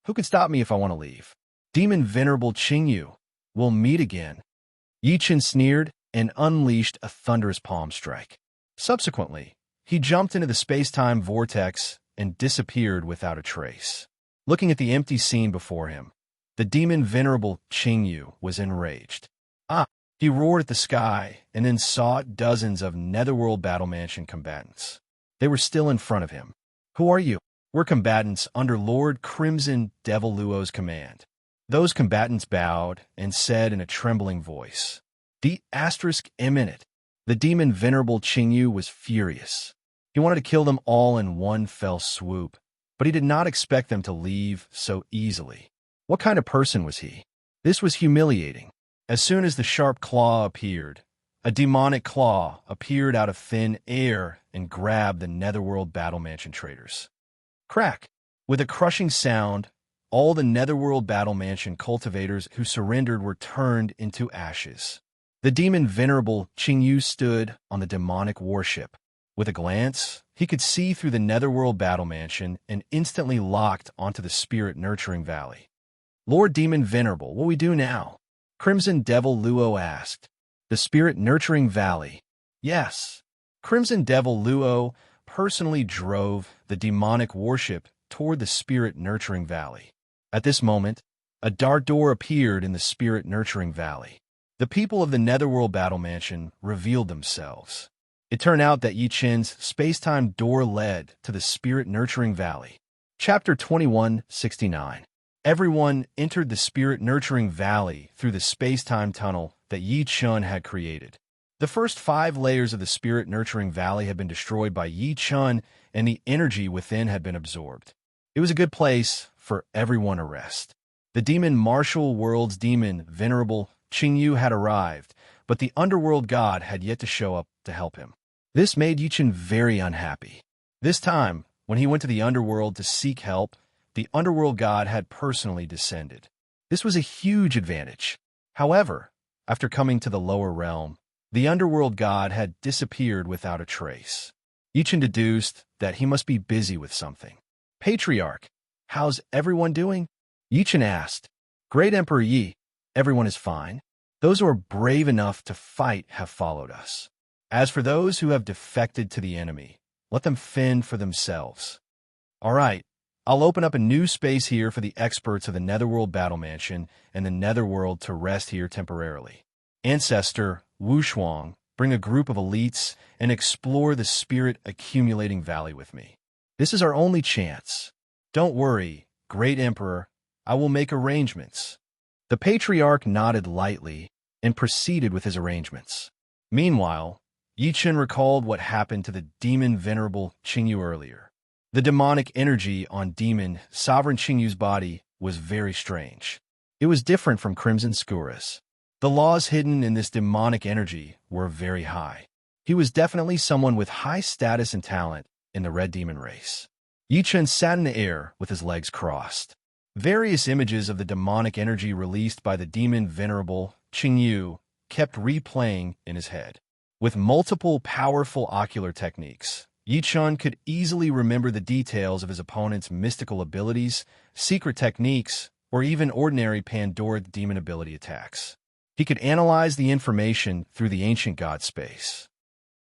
Who can stop me if I want to leave? Demon venerable Qingyu, we'll meet again. Yi Chen sneered and unleashed a thunderous palm strike. Subsequently, he jumped into the space-time vortex and disappeared without a trace. Looking at the empty scene before him, the demon venerable Qingyu was enraged. He roared at the sky and then saw dozens of Netherworld Battle Mansion combatants. They were still in front of him. Who are you? We're combatants under Lord Crimson Devil Luo's command. Those combatants bowed and said in a trembling voice, D***M*. The demon venerable Qingyu was furious. He wanted to kill them all in one fell swoop, but he did not expect them to leave so easily. What kind of person was he? This was humiliating. As soon as the sharp claw appeared, a demonic claw appeared out of thin air and grabbed the Netherworld Battle Mansion traders. Crack! With a crushing sound, all the Netherworld Battle Mansion cultivators who surrendered were turned into ashes. The demon venerable Qingyu stood on the demonic warship. With a glance, he could see through the Netherworld Battle Mansion and instantly locked onto the Spirit Nurturing Valley. Lord Demon Venerable, what we do now? Crimson Devil Luo asked. The Spirit Nurturing Valley. Yes. Crimson Devil Luo personally drove the demonic warship toward the Spirit Nurturing Valley. At this moment, a dark door appeared in the Spirit Nurturing Valley. The people of the Netherworld Battle Mansion revealed themselves. It turned out that Yi Chen's space-time door led to the Spirit Nurturing Valley. Chapter 2169. Everyone entered the Spirit Nurturing Valley through the space-time tunnel that Yi Chen had created. The first 5 layers of the Spirit Nurturing Valley had been destroyed by Yi Chen, and the energy within had been absorbed. It was a good place for everyone to rest. The demon martial world's demon, Venerable Qingyu, had arrived, but the underworld god had yet to show up to help him. This made Yi Chen very unhappy. This time, when he went to the underworld to seek help, the underworld god had personally descended. This was a huge advantage. However, after coming to the lower realm, the underworld god had disappeared without a trace. Yi Chen deduced that he must be busy with something. Patriarch, how's everyone doing? Yi Chen asked. Great Emperor Yi, everyone is fine. Those who are brave enough to fight have followed us. As for those who have defected to the enemy, let them fend for themselves. All right, I'll open up a new space here for the experts of the Netherworld Battle Mansion and the Netherworld to rest here temporarily. Ancestor Wu Shuang, bring a group of elites and explore the Spirit Accumulating Valley with me. This is our only chance. Don't worry, Great Emperor, I will make arrangements. The Patriarch nodded lightly and proceeded with his arrangements. Meanwhile, Yi Chen recalled what happened to the demon venerable Qingyu earlier. The demonic energy on demon sovereign Qingyu's body was very strange. It was different from Crimson Scourus. The laws hidden in this demonic energy were very high. He was definitely someone with high status and talent in the red demon race. Yi Chen sat in the air with his legs crossed. Various images of the demonic energy released by the demon venerable Qingyu kept replaying in his head. With multiple powerful ocular techniques, Yi Chen could easily remember the details of his opponent's mystical abilities, secret techniques, or even ordinary Pandoric demon ability attacks. He could analyze the information through the ancient god space.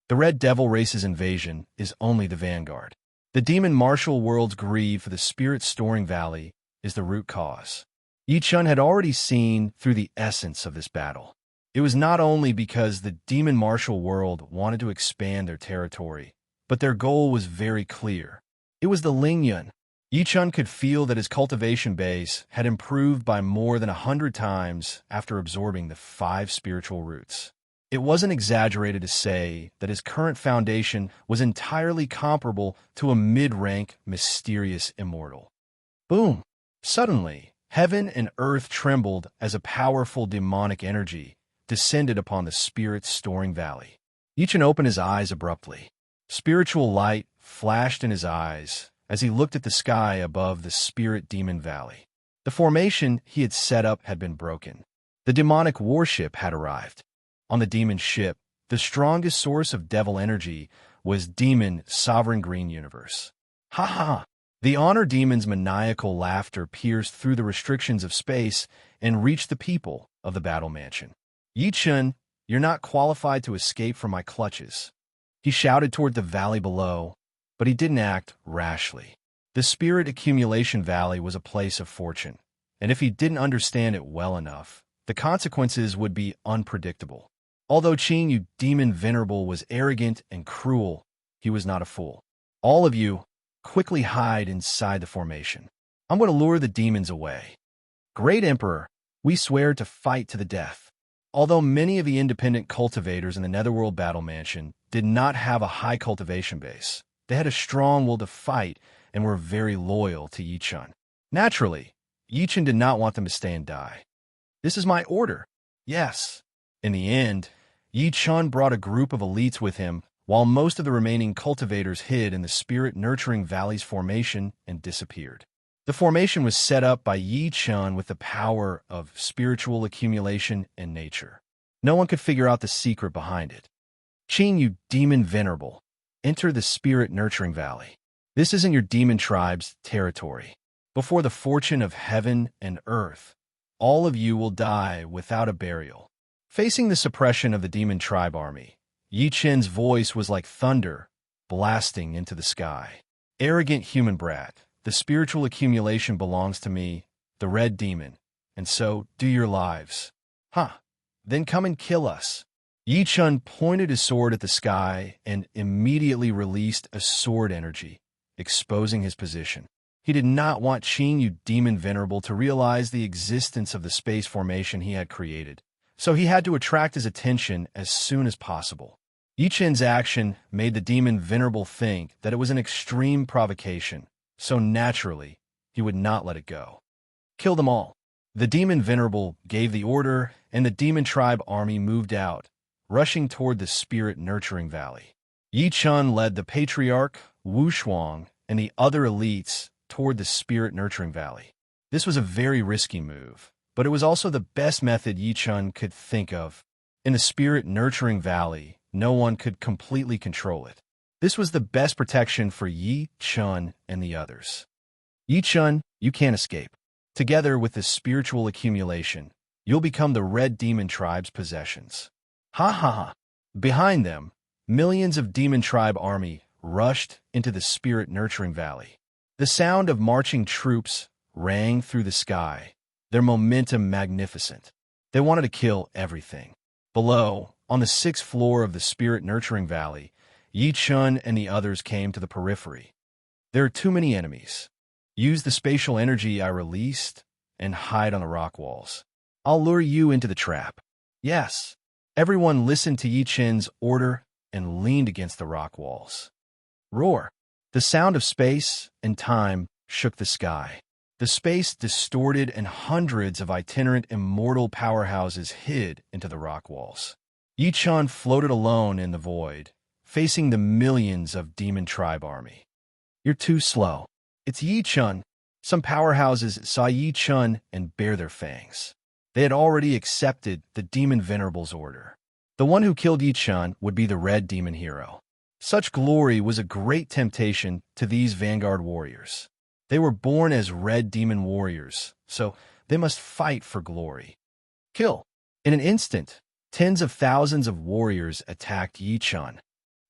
The Red Devil race's invasion is only the vanguard. The demon martial world's greed for the spirit-storing valley is the root cause. Yi Chen had already seen through the essence of this battle. It was not only because the demon martial world wanted to expand their territory, but their goal was very clear. It was the Lingyun. Yi Chen could feel that his cultivation base had improved by more than 100 times after absorbing the 5 spiritual roots. It wasn't exaggerated to say that his current foundation was entirely comparable to a mid-rank, mysterious immortal. Boom! Suddenly, heaven and earth trembled as a powerful demonic energy descended upon the spirit-storing valley. Yi Chen opened his eyes abruptly. Spiritual light flashed in his eyes as he looked at the sky above the spirit demon valley. The formation he had set up had been broken. The demonic warship had arrived. On the demon ship, the strongest source of devil energy was demon sovereign green universe. Ha ha! The honor demon's maniacal laughter pierced through the restrictions of space and reached the people of the battle mansion. Yi Chen, you're not qualified to escape from my clutches. He shouted toward the valley below, but he didn't act rashly. The spirit accumulation valley was a place of fortune, and if he didn't understand it well enough, the consequences would be unpredictable. Although Qingyu Demon Venerable was arrogant and cruel, he was not a fool. All of you, quickly hide inside the formation. I'm going to lure the demons away. Great Emperor, we swear to fight to the death. Although many of the independent cultivators in the Netherworld Battle Mansion did not have a high cultivation base, they had a strong will to fight and were very loyal to Yi Chen. Naturally, Yi Chen did not want them to stay and die. This is my order. Yes. In the end, Yi Chen brought a group of elites with him, while most of the remaining cultivators hid in the spirit-nurturing valley's formation and disappeared. The formation was set up by Yi Chen with the power of spiritual accumulation and nature. No one could figure out the secret behind it. Qingyu Demon Venerable, enter the spirit-nurturing valley. This isn't your demon tribe's territory. Before the fortune of heaven and earth, all of you will die without a burial. Facing the suppression of the demon tribe army, Yi Chen's voice was like thunder, blasting into the sky. Arrogant human brat, the spiritual accumulation belongs to me, the red demon, and so do your lives. Huh, then come and kill us. Yi Chen pointed his sword at the sky and immediately released a sword energy, exposing his position. He did not want Qingyu Demon Venerable to realize the existence of the space formation he had created, so he had to attract his attention as soon as possible. Yi Chen's action made the Demon Venerable think that it was an extreme provocation, so naturally, he would not let it go. Kill them all. The Demon Venerable gave the order, and the Demon Tribe army moved out, rushing toward the spirit-nurturing valley. Yi Chen led the Patriarch, Wu Shuang, and the other elites toward the spirit-nurturing valley. This was a very risky move, but it was also the best method Yi Chen could think of. In the spirit-nurturing valley, no one could completely control it. This was the best protection for Yi Chen and the others. Yi Chen, you can't escape. Together with this spiritual accumulation, you'll become the Red Demon Tribe's possessions. Ha ha ha. Behind them, millions of Demon Tribe army rushed into the spirit-nurturing valley. The sound of marching troops rang through the sky, their momentum magnificent. They wanted to kill everything. Below, on the 6th floor of the spirit-nurturing valley, Yi Chen and the others came to the periphery. There are too many enemies. Use the spatial energy I released and hide on the rock walls. I'll lure you into the trap. Yes. Everyone listened to Yi Chen's order and leaned against the rock walls. Roar! The sound of space and time shook the sky. The space distorted and hundreds of itinerant immortal powerhouses hid into the rock walls. Yi-Chun floated alone in the void, facing the millions of demon tribe army. You're too slow. It's Yi-Chun. Some powerhouses saw Yi-Chun and bare their fangs. They had already accepted the demon venerable's order. The one who killed Yi-Chun would be the red demon hero. Such glory was a great temptation to these vanguard warriors. They were born as red demon warriors, so they must fight for glory. Kill! In an instant, tens of thousands of warriors attacked Yi-Chun.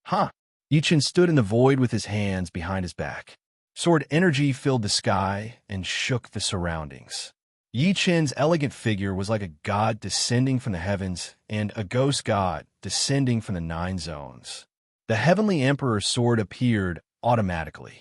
Ha! Yi-Chun stood in the void with his hands behind his back. Sword energy filled the sky and shook the surroundings. Yi-Chun's elegant figure was like a god descending from the heavens and a ghost god descending from the 9 zones. The heavenly emperor's sword appeared automatically.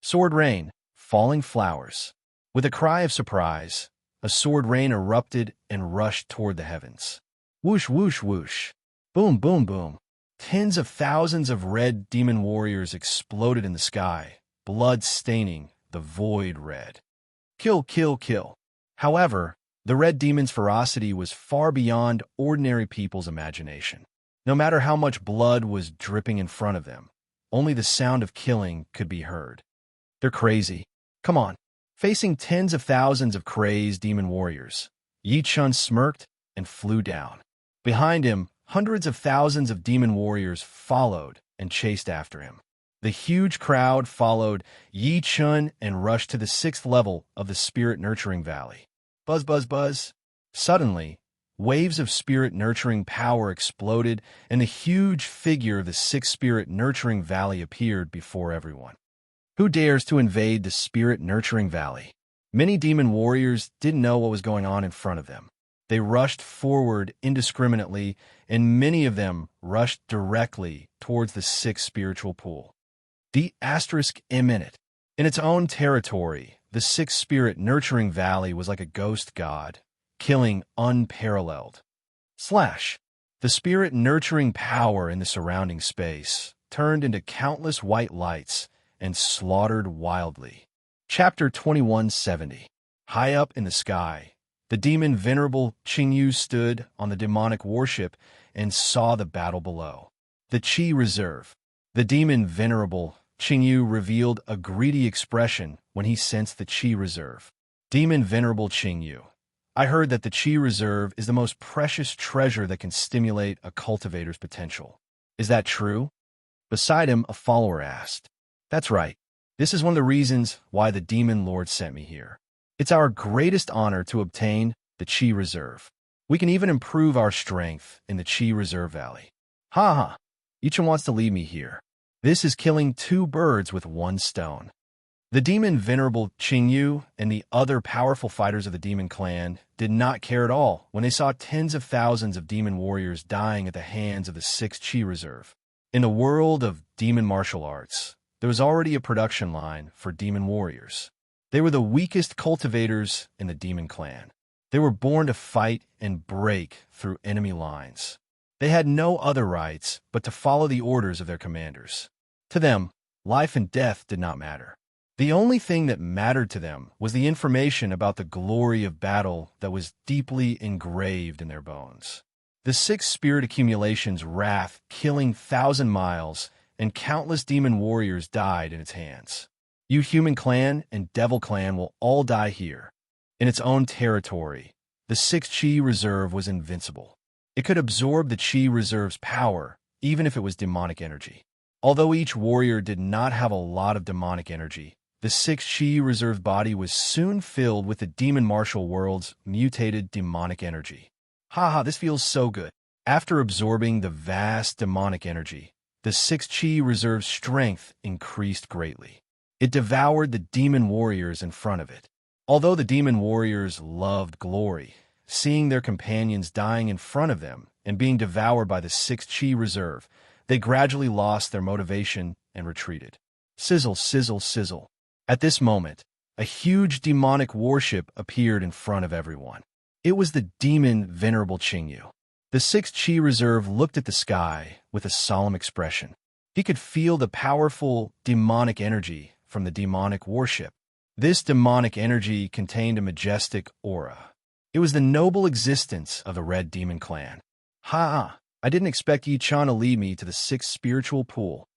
Sword rain, falling flowers. With a cry of surprise, a sword rain erupted and rushed toward the heavens. Whoosh, whoosh, whoosh. Boom, boom, boom. Tens of thousands of red demon warriors exploded in the sky, blood staining the void red. Kill, kill, kill. However, the red demon's ferocity was far beyond ordinary people's imagination. No matter how much blood was dripping in front of them, only the sound of killing could be heard. They're crazy. Come on. Facing tens of thousands of crazed demon warriors, Yi-Chun smirked and flew down. Behind him, hundreds of thousands of demon warriors followed and chased after him. The huge crowd followed Yi-Chun and rushed to the 6th level of the spirit-nurturing valley. Buzz, buzz, buzz. Suddenly, waves of spirit-nurturing power exploded, and the huge figure of the 6th spirit-nurturing valley appeared before everyone. Who dares to invade the spirit-nurturing valley? Many demon warriors didn't know what was going on in front of them. They rushed forward indiscriminately, and many of them rushed directly towards the 6th spiritual pool. The asterisk imminent. In its own territory, the 6th spirit-nurturing valley was like a ghost god, killing unparalleled. Slash. The spirit-nurturing power in the surrounding space turned into countless white lights and slaughtered wildly. Chapter 2170. High up in the sky, the demon venerable Qingyu stood on the demonic warship and saw the battle below. The Qi Reserve. The demon venerable Qingyu revealed a greedy expression when he sensed the Qi Reserve. Demon venerable Qingyu. I heard that the Qi Reserve is the most precious treasure that can stimulate a cultivator's potential. Is that true? Beside him, a follower asked. That's right. This is one of the reasons why the Demon Lord sent me here. It's our greatest honor to obtain the Qi Reserve. We can even improve our strength in the Qi Reserve Valley. Ha ha! Yi-Chun wants to leave me here. This is killing 2 birds with 1 stone. The demon venerable Qingyu and the other powerful fighters of the demon clan did not care at all when they saw tens of thousands of demon warriors dying at the hands of the 6th Qi Reserve. In the world of demon martial arts, there was already a production line for demon warriors. They were the weakest cultivators in the demon clan. They were born to fight and break through enemy lines. They had no other rights but to follow the orders of their commanders. To them, life and death did not matter. The only thing that mattered to them was the information about the glory of battle that was deeply engraved in their bones. The 6th spirit accumulation's wrath killing 1,000 miles, and countless demon warriors died in its hands. You human clan and devil clan will all die here. In its own territory, the 6th Qi Reserve was invincible. It could absorb the Qi Reserve's power, even if it was demonic energy. Although each warrior did not have a lot of demonic energy, the 6th Qi Reserve body was soon filled with the demon martial world's mutated demonic energy. Haha, this feels so good. After absorbing the vast demonic energy, the 6th Qi Reserve's strength increased greatly. It devoured the demon warriors in front of it. Although the demon warriors loved glory, seeing their companions dying in front of them and being devoured by the 6th Qi Reserve, they gradually lost their motivation and retreated. Sizzle, sizzle, sizzle. At this moment, a huge demonic warship appeared in front of everyone. It was the demon venerable Qingyu. The sixth chi reserve looked at the sky with a solemn expression. He could feel the powerful demonic energy from the demonic warship. This demonic energy contained a majestic aura. It was the noble existence of the Red Demon Clan. Ha! I didn't expect Yi-chan to lead me to the sixth spiritual pool.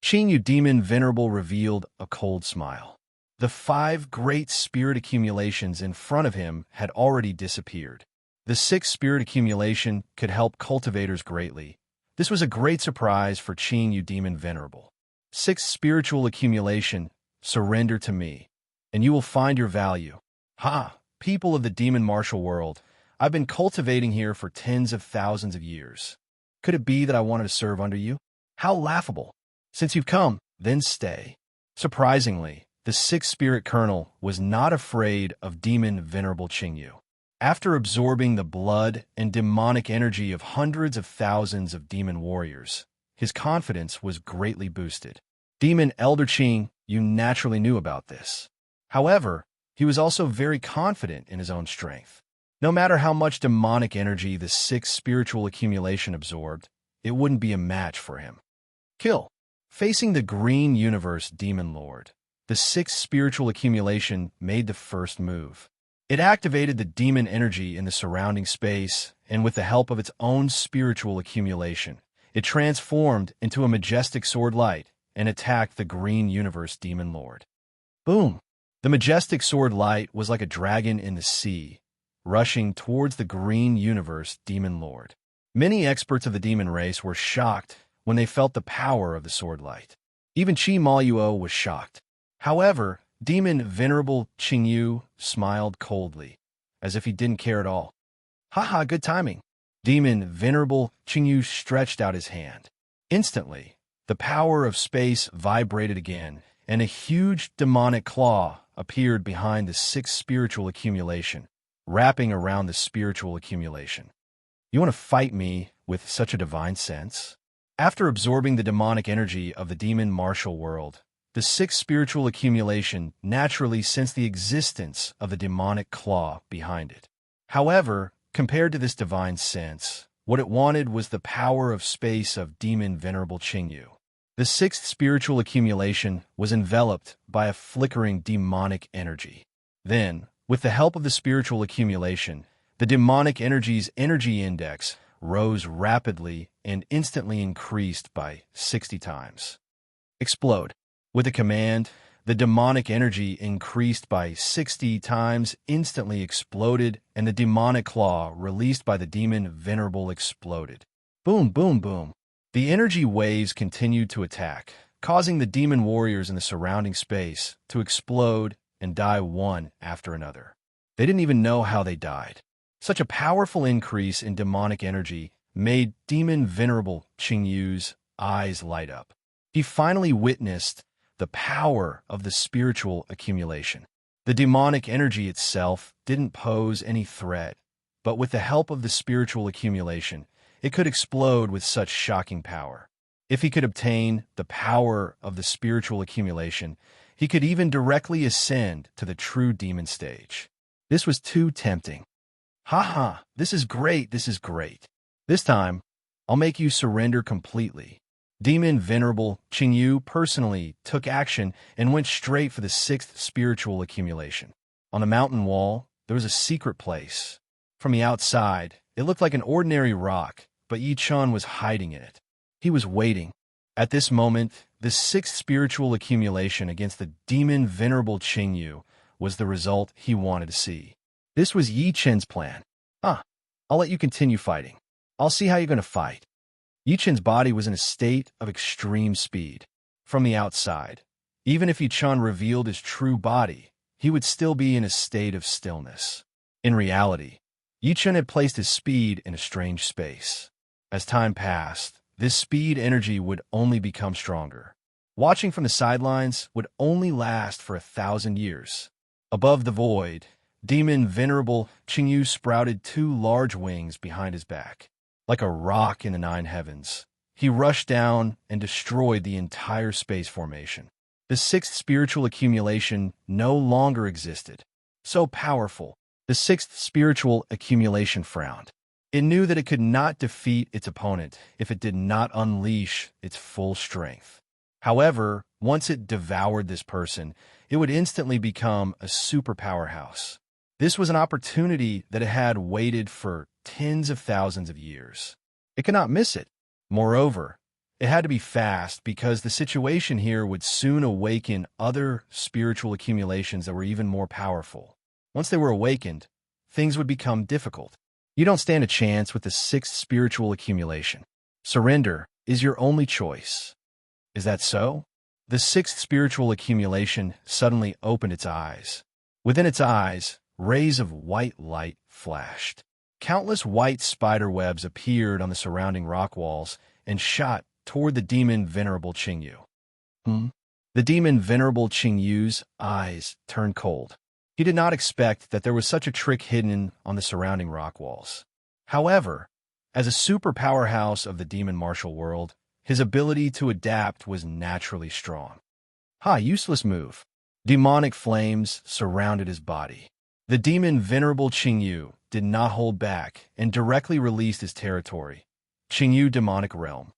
Qingyu Demon Venerable revealed a cold smile. The 5 great spirit accumulations in front of him had already disappeared. The sixth spirit accumulation could help cultivators greatly. This was a great surprise for Qingyu Demon Venerable. Sixth spiritual accumulation, surrender to me, and you will find your value. Ha! People of the demon martial world, I've been cultivating here for tens of thousands of years. Could it be that I wanted to serve under you? How laughable! Since you've come, then stay. Surprisingly, the sixth spirit kernel was not afraid of demon venerable Qingyu. After absorbing the blood and demonic energy of hundreds of thousands of demon warriors, his confidence was greatly boosted. Demon Elder Qing, you naturally knew about this. However, he was also very confident in his own strength. No matter how much demonic energy the sixth spiritual accumulation absorbed, it wouldn't be a match for him. Kill. Facing the Green Universe Demon Lord, the sixth spiritual accumulation made the first move. It activated the demon energy in the surrounding space, and with the help of its own spiritual accumulation, it transformed into a majestic sword light and attacked the Green Universe Demon Lord. Boom! The majestic sword light was like a dragon in the sea, rushing towards the Green Universe Demon Lord. Many experts of the demon race were shocked when they felt the power of the sword light. Even Qi Maoyuo was shocked. However, Demon Venerable Qingyu smiled coldly, as if he didn't care at all. Haha, good timing. Demon Venerable Qingyu stretched out his hand. Instantly, the power of space vibrated again, and a huge demonic claw appeared behind the sixth spiritual accumulation, wrapping around the spiritual accumulation. You want to fight me with such a divine sense? After absorbing the demonic energy of the demon martial world, the sixth spiritual accumulation naturally sensed the existence of the demonic claw behind it. However, compared to this divine sense, what it wanted was the power of space of Demon Venerable Qingyu. The sixth spiritual accumulation was enveloped by a flickering demonic energy. Then, with the help of the spiritual accumulation, the demonic energy's energy index rose rapidly and instantly increased by 60 times. Explode. With a command, the demonic energy increased by 60 times, instantly exploded, and the demonic claw released by the demon Venerable exploded. Boom, boom, boom. The energy waves continued to attack, causing the demon warriors in the surrounding space to explode and die one after another. They didn't even know how they died. Such a powerful increase in demonic energy made Demon Venerable Qingyu's eyes light up. He finally witnessed the power of the spiritual accumulation. The demonic energy itself didn't pose any threat, but with the help of the spiritual accumulation, it could explode with such shocking power. If he could obtain the power of the spiritual accumulation, he could even directly ascend to the true demon stage. This was too tempting. Haha, this is great, this is great. This time, I'll make you surrender completely. Demon Venerable Qingyu personally took action and went straight for the sixth spiritual accumulation. On the mountain wall, there was a secret place. From the outside, it looked like an ordinary rock, but Yi-chan was hiding in it. He was waiting. At this moment, the sixth spiritual accumulation against the Demon Venerable Qingyu was the result he wanted to see. This was Yi-chan's plan. I'll let you continue fighting. I'll see how you're going to fight. Yi-chan's body was in a state of extreme speed. From the outside, even if Yi-chan revealed his true body, he would still be in a state of stillness. In reality, Yi-chan had placed his speed in a strange space. As time passed, this speed energy would only become stronger. Watching from the sidelines would only last for 1,000 years. Above the void, Demon Venerable Qingyu sprouted 2 large wings behind his back. Like a rock in the 9 heavens, he rushed down and destroyed the entire space formation. The sixth spiritual accumulation no longer existed. So powerful, the sixth spiritual accumulation frowned. It knew that it could not defeat its opponent if it did not unleash its full strength. However, once it devoured this person, it would instantly become a super powerhouse. This was an opportunity that it had waited for tens of thousands of years. It could not miss it. Moreover, it had to be fast because the situation here would soon awaken other spiritual accumulations that were even more powerful. Once they were awakened, things would become difficult. You don't stand a chance with the sixth spiritual accumulation. Surrender is your only choice. Is that so? The sixth spiritual accumulation suddenly opened its eyes. Within its eyes, rays of white light flashed. Countless white spider webs appeared on the surrounding rock walls and shot toward the demon Venerable Qingyu. The demon Venerable Qingyu's eyes turned cold. He did not expect that there was such a trick hidden on the surrounding rock walls. However, as a super powerhouse of the demon martial world, his ability to adapt was naturally strong. Useless move. Demonic flames surrounded his body. The demon Venerable Qingyu did not hold back and directly released his territory. Qingyu Demonic Realm.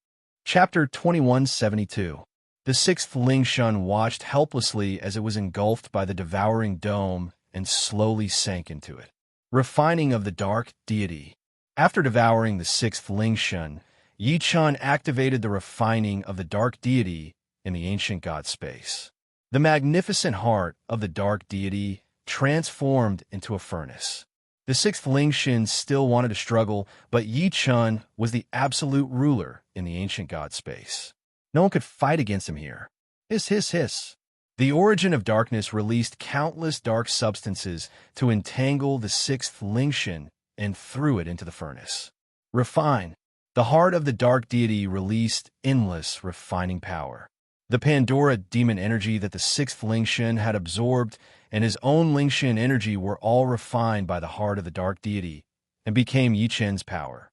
Chapter 2172. The sixth Lingshun watched helplessly as it was engulfed by the devouring dome and slowly sank into it. Refining of the Dark Deity. After devouring the sixth Lingshun, Yi Chun activated the refining of the Dark Deity in the ancient god space. The magnificent heart of the Dark Deity transformed into a furnace. The sixth Lingshun still wanted to struggle, but Yi Chun was the absolute ruler in the ancient god space. No one could fight against him here. Hiss, hiss, hiss. The origin of darkness released countless dark substances to entangle the sixth Lingshun and threw it into the furnace. Refine. The heart of the dark deity released endless refining power. The Pandora demon energy that the sixth Lingshun had absorbed and his own Lingshun energy were all refined by the heart of the dark deity and became Yi Chen's power.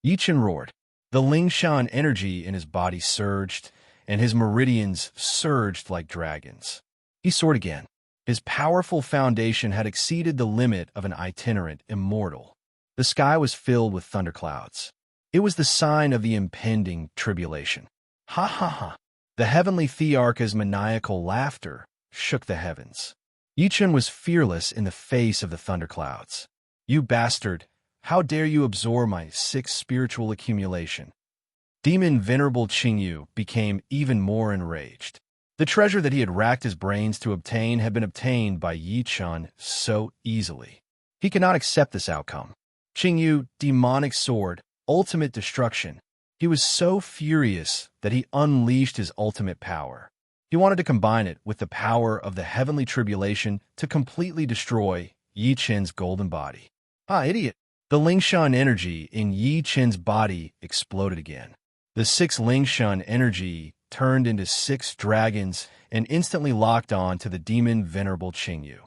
Yi Chen roared. The Lingshan energy in his body surged, and his meridians surged like dragons. He soared again. His powerful foundation had exceeded the limit of an itinerant immortal. The sky was filled with thunderclouds. It was the sign of the impending tribulation. Ha ha ha. The heavenly Thearcha's maniacal laughter shook the heavens. Yi Chen was fearless in the face of the thunderclouds. You bastard! How dare you absorb my sixth spiritual accumulation? Demon Venerable Qingyu became even more enraged. The treasure that he had racked his brains to obtain had been obtained by Yi Chun so easily. He could not accept this outcome. Qingyu, demonic sword, ultimate destruction. He was so furious that he unleashed his ultimate power. He wanted to combine it with the power of the heavenly tribulation to completely destroy Yi Chen's golden body. Idiot! The Lingshan energy in Yi Chen's body exploded again. The six Lingshan energy turned into six dragons and instantly locked on to the demon Venerable Qingyu.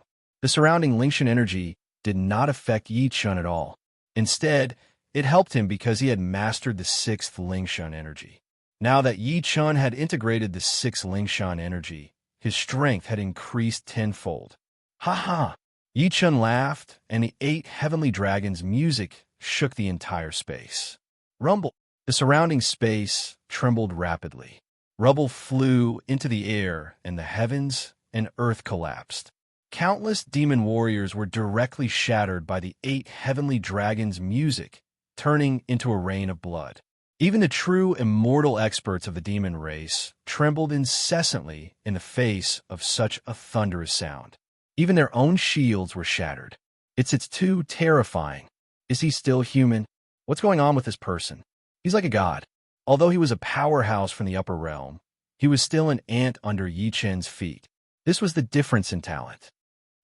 The surrounding Lingshan energy did not affect Yi Chen at all. Instead, it helped him because he had mastered the sixth Lingshan energy. Now that Yi Chen had integrated the sixth Lingshan energy, his strength had increased tenfold. Ha ha! Yi Chen laughed, and the 8 heavenly dragons' music shook the entire space. Rumble! The surrounding space trembled rapidly. Rubble flew into the air, and the heavens and earth collapsed. Countless demon warriors were directly shattered by the 8 heavenly dragons' music, turning into a rain of blood. Even the true immortal experts of the demon race trembled incessantly in the face of such a thunderous sound. Even their own shields were shattered. It's too terrifying. Is he still human? What's going on with this person? He's like a god. Although he was a powerhouse from the upper realm, he was still an ant under Yi Chen's feet. This was the difference in talent.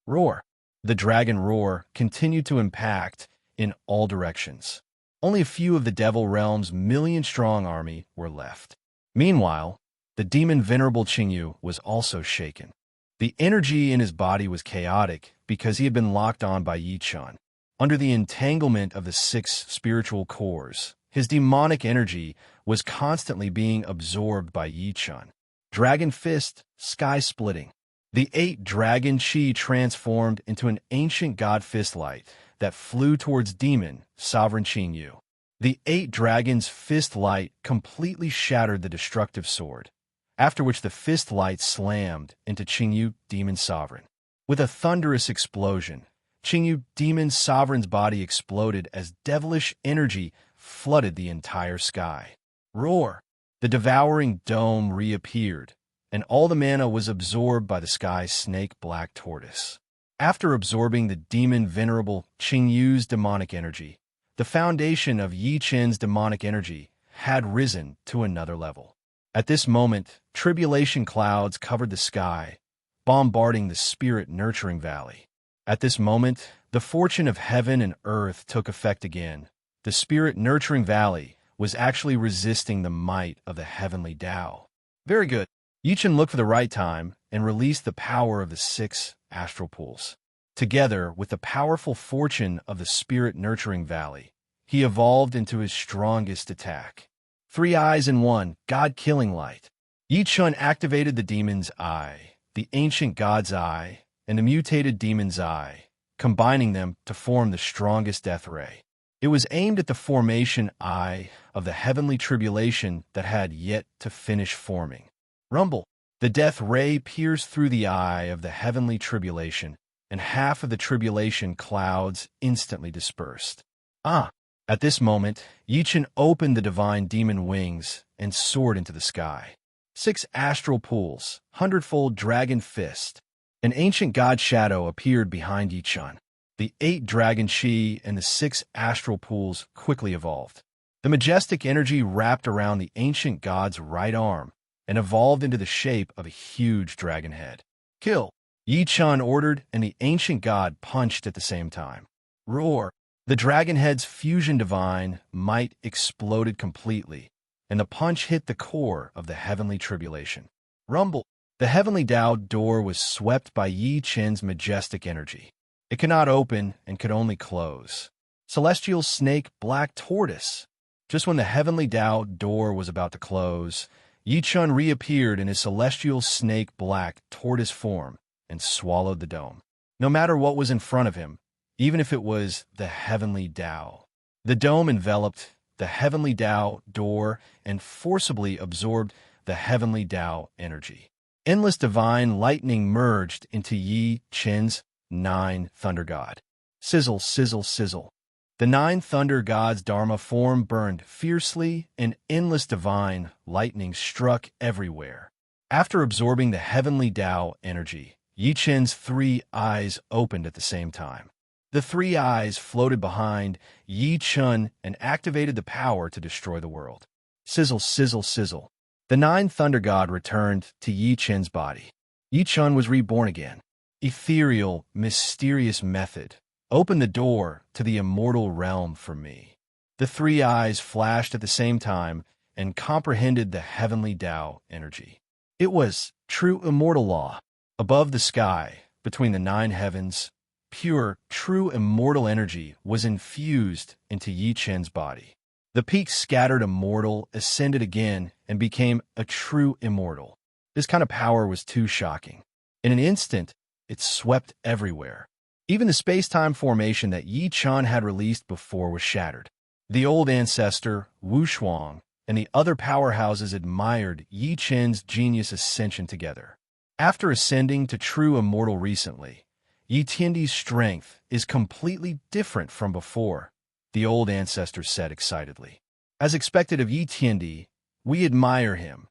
Roar. The dragon roar continued to impact in all directions. Only a few of the Devil Realm's million-strong army were left. Meanwhile, the demon Venerable Qingyu was also shaken. The energy in his body was chaotic because he had been locked on by Yi Chen. Under the entanglement of the 6 spiritual cores, his demonic energy was constantly being absorbed by Yi Chen. Dragon Fist, sky-splitting. The 8 dragon chi transformed into an ancient god fist light that flew towards demon, sovereign Qingyu. The 8 dragons' fist light completely shattered the destructive sword, after which the fist light slammed into Qingyu, demon sovereign. With a thunderous explosion, Qingyu, demon sovereign's body exploded as devilish energy flooded the entire sky. Roar! The devouring dome reappeared, and all the mana was absorbed by the sky's snake black tortoise. After absorbing the demon venerable Qingyu's demonic energy, the foundation of Yi Qin's demonic energy had risen to another level. At this moment, tribulation clouds covered the sky, bombarding the spirit-nurturing valley. At this moment, the fortune of heaven and earth took effect again. The spirit-nurturing valley was actually resisting the might of the heavenly Tao. Very good. Yi Qin looked for the right time and released the power of the 6 astral pools. Together with the powerful fortune of the spirit-nurturing valley, he evolved into his strongest attack. 3 eyes in 1, God-killing light. Yi Qin activated the demon's eye, the ancient god's eye, and the mutated demon's eye, combining them to form the strongest death ray. It was aimed at the formation eye of the heavenly tribulation that had yet to finish forming. Rumble! The death ray pierced through the eye of the heavenly tribulation, and half of the tribulation clouds instantly dispersed. At this moment, Yi Qin opened the divine demon wings and soared into the sky. 6 astral pools, 100-fold dragon fist. An ancient god shadow appeared behind Yi Qin. The 8 dragon chi and the 6 astral pools quickly evolved. The majestic energy wrapped around the ancient god's right arm and evolved into the shape of a huge dragon head. Kill! Yi Qin ordered, and the ancient god punched at the same time. Roar! The dragon head's fusion divine might exploded completely, and the punch hit the core of the heavenly tribulation. Rumble! The heavenly Tao door was swept by Yi Qin's majestic energy. It could not open and could only close. Celestial snake black tortoise. Just when the heavenly Tao door was about to close, Yi Qin reappeared in his celestial snake black tortoise form and swallowed the dome. No matter what was in front of him, even if it was the heavenly Tao, the dome enveloped the heavenly Tao door and forcibly absorbed the heavenly Tao energy. Endless divine lightning merged into Yi Qin's 9 thunder god. Sizzle, sizzle, sizzle. The 9 thunder gods' dharma form burned fiercely, and endless divine lightning struck everywhere. After absorbing the heavenly Tao energy, Yi Qin's 3 eyes opened at the same time. The 3 eyes floated behind Yi Qin and activated the power to destroy the world. Sizzle, sizzle, sizzle. The 9 thunder god returned to Yi Qin's body. Yi Qin was reborn again. Ethereal, mysterious method. Open the door to the immortal realm for me. The 3 eyes flashed at the same time and comprehended the heavenly Tao energy. It was true immortal law. Above the sky, between the 9 heavens, pure, true immortal energy was infused into Yi Qin's body. The peak scattered immortal ascended again and became a true immortal. This kind of power was too shocking. In an instant, it swept everywhere. Even the space-time formation that Yi Qin had released before was shattered. The old ancestor, Wu Shuang, and the other powerhouses admired Yi Qin's genius ascension together. After ascending to true immortal recently, Yi Tiandi's strength is completely different from before, the old ancestor said excitedly. As expected of Yi Tiandi, we admire him.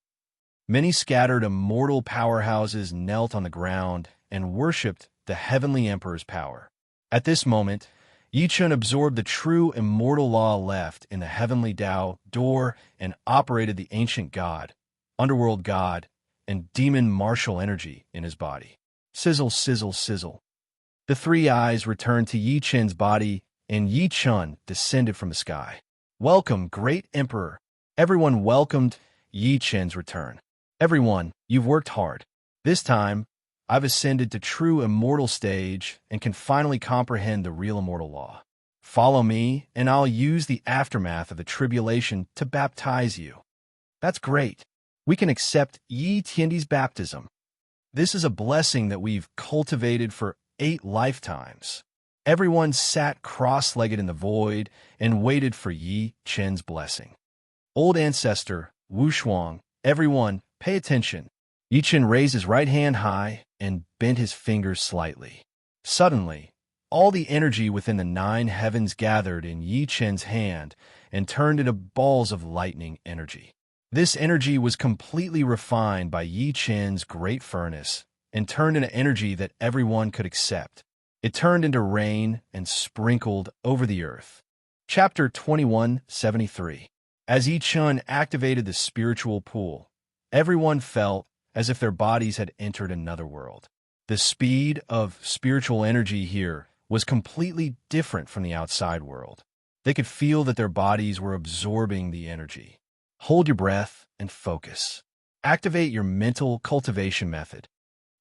Many scattered immortal powerhouses knelt on the ground and worshipped the heavenly emperor's power. At this moment, Yi Qin absorbed the true immortal law left in the heavenly Tao door and operated the ancient god, underworld god, and demon martial energy in his body. Sizzle, sizzle, sizzle. The 3 eyes returned to Yi Qin's body, and Yi Qin descended from the sky. Welcome, great emperor. Everyone welcomed Yi Qin's return. Everyone, you've worked hard. This time, I've ascended to true immortal stage and can finally comprehend the real immortal law. Follow me, and I'll use the aftermath of the tribulation to baptize you. That's great. We can accept Yi Tiandi's baptism. This is a blessing that we've cultivated for 8 lifetimes. Everyone sat cross-legged in the void and waited for Yi Chen's blessing. Old ancestor, Wu Shuang, everyone, pay attention. Yi Chen raised his right hand high and bent his fingers slightly. Suddenly, all the energy within the 9 heavens gathered in Yi Chen's hand and turned into balls of lightning energy. This energy was completely refined by Yi Chen's great furnace and turned into energy that everyone could accept. It turned into rain and sprinkled over the earth. Chapter 2173. As Yi Chen activated the spiritual pool, everyone felt as if their bodies had entered another world. The speed of spiritual energy here was completely different from the outside world. They could feel that their bodies were absorbing the energy. Hold your breath and focus. Activate your mental cultivation method.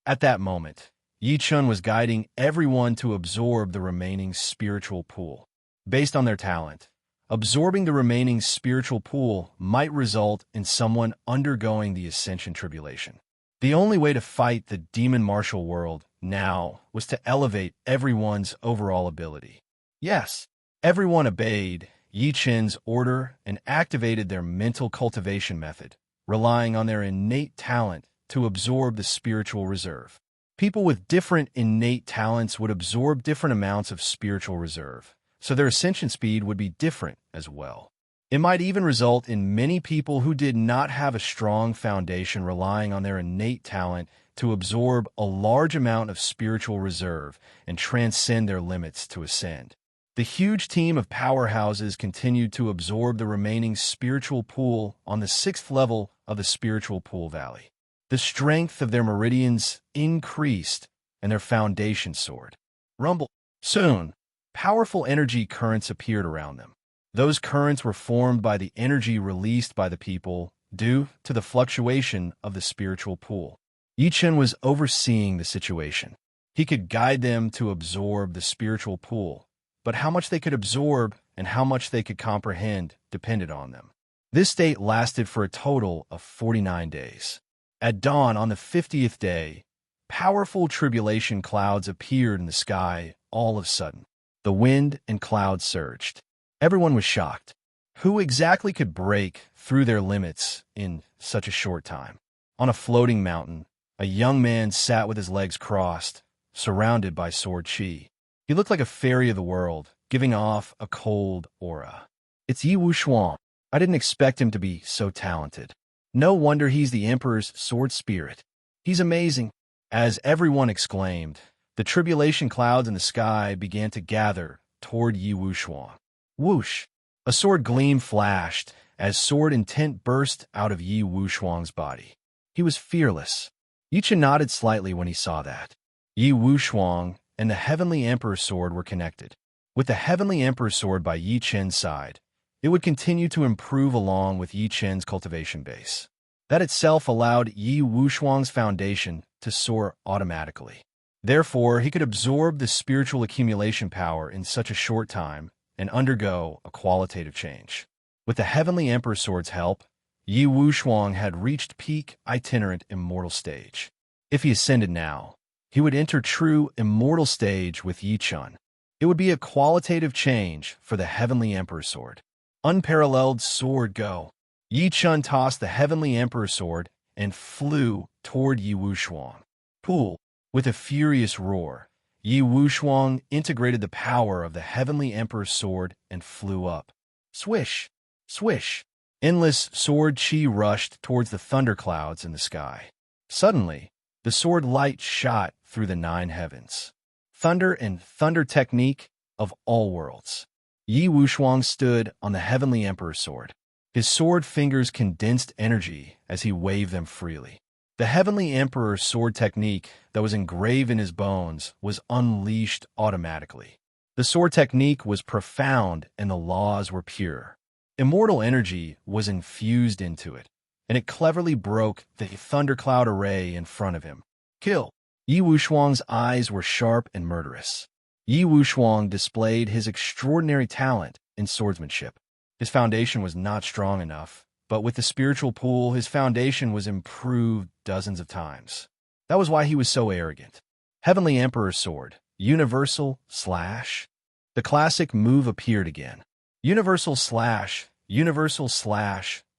At that moment, Yi Chen was guiding everyone to absorb the remaining spiritual pool. Based on their talent, absorbing the remaining spiritual pool might result in someone undergoing the Ascension Tribulation. The only way to fight the demon martial world now was to elevate everyone's overall ability. Yes, everyone obeyed Yi Chen's order and activated their mental cultivation method, relying on their innate talent to absorb the spiritual reserve. People with different innate talents would absorb different amounts of spiritual reserve, so their ascension speed would be different as well. It might even result in many people who did not have a strong foundation relying on their innate talent to absorb a large amount of spiritual reserve and transcend their limits to ascend. The huge team of powerhouses continued to absorb the remaining spiritual pool on the 6th level of the spiritual pool valley. The strength of their meridians increased and their foundation soared. Rumble. Soon, powerful energy currents appeared around them. Those currents were formed by the energy released by the people due to the fluctuation of the spiritual pool. Yi Chen was overseeing the situation. He could guide them to absorb the spiritual pool, but how much they could absorb and how much they could comprehend depended on them. This state lasted for a total of 49 days. At dawn on the 50th day, powerful tribulation clouds appeared in the sky all of a sudden. The wind and clouds surged. Everyone was shocked. Who exactly could break through their limits in such a short time? On a floating mountain, a young man sat with his legs crossed, surrounded by sword chi. He looked like a fairy of the world, giving off a cold aura. It's Yi Shuang. I didn't expect him to be so talented. No wonder he's the Emperor's sword spirit. He's amazing. As everyone exclaimed, the tribulation clouds in the sky began to gather toward Yi Shuang. Whoosh! A sword gleam flashed as sword intent burst out of Yi Shuang's body. He was fearless. Yi Chen nodded slightly when he saw that. Yi Shuang and the Heavenly Emperor's sword were connected. With the Heavenly Emperor's sword by Yi Chen's side, it would continue to improve along with Yi Chen's cultivation base. That itself allowed Yi Shuang's foundation to soar automatically. Therefore, he could absorb the spiritual accumulation power in such a short time and undergo a qualitative change. With the Heavenly Emperor's sword's help, Yi Shuang had reached peak itinerant immortal stage. If he ascended now, he would enter true immortal stage with Yi Chen. It would be a qualitative change for the Heavenly Emperor's sword. Unparalleled sword go. Yi Chen tossed the Heavenly Emperor's sword and flew toward Yi Shuang. Pool. With a furious roar, Yi Shuang integrated the power of the Heavenly Emperor's sword and flew up. Swish! Swish! Endless sword chi rushed towards the thunderclouds in the sky. Suddenly, the sword light shot through the 9 heavens. Thunder and thunder technique of all worlds. Yi Shuang stood on the Heavenly Emperor's sword. His sword fingers condensed energy as he waved them freely. The Heavenly Emperor's sword technique that was engraved in his bones was unleashed automatically. The sword technique was profound and the laws were pure. Immortal energy was infused into it, and it cleverly broke the thundercloud array in front of him. Kill! Yi Shuang's eyes were sharp and murderous. Yi Shuang displayed his extraordinary talent in swordsmanship. His foundation was not strong enough, but with the spiritual pool, his foundation was improved dozens of times. That was why he was so arrogant. Heavenly Emperor's sword, universal slash. The classic move appeared again. Universal slash,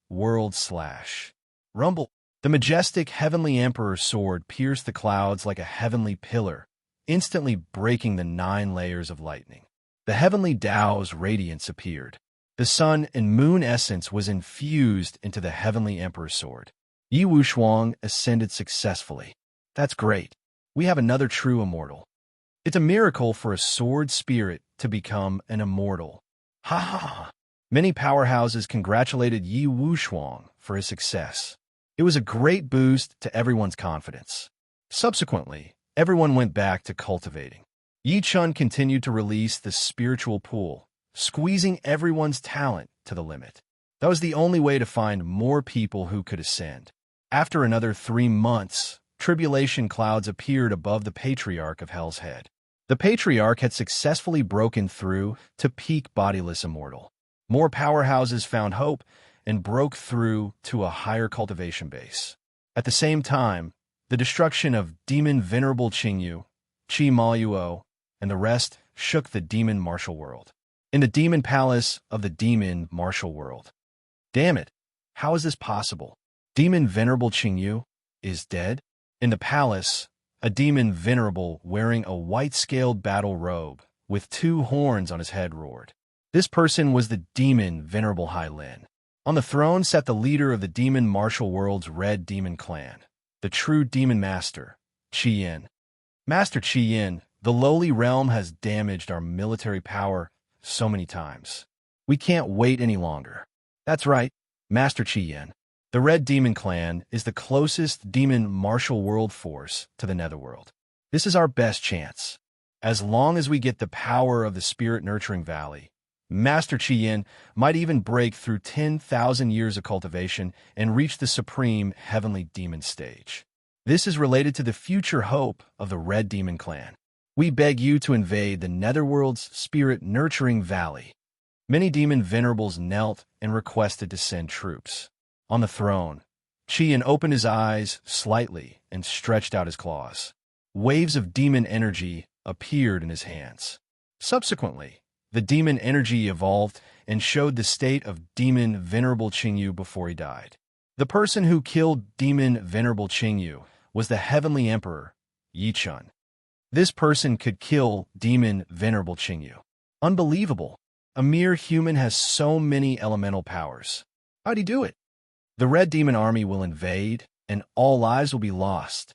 world slash. Rumble. The majestic heavenly emperor's sword pierced the clouds like a heavenly pillar, instantly breaking the 9 layers of lightning. The heavenly Tao's radiance appeared. The sun and moon essence was infused into the heavenly emperor's sword. Yi Wuxuang ascended successfully. That's great. We have another true immortal. It's a miracle for a sword spirit to become an immortal. Ha ha ha. Many powerhouses congratulated Yi Wuxuang for his success. It was a great boost to everyone's confidence. Subsequently, everyone went back to cultivating. Yi Chun continued to release the spiritual pool, squeezing everyone's talent to the limit. That was the only way to find more people who could ascend. After another 3 months, tribulation clouds appeared above the Patriarch of Hell's head. The Patriarch had successfully broken through to peak bodiless immortal. More powerhouses found hope and broke through to a higher cultivation base. At the same time, the destruction of demon Venerable Qingyu, Qi Maoyuo, and the rest shook the demon martial world. In the demon palace of the demon martial world. Damn it, how is this possible? Demon Venerable Qingyu is dead? In the palace, a demon venerable wearing a white-scaled battle robe with 2 horns on his head roared. This person was the demon Venerable Hai Lin. On the throne sat the leader of the demon martial world's Red Demon Clan, the true demon master, Qi Yin. Master Qi Yin, the lowly realm has damaged our military power so many times. We can't wait any longer. That's right, Master Qi Yin. The Red Demon Clan is the closest demon martial world force to the Netherworld. This is our best chance. As long as we get the power of the Spirit Nurturing Valley, Master Qi Yin might even break through 10,000 years of cultivation and reach the supreme heavenly demon stage. This is related to the future hope of the Red Demon Clan. We beg you to invade the Netherworld's Spirit Nurturing Valley. Many demon venerables knelt and requested to send troops. On the throne, Qi Yin opened his eyes slightly and stretched out his claws. Waves of demon energy appeared in his hands. Subsequently, the demon energy evolved and showed the state of demon Venerable Qingyu before he died. The person who killed demon Venerable Qingyu was the heavenly emperor, Yi Chun. This person could kill demon Venerable Qingyu. Unbelievable. A mere human has so many elemental powers. How'd he do it? The Red Demon army will invade, and all lives will be lost.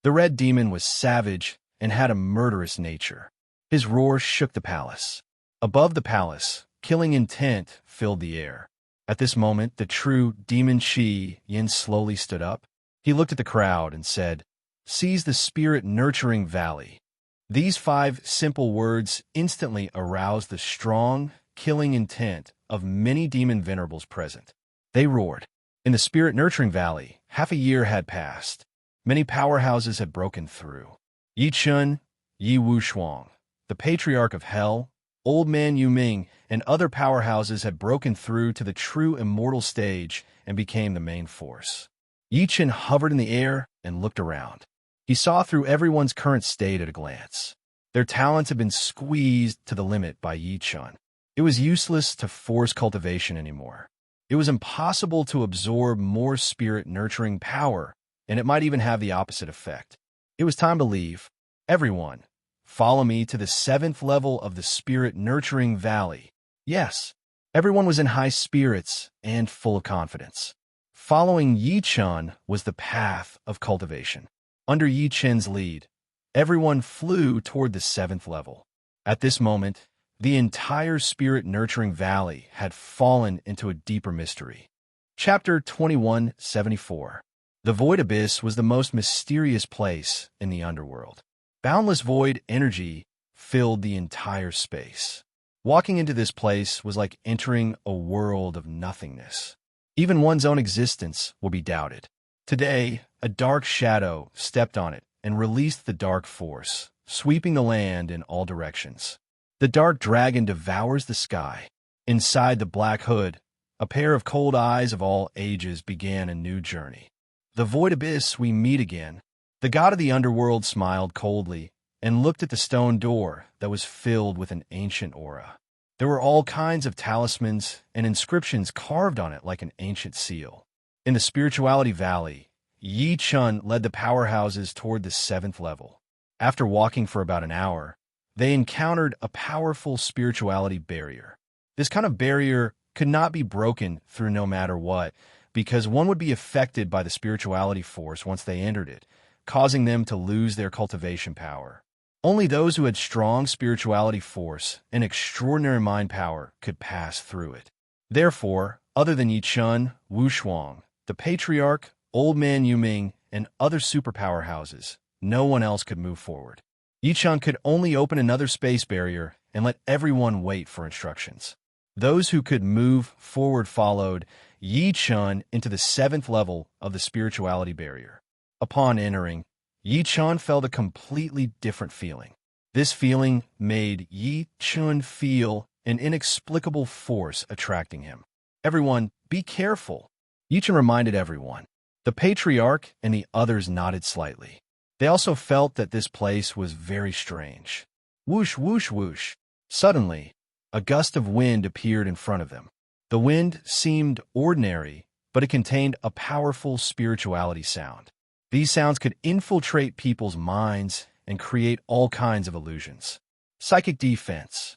The Red Demon was savage and had a murderous nature. His roar shook the palace. Above the palace, killing intent filled the air. At this moment, the true demon Qi Yin slowly stood up. He looked at the crowd and said, "Seize the Spirit Nurturing Valley." These 5 simple words instantly aroused the strong, killing intent of many demon venerables present. They roared. In the Spirit Nurturing Valley, half a year had passed. Many powerhouses had broken through. Yi Chun, Yi Wuxuang, the Patriarch of Hell, Old Man Yu Ming, and other powerhouses had broken through to the true immortal stage and became the main force. Yi Chun hovered in the air and looked around. He saw through everyone's current state at a glance. Their talents had been squeezed to the limit by Yi Chun. It was useless to force cultivation anymore. It was impossible to absorb more spirit-nurturing power, and it might even have the opposite effect. It was time to leave. Everyone, follow me to the 7th level of the Spirit Nurturing Valley. Yes, everyone was in high spirits and full of confidence. Following Yi Chun was the path of cultivation. Under Yi Chun's lead, everyone flew toward the 7th level. At this moment, the entire Spirit Nurturing Valley had fallen into a deeper mystery. Chapter 2174. The Void Abyss was the most mysterious place in the underworld. Boundless void energy filled the entire space. Walking into this place was like entering a world of nothingness. Even one's own existence will be doubted. Today, a dark shadow stepped on it and released the dark force, sweeping the land in all directions. The dark dragon devours the sky. Inside the black hood, a pair of cold eyes of all ages began a new journey. The Void Abyss, we meet again. The god of the underworld smiled coldly and looked at the stone door that was filled with an ancient aura. There were all kinds of talismans and inscriptions carved on it like an ancient seal. In the Spirituality Valley, Yi Chun led the powerhouses toward the 7th level. After walking for about an hour, they encountered a powerful spirituality barrier. This kind of barrier could not be broken through no matter what, because one would be affected by the spirituality force once they entered it, causing them to lose their cultivation power. Only those who had strong spirituality force and extraordinary mind power could pass through it. Therefore, other than Yi Chun, Wu Shuang, the Patriarch, Old Man Yuming, and other superpower houses, no one else could move forward. Yi Chun could only open another space barrier and let everyone wait for instructions. Those who could move forward followed Yi Chun into the 7th level of the spirituality barrier. Upon entering, Yi Chun felt a completely different feeling. This feeling made Yi Chun feel an inexplicable force attracting him. Everyone, be careful. Yi Chun reminded everyone. The Patriarch and the others nodded slightly. They also felt that this place was very strange. Whoosh, whoosh, whoosh. Suddenly, a gust of wind appeared in front of them. The wind seemed ordinary, but it contained a powerful spirituality sound. These sounds could infiltrate people's minds and create all kinds of illusions. Psychic defense.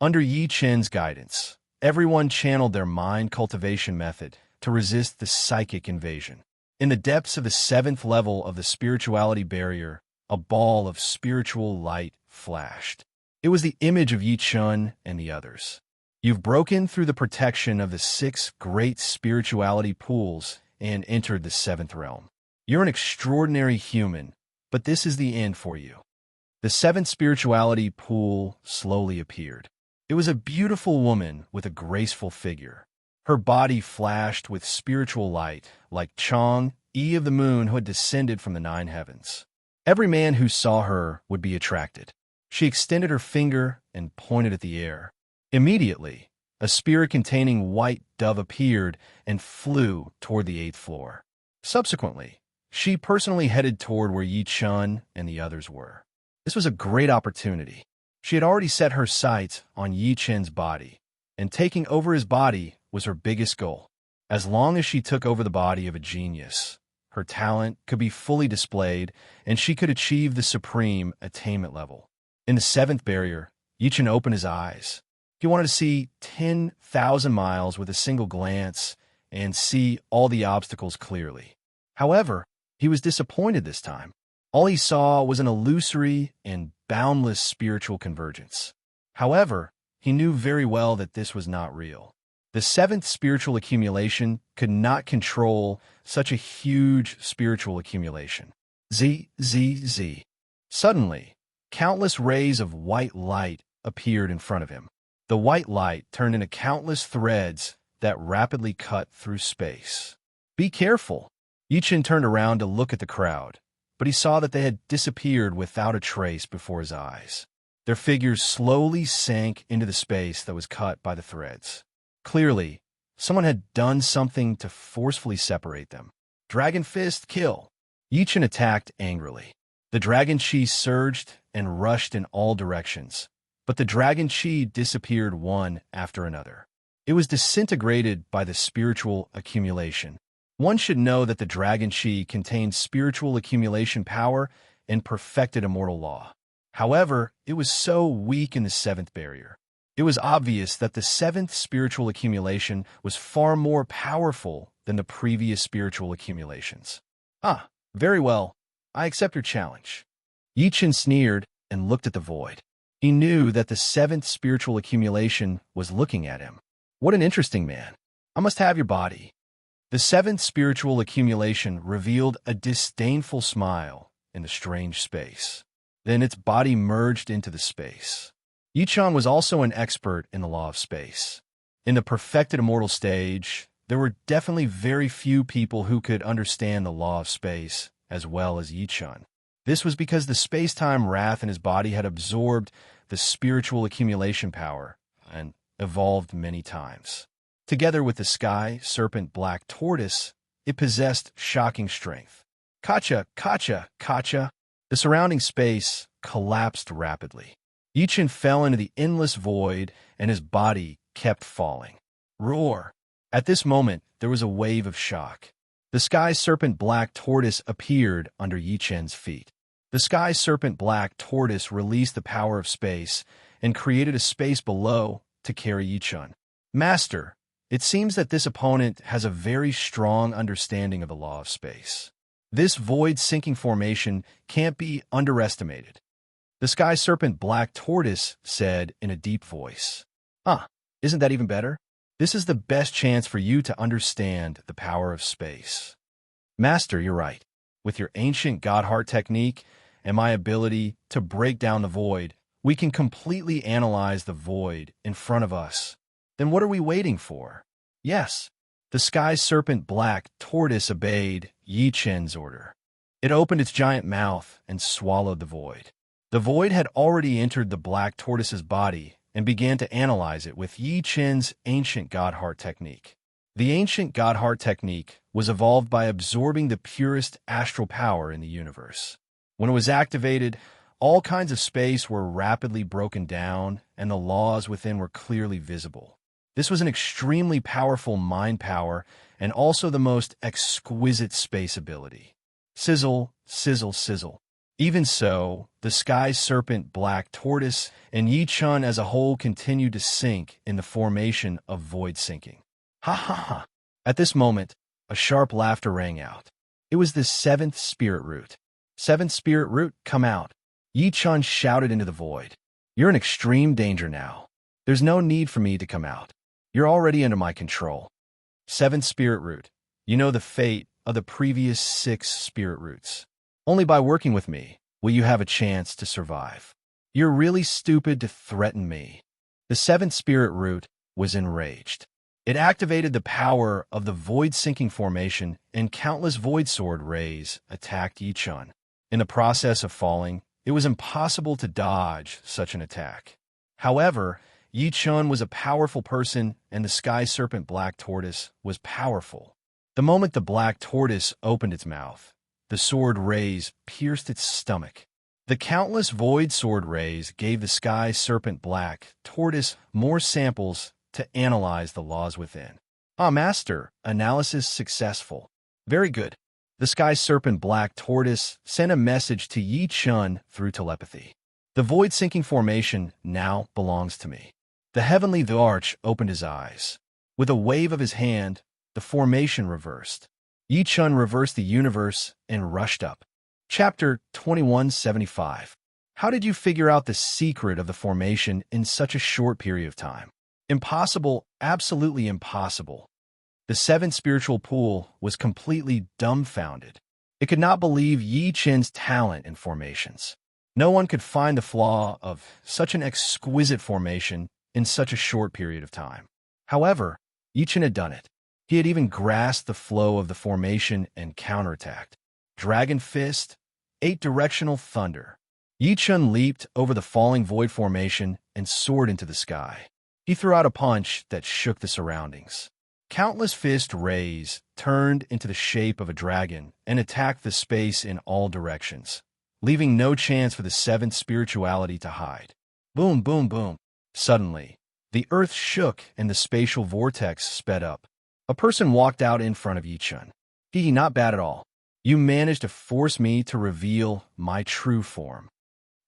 Under Yi Chun's guidance, everyone channeled their mind cultivation method to resist the psychic invasion. In the depths of the 7th level of the spirituality barrier, a ball of spiritual light flashed. It was the image of Yi Chun and the others. You've broken through the protection of the 6 great spirituality pools and entered the 7th realm. You're an extraordinary human, but this is the end for you. The 7th spirituality pool slowly appeared. It was a beautiful woman with a graceful figure. Her body flashed with spiritual light, like Chang, Yi of the Moon, who had descended from the 9 heavens. Every man who saw her would be attracted. She extended her finger and pointed at the air. Immediately, a spirit containing white dove appeared and flew toward the 8th floor. Subsequently, she personally headed toward where Yi Chun and the others were. This was a great opportunity. She had already set her sights on Yi Chun's body, and taking over his body was her biggest goal. As long as she took over the body of a genius, her talent could be fully displayed, and she could achieve the supreme attainment level. In the 7th barrier, Yi Chun opened his eyes. He wanted to see 10,000 miles with a single glance and see all the obstacles clearly. However, he was disappointed this time. All he saw was an illusory and boundless spiritual convergence. However, he knew very well that this was not real. The 7th spiritual accumulation could not control such a huge spiritual accumulation. Z. Suddenly, countless rays of white light appeared in front of him. The white light turned into countless threads that rapidly cut through space. Be careful. Yi Chun turned around to look at the crowd, but he saw that they had disappeared without a trace before his eyes. Their figures slowly sank into the space that was cut by the threads. Clearly, someone had done something to forcefully separate them. Dragon Fist, kill! Yi Chun attacked angrily. The dragon chi surged and rushed in all directions, but the dragon chi disappeared one after another. It was disintegrated by the spiritual accumulation. One should know that the dragon chi contained spiritual accumulation power and perfected immortal law. However, it was so weak in the 7th barrier. It was obvious that the 7th spiritual accumulation was far more powerful than the previous spiritual accumulations. Ah, very well. I accept your challenge. Yi Chun sneered and looked at the void. He knew that the 7th spiritual accumulation was looking at him. What an interesting man. I must have your body. The 7th spiritual accumulation revealed a disdainful smile in the strange space. Then its body merged into the space. Yi Chun was also an expert in the law of space. In the perfected immortal stage, there were definitely very few people who could understand the law of space as well as Yi Chun. This was because the space-time wrath in his body had absorbed the spiritual accumulation power and evolved many times. Together with the sky serpent black tortoise, it possessed shocking strength. Kacha, kacha, kacha. The surrounding space collapsed rapidly. Yichen fell into the endless void, and his body kept falling. Roar! At this moment, there was a wave of shock. The sky serpent black tortoise appeared under Yichen's feet. The sky serpent black tortoise released the power of space and created a space below to carry Yichen. Master, it seems that this opponent has a very strong understanding of the law of space. This void-sinking formation can't be underestimated. The sky serpent black tortoise said in a deep voice. Isn't that even better? This is the best chance for you to understand the power of space. Master, you're right. With your ancient God Heart technique and my ability to break down the void, we can completely analyze the void in front of us. Then what are we waiting for? Yes, the sky serpent black tortoise obeyed Yichen's order. It opened its giant mouth and swallowed the void. The void had already entered the black tortoise's body and began to analyze it with Yichen's ancient God Heart technique. The ancient God Heart technique was evolved by absorbing the purest astral power in the universe. When it was activated, all kinds of space were rapidly broken down, and the laws within were clearly visible. This was an extremely powerful mind power and also the most exquisite space ability. Sizzle, sizzle, sizzle. Even so, the sky serpent black tortoise and Yichen as a whole continued to sink in the formation of void sinking. Ha ha ha! At this moment, a sharp laughter rang out. It was the seventh spirit root. Seventh spirit root, come out. Yichen shouted into the void. You're in extreme danger now. There's no need for me to come out. You're already under my control. Seventh spirit root. You know the fate of the previous 6 spirit roots. Only by working with me will you have a chance to survive. You're really stupid to threaten me. The 7th spirit root was enraged. It activated the power of the void-sinking formation, and countless void sword rays attacked Yichen. In the process of falling, it was impossible to dodge such an attack. However, Yichen was a powerful person, and the sky serpent black tortoise was powerful. The moment the black tortoise opened its mouth, the sword rays pierced its stomach. The countless void sword rays gave the sky serpent black tortoise more samples to analyze the laws within. Master, analysis successful. Very good. The sky serpent black tortoise sent a message to Yichen through telepathy. The void-sinking formation now belongs to me. The heavenly Arch opened his eyes. With a wave of his hand, the formation reversed. Yichen reversed the universe and rushed up. Chapter 2175. How did you figure out the secret of the formation in such a short period of time? Impossible, absolutely impossible. The 7th spiritual pool was completely dumbfounded. It could not believe Yichen's talent in formations. No one could find the flaw of such an exquisite formation in such a short period of time. However, Yichen had done it. He had even grasped the flow of the formation and counterattacked. Dragon Fist, 8-directional thunder. Yichen leaped over the falling void formation and soared into the sky. He threw out a punch that shook the surroundings. Countless fist rays turned into the shape of a dragon and attacked the space in all directions, leaving no chance for the 7th spirituality to hide. Boom, boom, boom. Suddenly, the earth shook and the spatial vortex sped up. A person walked out in front of Yichen. Not bad at all. You managed to force me to reveal my true form.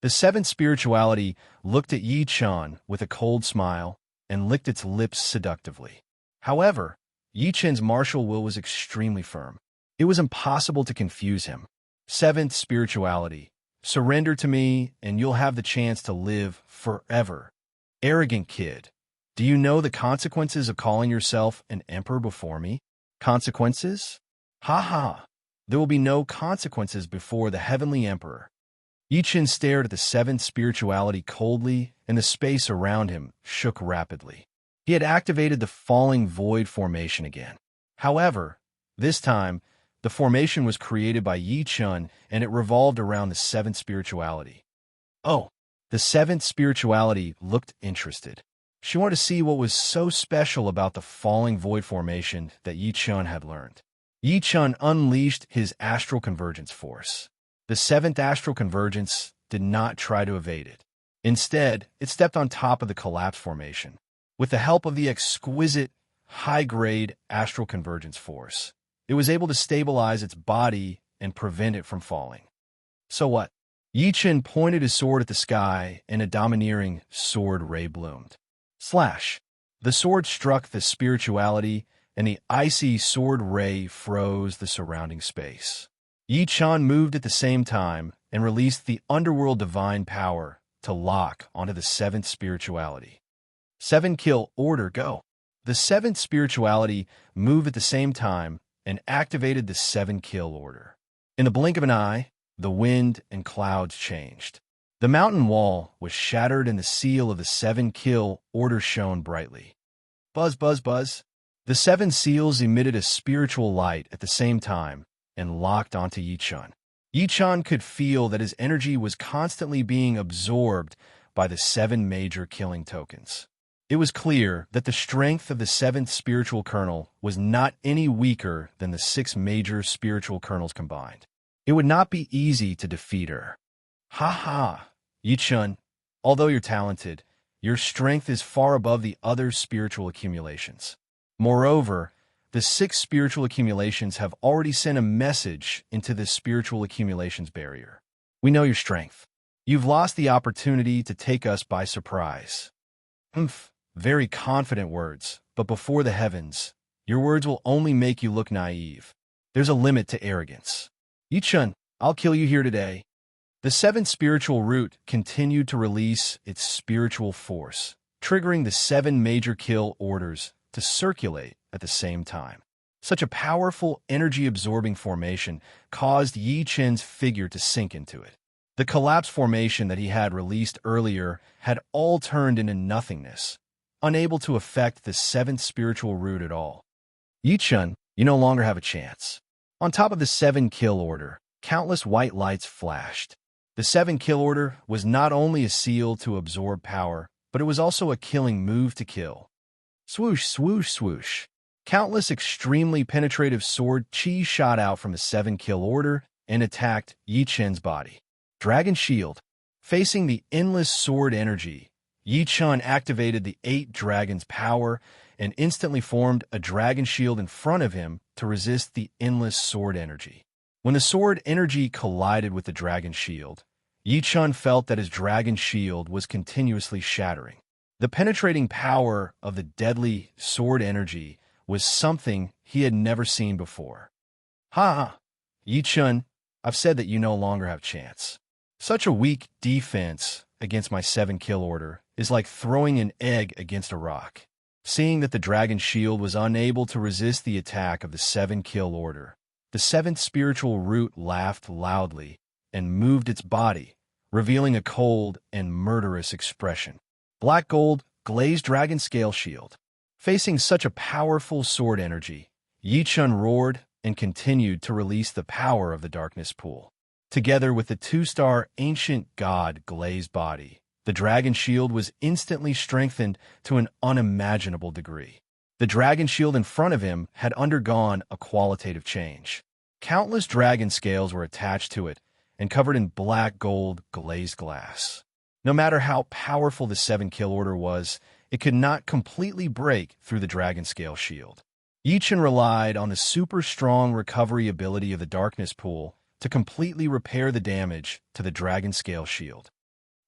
The 7th spirituality looked at Yichen with a cold smile and licked its lips seductively. However, Yichen's martial will was extremely firm. It was impossible to confuse him. 7th spirituality, surrender to me and you'll have the chance to live forever. Arrogant kid, do you know the consequences of calling yourself an emperor before me? Consequences? Ha ha! There will be no consequences before the heavenly emperor. Yichen stared at the 7th spirituality coldly, and the space around him shook rapidly. He had activated the falling void formation again. However, this time, the formation was created by Yichen, and it revolved around the 7th spirituality. Oh, the 7th spirituality looked interested. She wanted to see what was so special about the falling void formation that Yichen had learned. Yichen unleashed his astral convergence force. The seventh astral convergence did not try to evade it. Instead, it stepped on top of the collapse formation. With the help of the exquisite, high-grade astral convergence force, it was able to stabilize its body and prevent it from falling. So what? Yi Chen pointed his sword at the sky, and a domineering sword ray bloomed. Slash! The sword struck the spirituality, and the icy sword ray froze the surrounding space. Yi Chen moved at the same time and released the underworld divine power to lock onto the seventh spirituality. 7 kill order go. The seventh spirituality moved at the same time and activated the 7 kill order. In the blink of an eye, the wind and clouds changed. The mountain wall was shattered and the seal of the 7 kill order shone brightly. Buzz, buzz, buzz. The 7 seals emitted a spiritual light at the same time and locked onto Yi Chen. Yi Chen could feel that his energy was constantly being absorbed by the 7 major killing tokens. It was clear that the strength of the 7th spiritual kernel was not any weaker than the 6 major spiritual kernels combined. It would not be easy to defeat her. Ha ha, Yi Chen, although you're talented, your strength is far above the other spiritual accumulations. Moreover, the 6 spiritual accumulations have already sent a message into the spiritual accumulations barrier. We know your strength. You've lost the opportunity to take us by surprise. Very confident words, but before the heavens, your words will only make you look naive. There's a limit to arrogance. Yi Chen, I'll kill you here today. The 7th spiritual root continued to release its spiritual force, triggering the 7 major kill orders to circulate at the same time. Such a powerful, energy-absorbing formation caused Yi Chen's figure to sink into it. The collapse formation that he had released earlier had all turned into nothingness, unable to affect the 7th spiritual root at all. Yi Chen, you no longer have a chance. On top of the 7 kill order, countless white lights flashed. The 7 kill order was not only a seal to absorb power, but it was also a killing move to kill. Swoosh, swoosh, swoosh. Countless extremely penetrative sword chi shot out from the 7 kill order and attacked Yi Chen's body. Dragon Shield. Facing the endless sword energy, Yi Chen activated the 8 dragons' power and instantly formed a dragon shield in front of him to resist the endless sword energy. When the sword energy collided with the dragon shield, Yi Chen felt that his dragon shield was continuously shattering. The penetrating power of the deadly sword energy was something he had never seen before. Ha! Yi Chen, I've said that you no longer have a chance. Such a weak defense against my 7 kill order is like throwing an egg against a rock. Seeing that the dragon shield was unable to resist the attack of the 7 kill order, the 7th spiritual root laughed loudly and moved its body, revealing a cold and murderous expression. Black gold, glazed dragon scale shield. Facing such a powerful sword energy, Yi Chen roared and continued to release the power of the darkness pool. Together with the 2-star ancient god glazed body, the dragon shield was instantly strengthened to an unimaginable degree. The dragon shield in front of him had undergone a qualitative change. Countless dragon scales were attached to it and covered in black gold glazed glass. No matter how powerful the 7 kill order was, it could not completely break through the dragon scale shield. Yi Chen relied on the super strong recovery ability of the darkness pool to completely repair the damage to the dragon scale shield.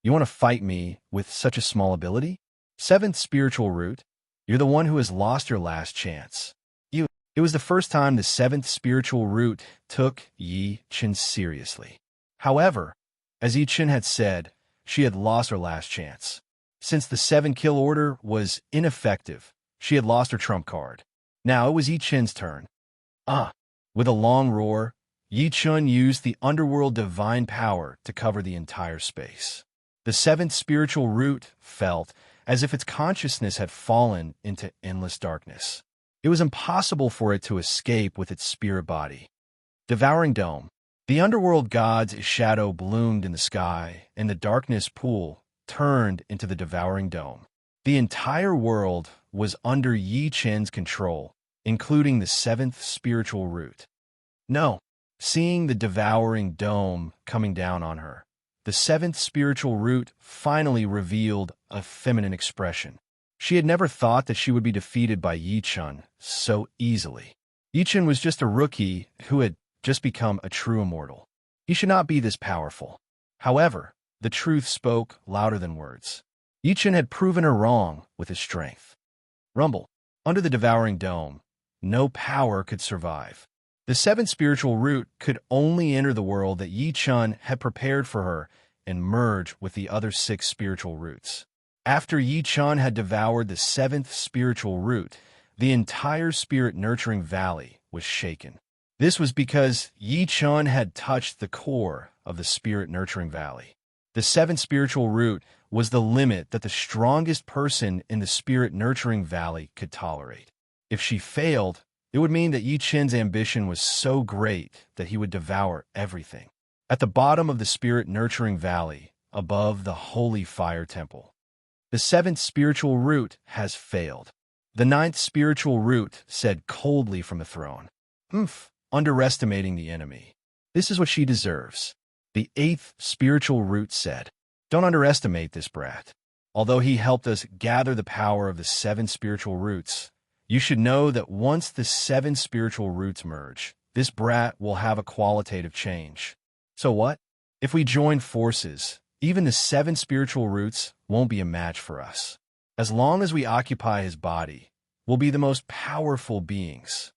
You want to fight me with such a small ability? 7th spiritual root, you're the one who has lost your last chance. It was the first time the 7th spiritual root took Yi Chen seriously. However, as Yi Chen had said, she had lost her last chance. Since the 7 kill order was ineffective, she had lost her trump card. Now it was Yi Chen's turn. With a long roar, Yi Chen used the underworld divine power to cover the entire space. The 7th spiritual root felt as if its consciousness had fallen into endless darkness. It was impossible for it to escape with its spirit body. Devouring Dome. The underworld god's shadow bloomed in the sky, and the darkness pool turned into the devouring dome. The entire world was under Yi Chen's control, including the 7th spiritual root. No, Seeing the devouring dome coming down on her, the seventh spiritual root finally revealed a feminine expression. She had never thought that she would be defeated by Yi-chun so easily. Yi-chun was just a rookie who had just become a true immortal. He should not be this powerful. However, the truth spoke louder than words. Yi-chun had proven her wrong with his strength. Rumble. Under the devouring dome, no power could survive. The seventh spiritual root could only enter the world that Yi-chun had prepared for her and merge with the other 6 spiritual roots. After Yi-chun had devoured the 7th spiritual root, the entire spirit-nurturing valley was shaken. This was because Yi-chun had touched the core of the spirit-nurturing valley. The 7th spiritual root was the limit that the strongest person in the spirit-nurturing valley could tolerate. If she failed, it would mean that Yi-chun's ambition was so great that he would devour everything. At the bottom of the spirit-nurturing valley, above the holy fire temple, the 7th spiritual root has failed. The 9th spiritual root said coldly from the throne, underestimating the enemy. This is what she deserves. The 8th spiritual root said, don't underestimate this brat. Although he helped us gather the power of the 7 spiritual roots, you should know that once the 7 spiritual roots merge, this brat will have a qualitative change. So what? If we join forces, even the 7 spiritual roots won't be a match for us. As long as we occupy his body, we'll be the most powerful beings.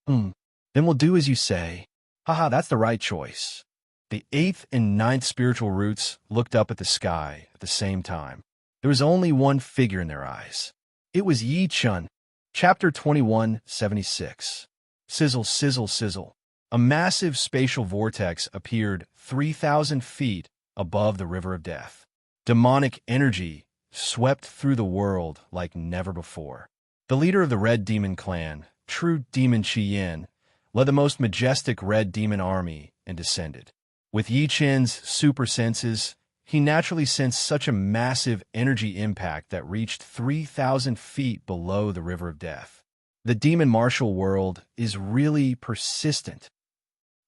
Then we'll do as you say. Haha, that's the right choice. The 8th and 9th spiritual roots looked up at the sky at the same time. There was only one figure in their eyes. It was Yi-chun. Chapter 2176. Sizzle, sizzle, sizzle. A massive spatial vortex appeared 3,000 feet above the river of death. Demonic energy swept through the world like never before. The leader of the Red Demon clan, True Demon Chi-yin, led the most majestic Red Demon army and descended. With Yi-chun's super senses, he naturally sensed such a massive energy impact that reached 3,000 feet below the river of death. The demon martial world is really persistent.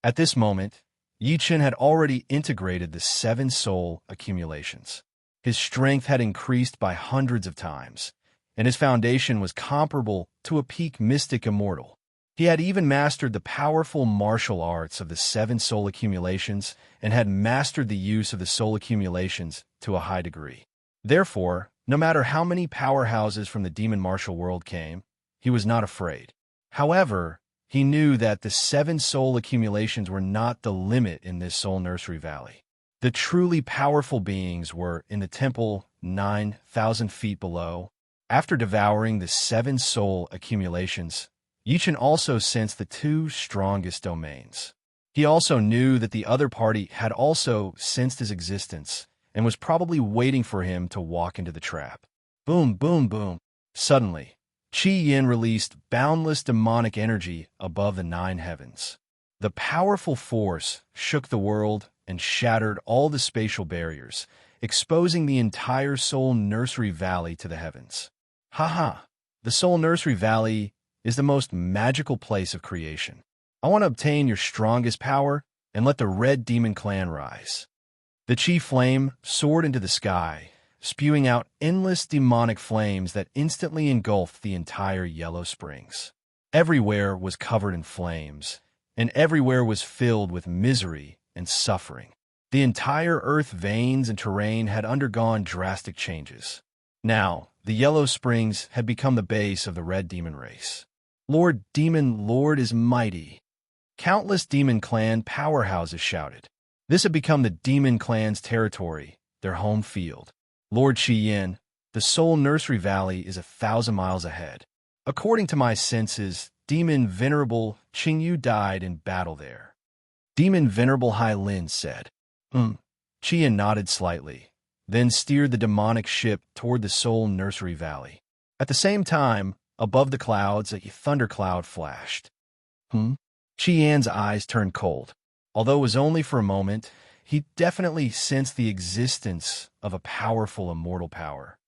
At this moment, Yi-chun had already integrated the 7 soul accumulations. His strength had increased by hundreds of times, and his foundation was comparable to a peak mystic immortal. He had even mastered the powerful martial arts of the 7 soul accumulations and had mastered the use of the soul accumulations to a high degree. Therefore, no matter how many powerhouses from the demon martial world came, he was not afraid. However, he knew that the 7 soul accumulations were not the limit in this soul nursery valley. The truly powerful beings were in the temple 9,000 feet below. After devouring the 7 soul accumulations, Yi-chun also sensed the 2 strongest domains. He also knew that the other party had also sensed his existence and was probably waiting for him to walk into the trap. Boom, boom, boom. Suddenly, Chi-yin released boundless demonic energy above the 9 heavens. The powerful force shook the world and shattered all the spatial barriers, exposing the entire Soul Nursery Valley to the heavens. Haha, the Soul Nursery Valley is the most magical place of creation. I want to obtain your strongest power and let the Red Demon clan rise. The Chi flame soared into the sky, spewing out endless demonic flames that instantly engulfed the entire Yellow Springs. Everywhere was covered in flames, and everywhere was filled with misery and suffering. The entire earth veins and terrain had undergone drastic changes. Now, the Yellow Springs had become the base of the Red Demon race. Lord Demon Lord is mighty. Countless Demon Clan powerhouses shouted. This had become the Demon Clan's territory, their home field. Lord Chi-yin, the Soul Nursery Valley is 1,000 miles ahead. According to my senses, Demon Venerable Qingyu died in battle there. Demon Venerable Hai Lin said. Chi-yin nodded slightly, then steered the demonic ship toward the Soul Nursery Valley. At the same time, above the clouds, a thundercloud flashed. Chi-yan's eyes turned cold. Although it was only for a moment, he definitely sensed the existence of a powerful immortal power.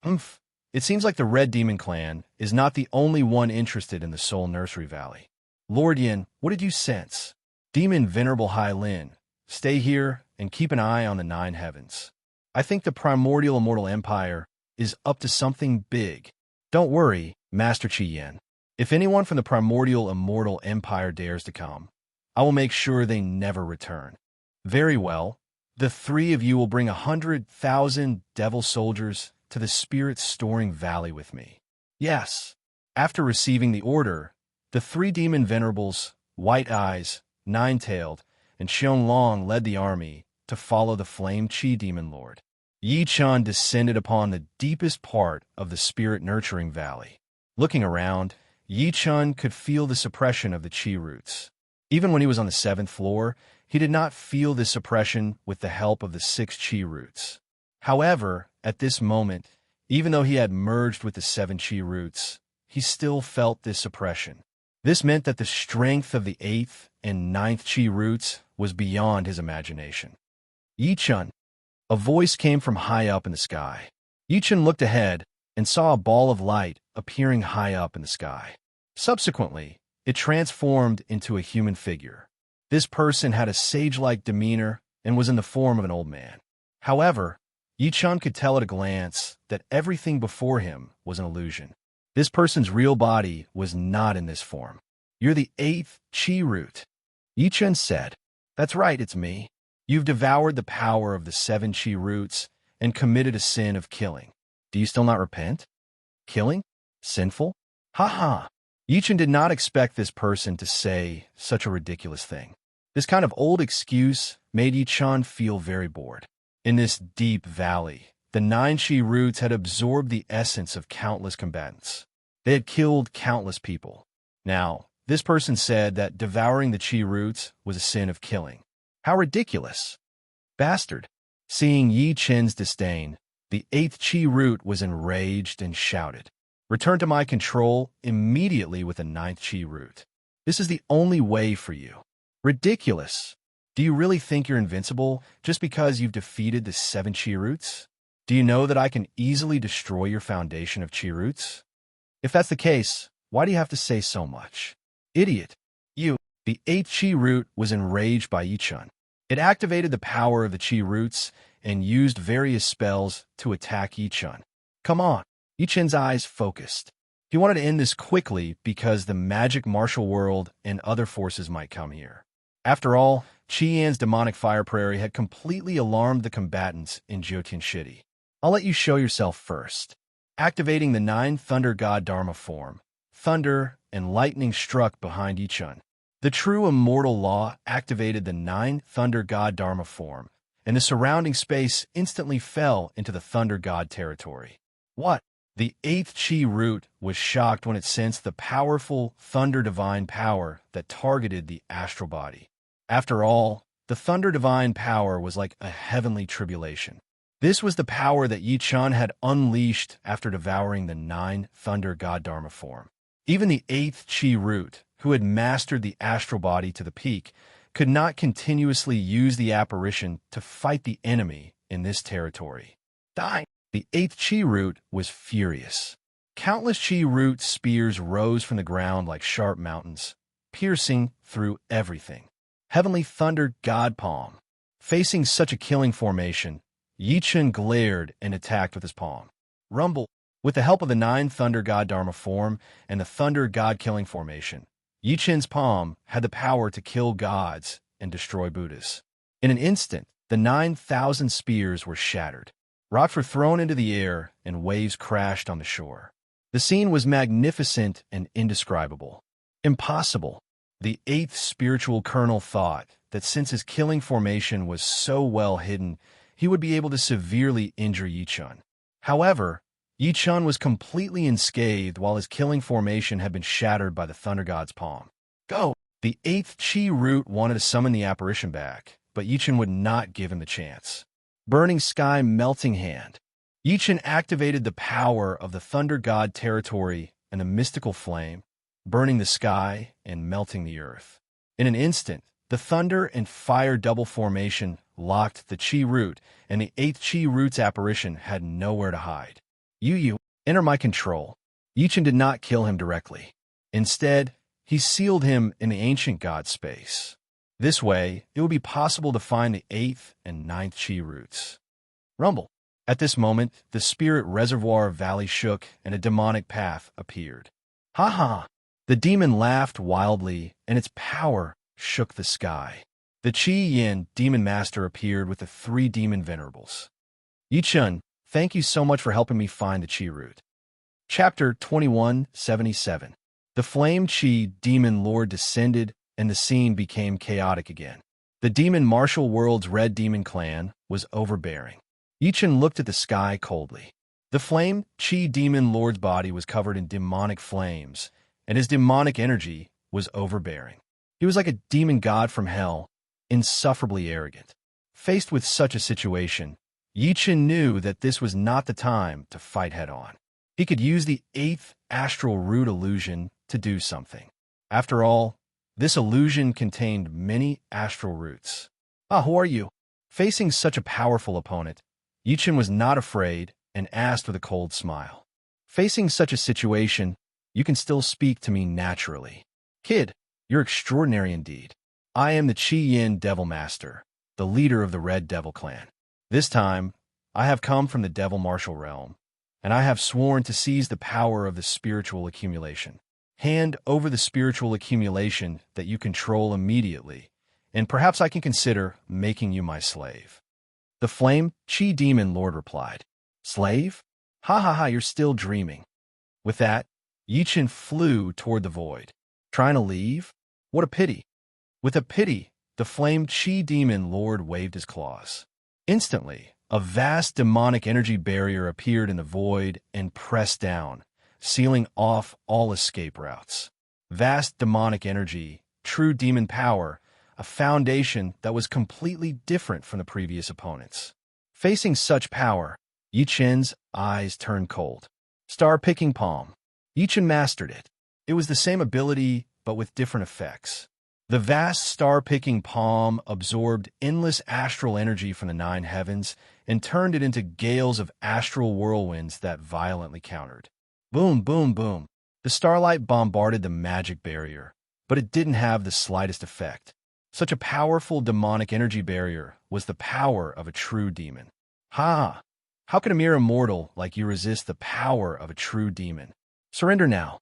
It seems like the Red Demon Clan is not the only one interested in the Soul Nursery Valley. Lord Yin, what did you sense? Demon Venerable Hai Lin, stay here and keep an eye on the 9 heavens. I think the primordial immortal empire is up to something big. Don't worry, Master Qi Yan. If anyone from the primordial immortal empire dares to come, I will make sure they never return. Very well. The 3 of you will bring 100,000 devil soldiers to the spirit-storing valley with me. Yes. After receiving the order, the 3 demon venerables, White Eyes, Nine-Tailed, and Xiong led the army to follow the Flame Qi Demon Lord. Yi Chun descended upon the deepest part of the spirit-nurturing valley. Looking around, Yi Chun could feel the suppression of the Qi roots. Even when he was on the 7th floor, he did not feel this suppression with the help of the 6 Qi roots. However, at this moment, even though he had merged with the 7 Qi roots, he still felt this suppression. This meant that the strength of the 8th and 9th Qi roots was beyond his imagination. Yi Chun. A voice came from high up in the sky. Yi Chun looked ahead and saw a ball of light appearing high up in the sky. Subsequently, it transformed into a human figure. This person had a sage-like demeanor and was in the form of an old man. However, Yi Chun could tell at a glance that everything before him was an illusion. This person's real body was not in this form. You're the 8th Qi root. Yi Chun said, That's right, it's me. You've devoured the power of the 7 Qi roots and committed a sin of killing. Do you still not repent? Killing? Sinful? Ha ha. Yi Chun did not expect this person to say such a ridiculous thing. This kind of old excuse made Yi Chun feel very bored. In this deep valley, the 9 Qi roots had absorbed the essence of countless combatants. They had killed countless people. Now, this person said that devouring the Qi roots was a sin of killing. How ridiculous! Bastard! Seeing Yi Chun's disdain, the 8th Qi root was enraged and shouted, Return to my control immediately with the 9th Qi root. This is the only way for you. Ridiculous! Do you really think you're invincible just because you've defeated the 7 Qi roots? Do you know that I can easily destroy your foundation of Qi roots? If that's the case, why do you have to say so much? Idiot! You! The 8th Qi root was enraged by Yi Chun. It activated the power of the Qi roots and used various spells to attack Yi Chun. Come on! Yi Chun's eyes focused. He wanted to end this quickly because the magic martial world and other forces might come here. After all, Qi Yan's demonic fire prairie had completely alarmed the combatants in Jyotian City. I'll let you show yourself first. Activating the 9 Thunder God Dharma form, thunder and lightning struck behind Yi Chun. The true immortal law activated the 9 Thunder God Dharma form, and the surrounding space instantly fell into the Thunder God territory. What? The 8th Qi root was shocked when it sensed the powerful Thunder Divine power that targeted the astral body. After all, the Thunder Divine power was like a heavenly tribulation. This was the power that Yi Chun had unleashed after devouring the 9 Thunder God Dharma form. Even the 8th Qi root, who had mastered the astral body to the peak, could not continuously use the apparition to fight the enemy in this territory. Die! The 8th Qi root was furious. Countless Qi root spears rose from the ground like sharp mountains, piercing through everything. Heavenly Thunder God Palm. Facing such a killing formation, Yi Chun glared and attacked with his palm. Rumble. With the help of the 9 Thunder God Dharma form and the Thunder God Killing formation, Yi Chun's palm had the power to kill gods and destroy Buddhas. In an instant, the 9,000 spears were shattered. Rocks were thrown into the air and waves crashed on the shore. The scene was magnificent and indescribable. Impossible. The 8th spiritual kernel thought that since his killing formation was so well hidden, he would be able to severely injure Yi Chun. However, Yi Chun was completely unscathed while his killing formation had been shattered by the Thunder God's palm. Go! The 8th Qi root wanted to summon the apparition back, but Yi Chun would not give him the chance. Burning Sky Melting Hand. Yi Chun activated the power of the Thunder God territory and the mystical flame, burning the sky and melting the earth. In an instant, the thunder and fire double formation locked the Qi root, and the 8th Qi root's apparition had nowhere to hide. You, enter my control. Yi Chun did not kill him directly. Instead, he sealed him in the ancient god space. This way, it would be possible to find the 8th and ninth chi roots. Rumble. At this moment, the spirit reservoir valley shook and a demonic path appeared. Ha ha! The demon laughed wildly, and its power shook the sky. The Qi Yin demon master appeared with the 3 demon venerables. Yichun, thank you so much for helping me find the Qi root. Chapter 2177. The flame Qi demon lord descended, and the scene became chaotic again. The demon martial world's red demon clan was overbearing. Yichun looked at the sky coldly. The flame Qi demon lord's body was covered in demonic flames, and his demonic energy was overbearing. He was like a demon god from hell, insufferably arrogant. Faced with such a situation, Yichun knew that this was not the time to fight head-on. He could use the 8th astral root illusion to do something. After all, this illusion contained many astral roots. Ah, who are you? Facing such a powerful opponent, Yichun was not afraid and asked with a cold smile. Facing such a situation, you can still speak to me naturally. Kid, you're extraordinary indeed. I am the Qi Yin Devil Master, the leader of the Red Devil Clan. This time, I have come from the Devil Martial Realm, and I have sworn to seize the power of the spiritual accumulation. Hand over the spiritual accumulation that you control immediately, and perhaps I can consider making you my slave. The flame Qi Demon Lord replied. Slave? Ha ha ha, you're still dreaming. With that, Yichun flew toward the void. Trying to leave? What a pity. With a pity, the flame Qi Demon Lord waved his claws. Instantly, a vast demonic energy barrier appeared in the void and pressed down, sealing off all escape routes. Vast demonic energy, true demon power, a foundation that was completely different from the previous opponents. Facing such power, Yichun's eyes turned cold. Star-picking palm. Yichun mastered it. It was the same ability, but with different effects. The vast star-picking palm absorbed endless astral energy from the 9 heavens and turned it into gales of astral whirlwinds that violently countered. Boom, boom, boom. The starlight bombarded the magic barrier, but it didn't have the slightest effect. Such a powerful demonic energy barrier was the power of a true demon. Ha! How can a mere immortal like you resist the power of a true demon? Surrender now.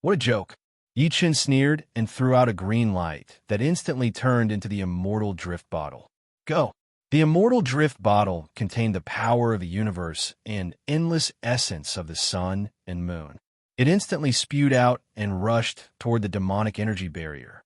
What a joke. Yichun sneered and threw out a green light that instantly turned into the immortal drift bottle. Go! The immortal drift bottle contained the power of the universe and endless essence of the sun and moon. It instantly spewed out and rushed toward the demonic energy barrier.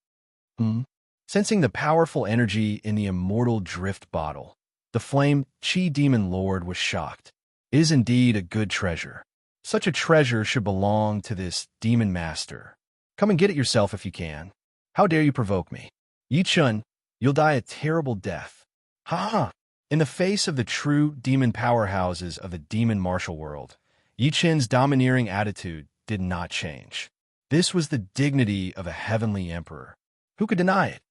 Sensing the powerful energy in the immortal drift bottle, the flame Qi Demon Lord was shocked. It is indeed a good treasure. Such a treasure should belong to this demon master. Come and get it yourself if you can. How dare you provoke me? Yichun, you'll die a terrible death. Ha ha! In the face of the true demon powerhouses of the demon martial world, Yichun's domineering attitude did not change. This was the dignity of a heavenly emperor. Who could deny it?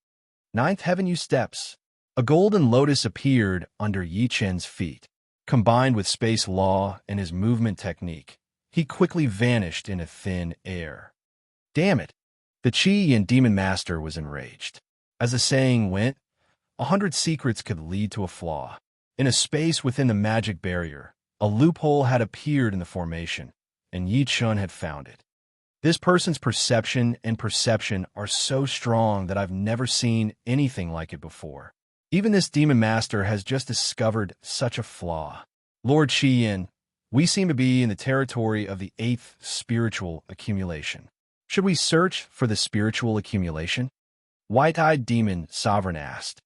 9th heaven you steps. A golden lotus appeared under Yichun's feet. Combined with space law and his movement technique, he quickly vanished into thin air. Damn it! The Qi Yin Demon Master was enraged. As the saying went, 100 secrets could lead to a flaw. In a space within the magic barrier, a loophole had appeared in the formation, and Yichun had found it. This person's perception and perception are so strong that I've never seen anything like it before. Even this demon master has just discovered such a flaw. Lord Qi Yin, we seem to be in the territory of the 8th spiritual accumulation. Should we search for the spiritual accumulation? White-eyed demon Sovereign asked.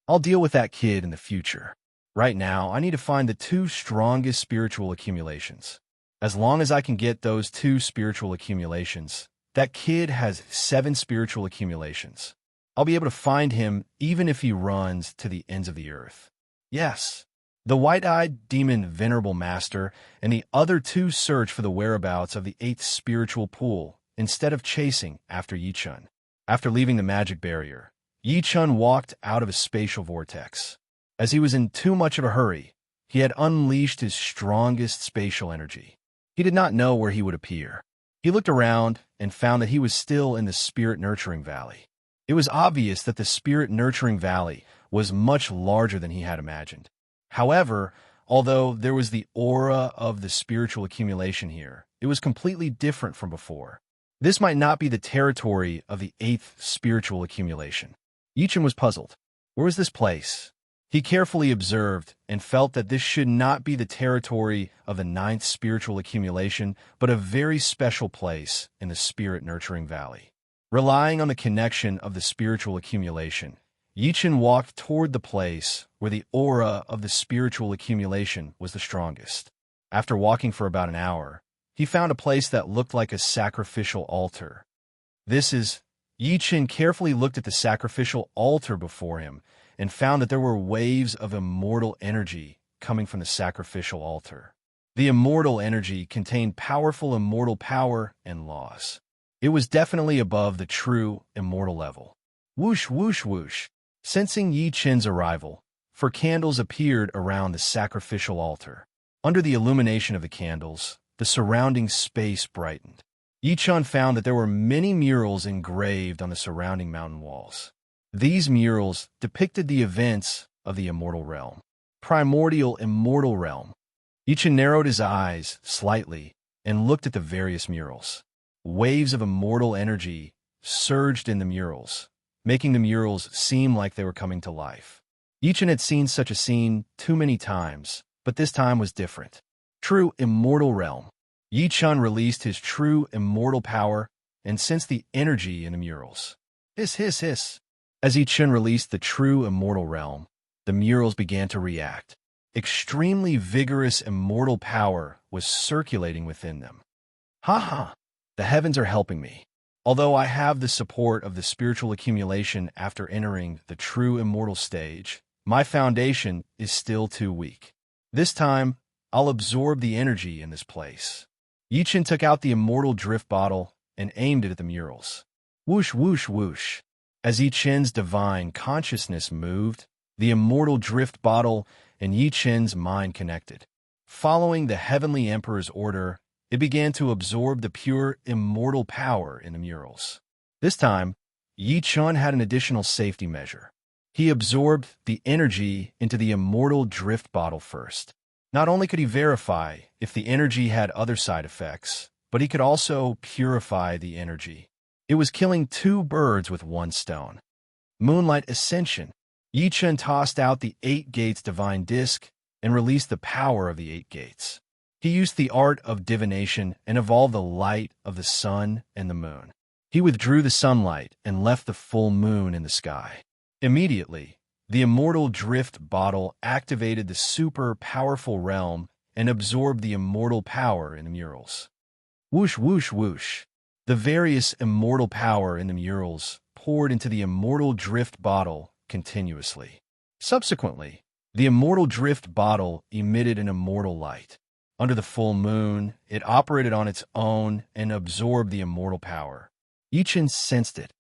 I'll deal with that kid in the future. Right now, I need to find the 2 strongest spiritual accumulations. As long as I can get those 2 spiritual accumulations, that kid has 7 spiritual accumulations. I'll be able to find him even if he runs to the ends of the earth. Yes. The white-eyed demon Venerable Master and the other 2 search for the whereabouts of the 8th spiritual pool instead of chasing after Yichun. After leaving the magic barrier, Yichun walked out of a spatial vortex. As he was in too much of a hurry, he had unleashed his strongest spatial energy. He did not know where he would appear. He looked around and found that he was still in the spirit nurturing valley. It was obvious that the spirit-nurturing valley was much larger than he had imagined. However, although there was the aura of the spiritual accumulation here, it was completely different from before. This might not be the territory of the eighth spiritual accumulation. Yichen was puzzled. Where was this place? He carefully observed and felt that this should not be the territory of the ninth spiritual accumulation, but a very special place in the spirit-nurturing valley. Relying on the connection of the spiritual accumulation, Yichen walked toward the place where the aura of the spiritual accumulation was the strongest. After walking for about an hour, he found a place that looked like a sacrificial altar. Yichen carefully looked at the sacrificial altar before him and found that there were waves of immortal energy coming from the sacrificial altar. The immortal energy contained powerful immortal power and laws. It was definitely above the true immortal level. Whoosh, whoosh, whoosh. Sensing Yichen's arrival, 4 candles appeared around the sacrificial altar. Under the illumination of the candles, the surrounding space brightened. Yichen found that there were many murals engraved on the surrounding mountain walls. These murals depicted the events of the immortal realm. Primordial immortal realm. Yichen narrowed his eyes slightly and looked at the various murals. Waves of immortal energy surged in the murals, making the murals seem like they were coming to life. Yichen had seen such a scene too many times, but this time was different. True immortal realm. Yichen released his true immortal power and sensed the energy in the murals. Hiss, hiss, hiss. As Yichen released the true immortal realm, the murals began to react. Extremely vigorous immortal power was circulating within them. Ha ha! The heavens are helping me. Although I have the support of the spiritual accumulation after entering the true immortal stage, my foundation is still too weak. This time, I'll absorb the energy in this place. Yichen took out the immortal drift bottle and aimed it at the murals. Whoosh, whoosh, whoosh. As Yichen's divine consciousness moved, the immortal drift bottle and Yichen's mind connected. Following the Heavenly Emperor's order, it began to absorb the pure immortal power in the murals. This time, Yichen had an additional safety measure. He absorbed the energy into the immortal drift bottle first. Not only could he verify if the energy had other side effects, but he could also purify the energy. It was killing 2 birds with 1 stone. Moonlight Ascension. Yichen tossed out the 8 gates divine disc and released the power of the 8 gates. He used the art of divination and evolved the light of the sun and the moon. He withdrew the sunlight and left the full moon in the sky. Immediately, the immortal drift bottle activated the super powerful realm and absorbed the immortal power in the murals. Whoosh, whoosh, whoosh. The various immortal power in the murals poured into the immortal drift bottle continuously. Subsequently, the immortal drift bottle emitted an immortal light. Under the full moon, it operated on its own and absorbed the immortal power. Yichen sensed it.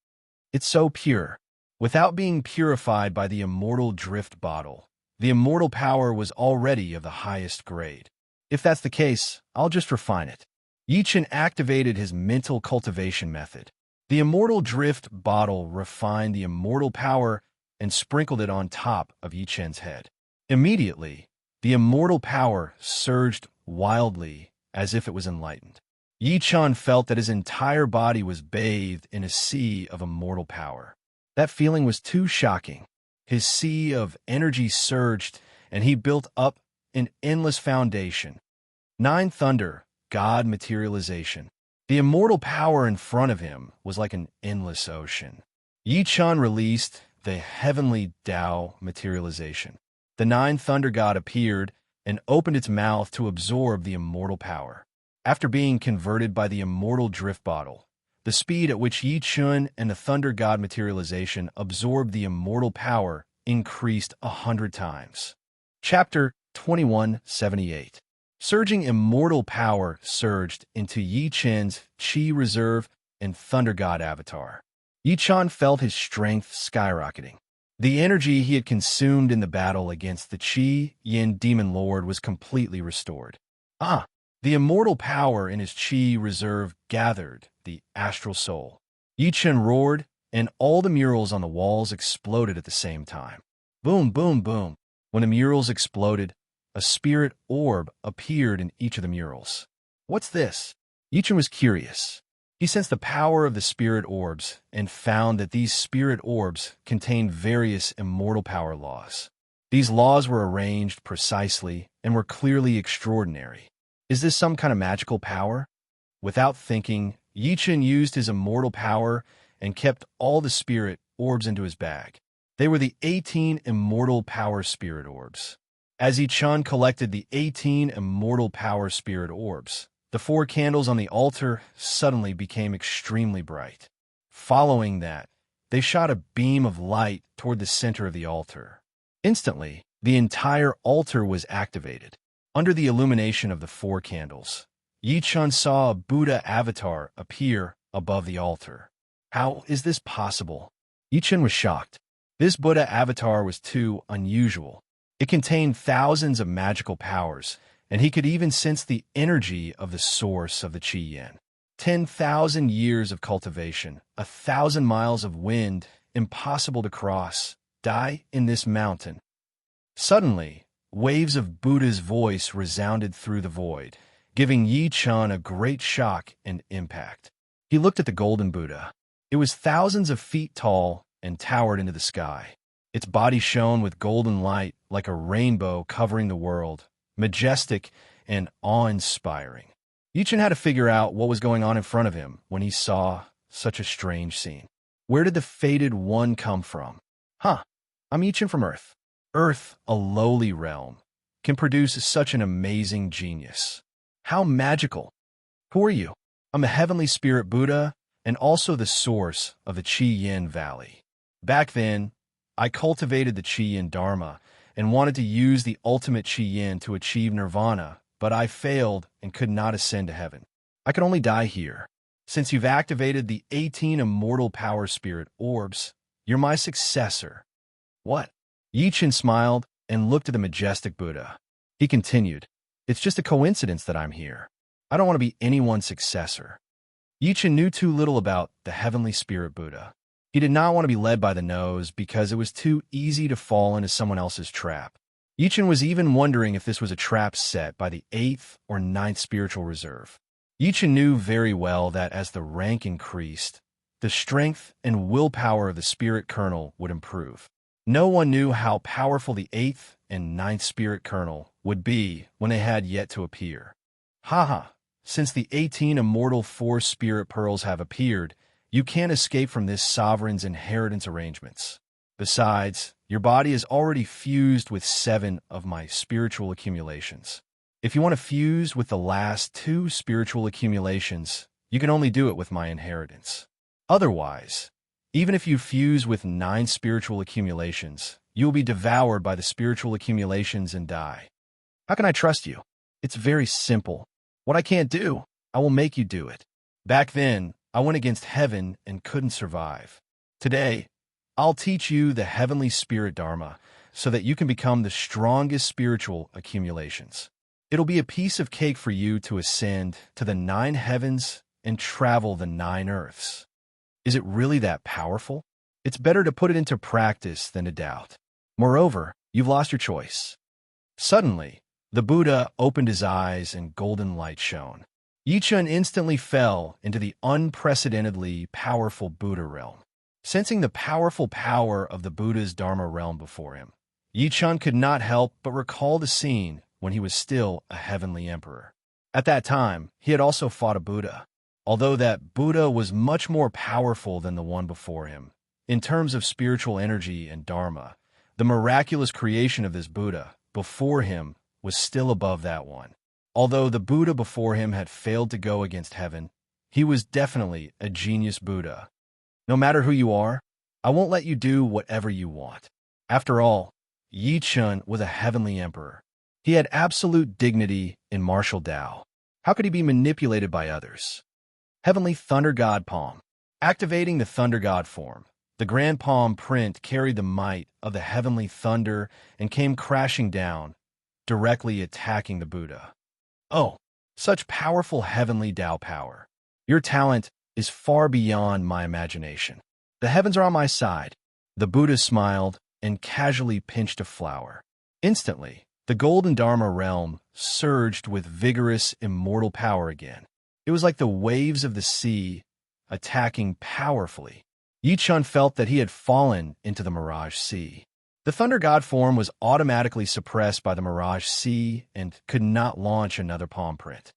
It's so pure. Without being purified by the immortal drift bottle, the immortal power was already of the highest grade. If that's the case, I'll just refine it. Yichen activated his mental cultivation method. The immortal drift bottle refined the immortal power and sprinkled it on top of Yichen's head. Immediately, the immortal power surged wildly as if it was enlightened. Yichen felt that his entire body was bathed in a sea of immortal power. That feeling was too shocking. His sea of energy surged, and he built up an endless foundation. 9 Thunder, God Materialization. The immortal power in front of him was like an endless ocean. Yichen released the heavenly Tao Materialization. The 9 Thunder God appeared and opened its mouth to absorb the immortal power. After being converted by the immortal drift bottle, the speed at which Yichen and the Thunder God Materialization absorbed the immortal power increased 100 times. Chapter 2178. Surging immortal power surged into Yichen's Qi Reserve and Thunder God Avatar. Yichen felt his strength skyrocketing. The energy he had consumed in the battle against the Qi Yin Demon Lord was completely restored. The immortal power in his Qi Reserve gathered the astral soul. Yichen roared and all the murals on the walls exploded at the same time. Boom, boom, boom. When the murals exploded, a spirit orb appeared in each of the murals. What's this? Yichen was curious. He sensed the power of the spirit orbs and found that these spirit orbs contained various immortal power laws. These laws were arranged precisely and were clearly extraordinary. Is this some kind of magical power? Without thinking, Yichen used his immortal power and kept all the spirit orbs into his bag. They were the 18 immortal power spirit orbs. As Yichen collected the 18 immortal power spirit orbs, the 4 candles on the altar suddenly became extremely bright. Following that, they shot a beam of light toward the center of the altar. Instantly, the entire altar was activated. Under the illumination of the 4 candles, Yichen saw a Buddha avatar appear above the altar. How is this possible? Yichen was shocked. This Buddha avatar was too unusual. It contained thousands of magical powers, and he could even sense the energy of the source of the Qi Yin. 10,000 years of cultivation, 1,000 miles of wind, impossible to cross, die in this mountain. Suddenly, waves of Buddha's voice resounded through the void, giving Yichen a great shock and impact. He looked at the golden Buddha. It was thousands of feet tall and towered into the sky. Its body shone with golden light like a rainbow covering the world, majestic and awe-inspiring. Yichen had to figure out what was going on in front of him when he saw such a strange scene. Where did the fated one come from? I'm Yichen from Earth. Earth, a lowly realm, can produce such an amazing genius. How magical! Who are you? I'm a heavenly spirit Buddha and also the source of the Qi Yin Valley. Back then, I cultivated the Qi Yin Dharma and wanted to use the ultimate Qi Yin to achieve nirvana, but I failed and could not ascend to heaven. I could only die here. Since you've activated the 18 immortal power spirit orbs, you're my successor. What? Yichen smiled and looked at the majestic Buddha. He continued, It's just a coincidence that I'm here. I don't want to be anyone's successor. Yichen knew too little about the heavenly spirit Buddha. He did not want to be led by the nose because it was too easy to fall into someone else's trap. Yichen was even wondering if this was a trap set by the 8th or 9th spiritual reserve. Yichen knew very well that as the rank increased, the strength and willpower of the spirit kernel would improve. No one knew how powerful the 8th and 9th spirit kernel would be when they had yet to appear. Since the 18 immortal 4 spirit pearls have appeared, you can't escape from this sovereign's inheritance arrangements. Besides, your body is already fused with 7 of my spiritual accumulations. If you want to fuse with the last 2 spiritual accumulations, you can only do it with my inheritance. Otherwise, even if you fuse with 9 spiritual accumulations, you will be devoured by the spiritual accumulations and die. How can I trust you? It's very simple. What I can't do, I will make you do it. Back then, I went against heaven and couldn't survive. Today, I'll teach you the heavenly spirit Dharma so that you can become the strongest spiritual accumulations. It'll be a piece of cake for you to ascend to the 9 heavens and travel the 9 earths. Is it really that powerful? It's better to put it into practice than to doubt. Moreover, you've lost your choice. Suddenly, the Buddha opened his eyes and golden light shone. Yichen instantly fell into the unprecedentedly powerful Buddha realm. Sensing the powerful power of the Buddha's Dharma realm before him, Yichen could not help but recall the scene when he was still a heavenly emperor. At that time, he had also fought a Buddha. Although that Buddha was much more powerful than the one before him, in terms of spiritual energy and Dharma, the miraculous creation of this Buddha before him was still above that one. Although the Buddha before him had failed to go against heaven, he was definitely a genius Buddha. No matter who you are, I won't let you do whatever you want. After all, Yichen was a heavenly emperor. He had absolute dignity in martial Tao. How could he be manipulated by others? Heavenly Thunder God Palm. Activating the Thunder God form, the Grand Palm print carried the might of the heavenly thunder and came crashing down, directly attacking the Buddha. Oh, such powerful heavenly Tao power. Your talent is far beyond my imagination. The heavens are on my side. The Buddha smiled and casually pinched a flower. Instantly, the golden Dharma realm surged with vigorous, immortal power again. It was like the waves of the sea attacking powerfully. Yi Chun felt that he had fallen into the Mirage Sea. The Thunder God form was automatically suppressed by the Mirage Sea and could not launch another palm print.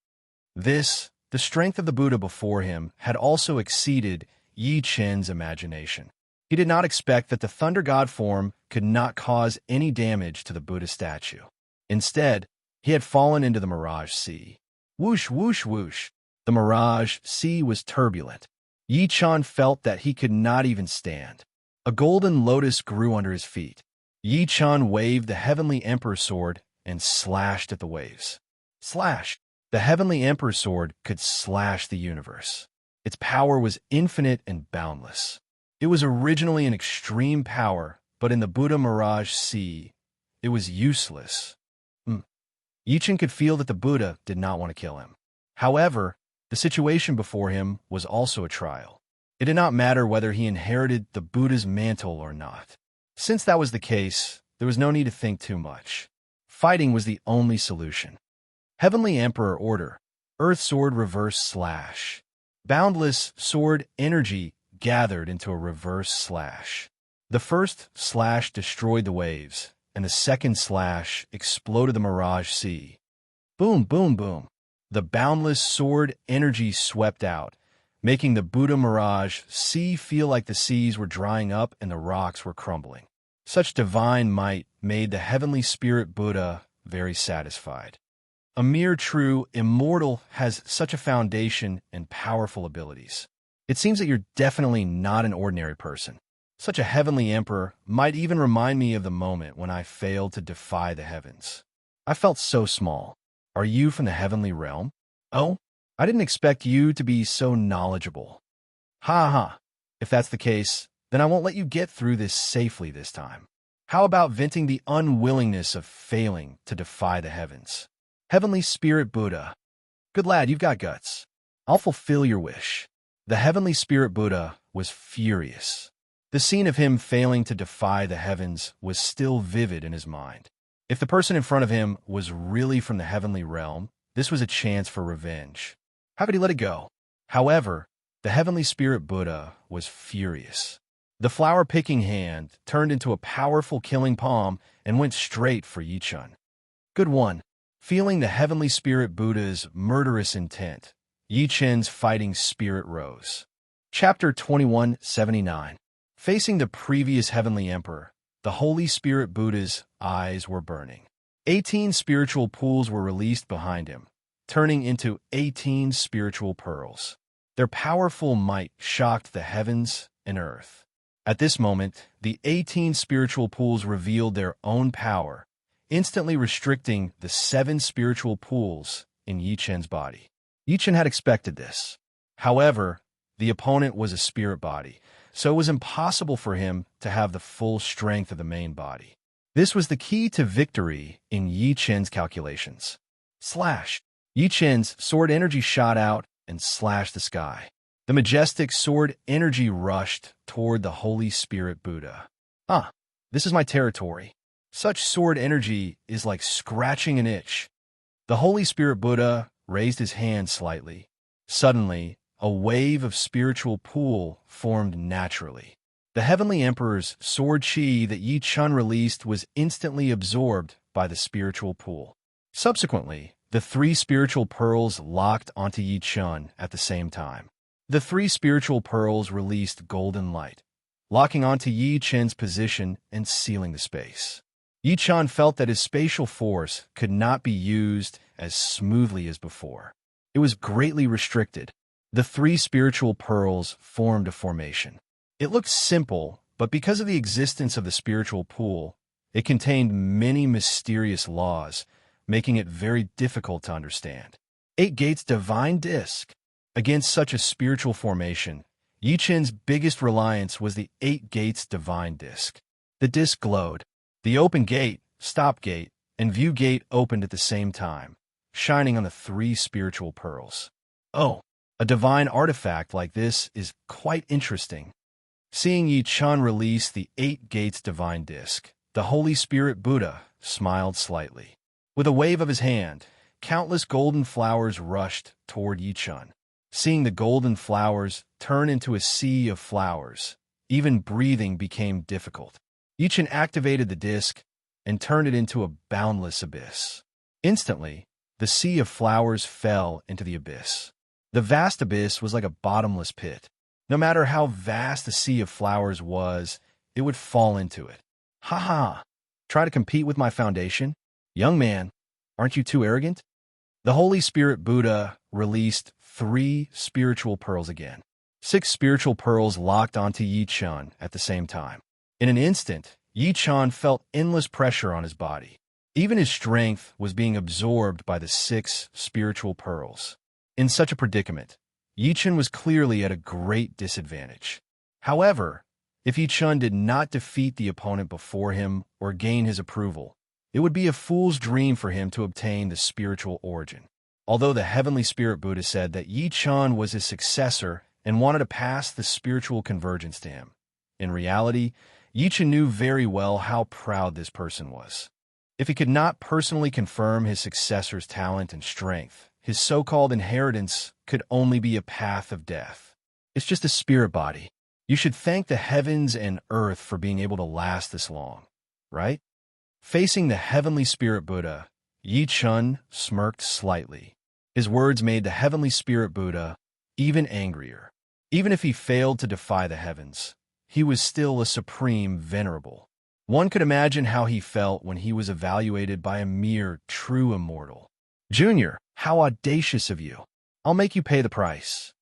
This, the strength of the Buddha before him, had also exceeded Yi Chen's imagination. He did not expect that the Thunder God form could not cause any damage to the Buddha statue. Instead, he had fallen into the Mirage Sea. Whoosh, whoosh, whoosh. The Mirage Sea was turbulent. Yi Chun felt that he could not even stand. A golden lotus grew under his feet. Yi Chun waved the Heavenly Emperor sword and slashed at the waves. Slash! The Heavenly Emperor sword could slash the universe. Its power was infinite and boundless. It was originally an extreme power, but in the Buddha Mirage Sea, it was useless. Yi Chun could feel that the Buddha did not want to kill him. However, the situation before him was also a trial. It did not matter whether he inherited the Buddha's mantle or not. Since that was the case, there was no need to think too much. Fighting was the only solution. Heavenly Emperor order. Earth sword reverse slash. Boundless sword energy gathered into a reverse slash. The first slash destroyed the waves, and the second slash exploded the Mirage Sea. Boom, boom, boom. The boundless sword energy swept out, making the Buddha Mirage Sea feel like the seas were drying up and the rocks were crumbling. Such divine might made the heavenly spirit Buddha very satisfied. A mere true immortal has such a foundation and powerful abilities. It seems that you're definitely not an ordinary person. Such a heavenly emperor might even remind me of the moment when I failed to defy the heavens. I felt so small. Are you from the heavenly realm? Oh, I didn't expect you to be so knowledgeable. Ha ha. If that's the case, then I won't let you get through this safely this time. How about venting the unwillingness of failing to defy the heavens? Heavenly Spirit Buddha. Good lad, you've got guts. I'll fulfill your wish. The Heavenly Spirit Buddha was furious. The scene of him failing to defy the heavens was still vivid in his mind. If the person in front of him was really from the heavenly realm, this was a chance for revenge. How could he let it go? However, the Heavenly Spirit Buddha was furious. The flower-picking hand turned into a powerful killing palm and went straight for Yi Chun. Good one. Feeling the Heavenly Spirit Buddha's murderous intent, Yi Chun's fighting spirit rose. Chapter 2179. Facing the previous Heavenly Emperor, the Holy Spirit Buddha's eyes were burning. 18 spiritual pools were released behind him, turning into 18 spiritual pearls. Their powerful might shocked the heavens and earth. At this moment, the 18 spiritual pools revealed their own power, instantly restricting the 7 spiritual pools in Yi Chun's body. Yi Chun had expected this. However, the opponent was a spirit body, so it was impossible for him to have the full strength of the main body. This was the key to victory in Yi Chun's calculations. Slash! Yi Chun's sword energy shot out and slashed the sky. The majestic sword energy rushed toward the Holy Spirit Buddha. This is my territory. Such sword energy is like scratching an itch. The Holy Spirit Buddha raised his hand slightly. Suddenly, a wave of spiritual pool formed naturally. The Heavenly Emperor's sword chi that Yi Chun released was instantly absorbed by the spiritual pool. Subsequently, the 3 spiritual pearls locked onto Yi Chun at the same time. The 3 spiritual pearls released golden light, locking onto Yi Chun's position and sealing the space. Yi Chun felt that his spatial force could not be used as smoothly as before. It was greatly restricted. The 3 spiritual pearls formed a formation. It looked simple, but because of the existence of the spiritual pool, it contained many mysterious laws, making it very difficult to understand. 8 Gates Divine Disc. Against such a spiritual formation, Yi Chun's biggest reliance was the 8 Gates Divine Disc. The disc glowed. The open gate, stop gate, and view gate opened at the same time, shining on the 3 spiritual pearls. Oh, a divine artifact like this is quite interesting. Seeing Yi Chun release the 8 gates divine disc, the Holy Spirit Buddha smiled slightly. With a wave of his hand, countless golden flowers rushed toward Yi Chun. Seeing the golden flowers turn into a sea of flowers, even breathing became difficult. Yi Chun activated the disc and turned it into a boundless abyss. Instantly, the sea of flowers fell into the abyss. The vast abyss was like a bottomless pit. No matter how vast the sea of flowers was, it would fall into it. Ha ha! Try to compete with my foundation? Young man, aren't you too arrogant? The Holy Spirit Buddha released 3 spiritual pearls again. 6 spiritual pearls locked onto Yi Chun at the same time. In an instant, Yi Chun felt endless pressure on his body. Even his strength was being absorbed by the 6 spiritual pearls. In such a predicament, Yi Chun was clearly at a great disadvantage. However, if Yi Chun did not defeat the opponent before him or gain his approval, it would be a fool's dream for him to obtain the spiritual origin. Although the Heavenly Spirit Buddha said that Yi Chun was his successor and wanted to pass the spiritual convergence to him, in reality, Yi Chun knew very well how proud this person was. If he could not personally confirm his successor's talent and strength, his so-called inheritance could only be a path of death. It's just a spirit body. You should thank the heavens and earth for being able to last this long, right? Facing the Heavenly Spirit Buddha, Yi Chun smirked slightly. His words made the Heavenly Spirit Buddha even angrier. Even if he failed to defy the heavens, he was still a supreme venerable. One could imagine how he felt when he was evaluated by a mere true immortal. Junior, how audacious of you. I'll make you pay the price.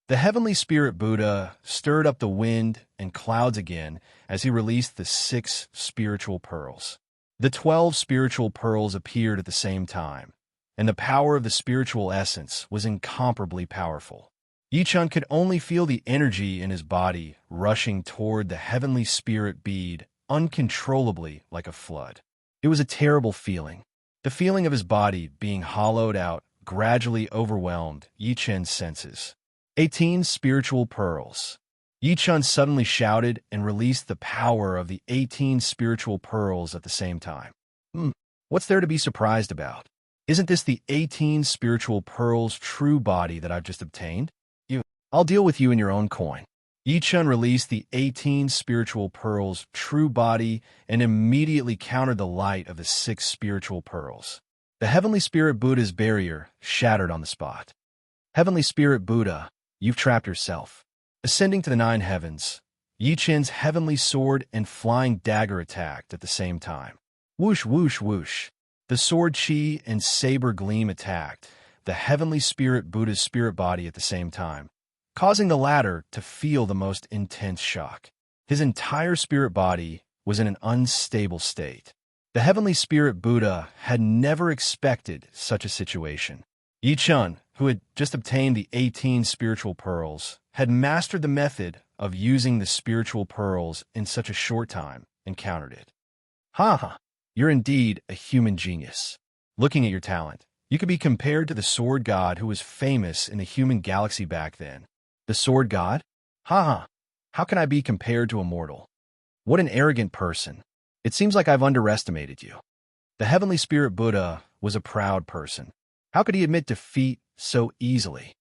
The Heavenly Spirit Buddha stirred up the wind and clouds again as he released the 6 spiritual pearls. The 12 spiritual pearls appeared at the same time, and the power of the spiritual essence was incomparably powerful. Yi Chun could only feel the energy in his body rushing toward the Heavenly Spirit bead uncontrollably like a flood. It was a terrible feeling. The feeling of his body being hollowed out gradually overwhelmed Yi Chun's senses. 18 spiritual pearls. Yi Chun suddenly shouted and released the power of the 18 spiritual pearls at the same time. What's there to be surprised about? Isn't this the 18 spiritual pearls true body that I've just obtained? I'll deal with you in your own coin. Yi Chun released the 18 spiritual pearls true body and immediately countered the light of the 6 spiritual pearls. The Heavenly Spirit Buddha's barrier shattered on the spot. Heavenly Spirit Buddha, you've trapped yourself. Ascending to the 9 heavens, Yi Chun's heavenly sword and flying dagger attacked at the same time. Whoosh, whoosh, whoosh. The sword chi and saber gleam attacked the Heavenly Spirit Buddha's spirit body at the same time, causing the latter to feel the most intense shock. His entire spirit body was in an unstable state. The Heavenly Spirit Buddha had never expected such a situation. Yi Chun, who had just obtained the 18 spiritual pearls, had mastered the method of using the spiritual pearls in such a short time and countered it. Ha ha, you're indeed a human genius. Looking at your talent, you could be compared to the sword god who was famous in the human galaxy back then. The sword god? Ha ha, how can I be compared to a mortal? What an arrogant person. It seems like I've underestimated you. The Heavenly Spirit Buddha was a proud person. How could he admit defeat so easily?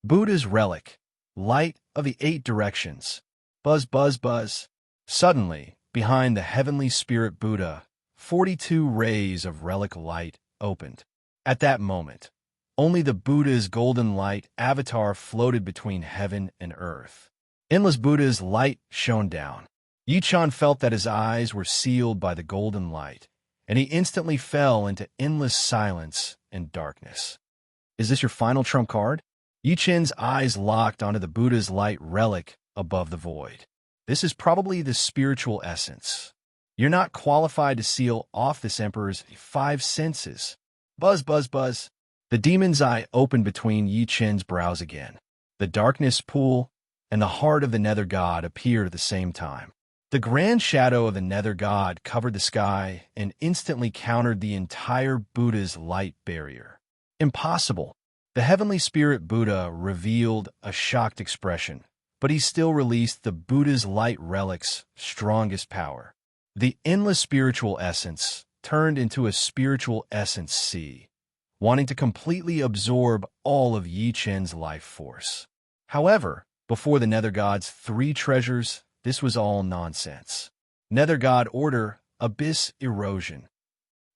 Buddha's relic, light of the 8 directions. Buzz, buzz, buzz. Suddenly, behind the Heavenly Spirit Buddha, 42 rays of relic light opened. At that moment, only the Buddha's golden light avatar floated between heaven and earth. Endless Buddha's light shone down. Yi Chun felt that his eyes were sealed by the golden light, and he instantly fell into endless silence and darkness. Is this your final trump card? Yi Chun's eyes locked onto the Buddha's light relic above the void. This is probably the spiritual essence. You're not qualified to seal off this emperor's 5 senses. Buzz, buzz, buzz. The demon's eye opened between Yi Chun's brows again. The darkness pool and the heart of the nether god appeared at the same time. The grand shadow of the nether god covered the sky and instantly countered the entire Buddha's light barrier. Impossible. The Heavenly Spirit Buddha revealed a shocked expression, but he still released the Buddha's light relic's strongest power. The endless spiritual essence turned into a spiritual essence sea, wanting to completely absorb all of Yi Chen's life force. However, before the Nether God's three treasures, this was all nonsense. Nether God order, abyss erosion.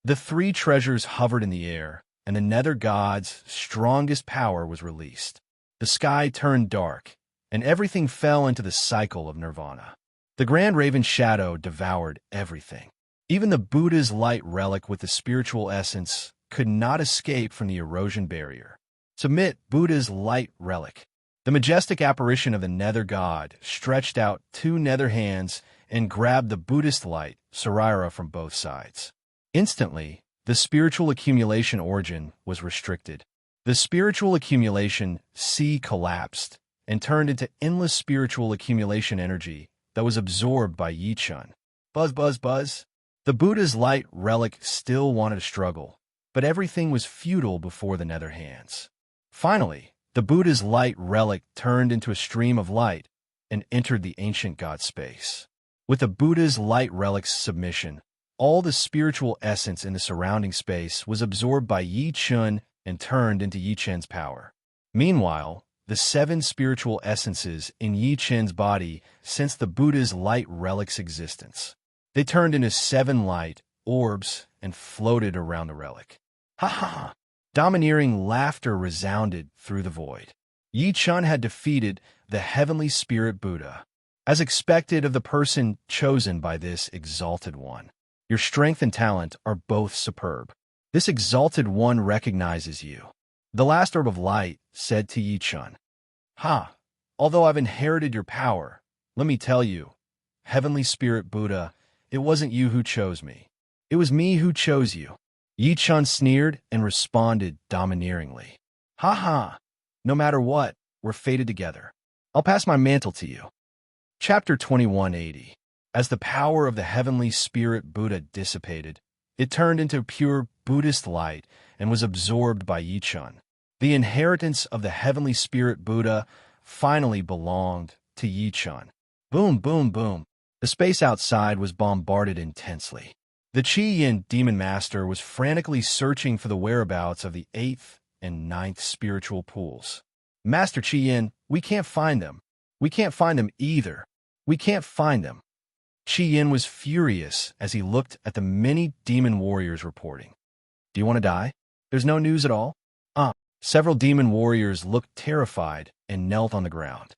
The three treasures hovered in the air, and the Nether God's strongest power was released. The sky turned dark, and everything fell into the cycle of nirvana. The Grand Raven shadow devoured everything. Even the Buddha's light relic with the spiritual essence could not escape from the erosion barrier. Submit Buddha's light relic. The majestic apparition of the Nether God stretched out two nether hands and grabbed the Buddhist light, Sarira, from both sides. Instantly, the spiritual accumulation origin was restricted. The spiritual accumulation sea collapsed and turned into endless spiritual accumulation energy that was absorbed by Yi Chen. Buzz, buzz, buzz. The Buddha's light relic still wanted to struggle, but everything was futile before the nether hands. Finally, the Buddha's light relic turned into a stream of light and entered the ancient god space. With the Buddha's light relic's submission, all the spiritual essence in the surrounding space was absorbed by Yi Chen and turned into Yi Chen's power. Meanwhile, the seven spiritual essences in Yi Chen's body sensed the Buddha's light relic's existence. They turned into seven light orbs and floated around the relic. Ha ha ha! Domineering laughter resounded through the void. Yi Chen had defeated the heavenly spirit Buddha, as expected of the person chosen by this exalted one. Your strength and talent are both superb. This exalted one recognizes you. The last orb of light said to Yi Chen, Ha! Although I've inherited your power, let me tell you, heavenly spirit Buddha, it wasn't you who chose me. It was me who chose you. Yi Chen sneered and responded domineeringly. Ha ha! No matter what, we're fated together. I'll pass my mantle to you. Chapter 2180. As the power of the heavenly spirit Buddha dissipated, it turned into pure Buddhist light and was absorbed by Yi Chen. The inheritance of the heavenly spirit Buddha finally belonged to Yi Chen. Boom, boom, boom. The space outside was bombarded intensely. The Qi Yin demon master was frantically searching for the whereabouts of the 8th and 9th spiritual pools. Master Qi Yin, we can't find them. We can't find them either. We can't find them. Qi Yin was furious as he looked at the many demon warriors reporting. Do you want to die? There's no news at all? Several demon warriors looked terrified and knelt on the ground.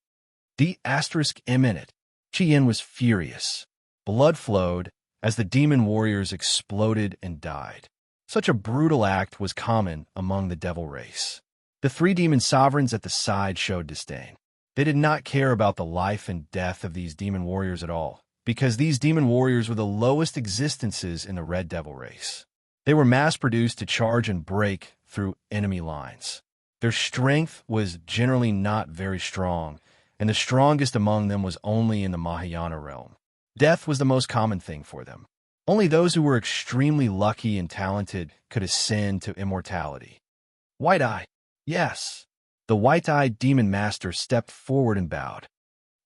D***M*. Qi Yin was furious. Blood flowed as the demon warriors exploded and died. Such a brutal act was common among the devil race. The three demon sovereigns at the side showed disdain. They did not care about the life and death of these demon warriors at all, because these demon warriors were the lowest existences in the red devil race. They were mass-produced to charge and break through enemy lines. Their strength was generally not very strong, and the strongest among them was only in the Mahayana realm. Death was the most common thing for them. Only those who were extremely lucky and talented could ascend to immortality. White Eye. Yes. The white-eyed demon master stepped forward and bowed.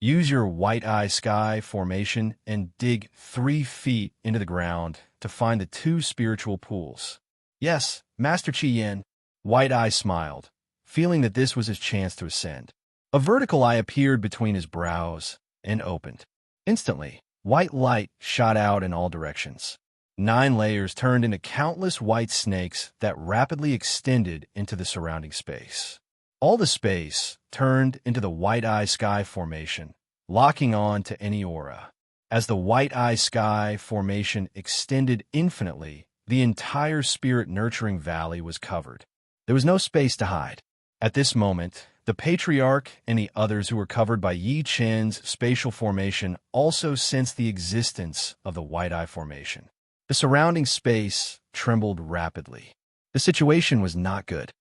Use your white eye sky formation and dig 3 feet into the ground to find the 2 spiritual pools. Yes, Master Qi Yin. White Eye smiled, feeling that this was his chance to ascend. A vertical eye appeared between his brows and opened. Instantly, white light shot out in all directions. 9 layers turned into countless white snakes that rapidly extended into the surrounding space. All the space turned into the white eye sky formation, locking on to any aura. As the white eye sky formation extended infinitely, the entire spirit-nurturing valley was covered. There was no space to hide. At this moment, the Patriarch and the others who were covered by Yi Chen's spatial formation also sensed the existence of the white eye formation. The surrounding space trembled rapidly. The situation was not good.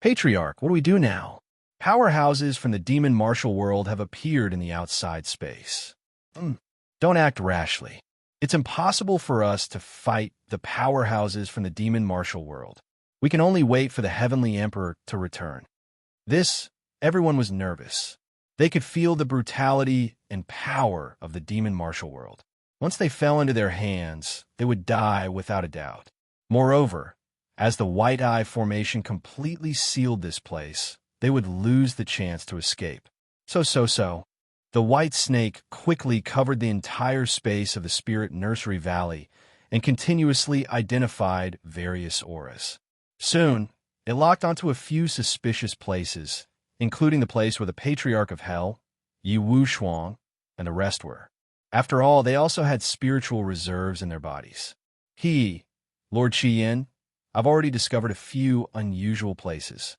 Patriarch, what do we do now? Powerhouses from the demon martial world have appeared in the outside space. Don't act rashly. It's impossible for us to fight the powerhouses from the demon martial world. We can only wait for the Heavenly Emperor to return. Everyone was nervous. They could feel the brutality and power of the demon martial world. Once they fell into their hands, they would die without a doubt. Moreover, as the White Eye formation completely sealed this place, they would lose the chance to escape. So. The white snake quickly covered the entire space of the Spirit Nursery Valley and continuously identified various auras. Soon, it locked onto a few suspicious places, including the place where the Patriarch of Hell, Yi Wu Shuang, and the rest were. After all, they also had spiritual reserves in their bodies. Lord Qiyin, I've already discovered a few unusual places.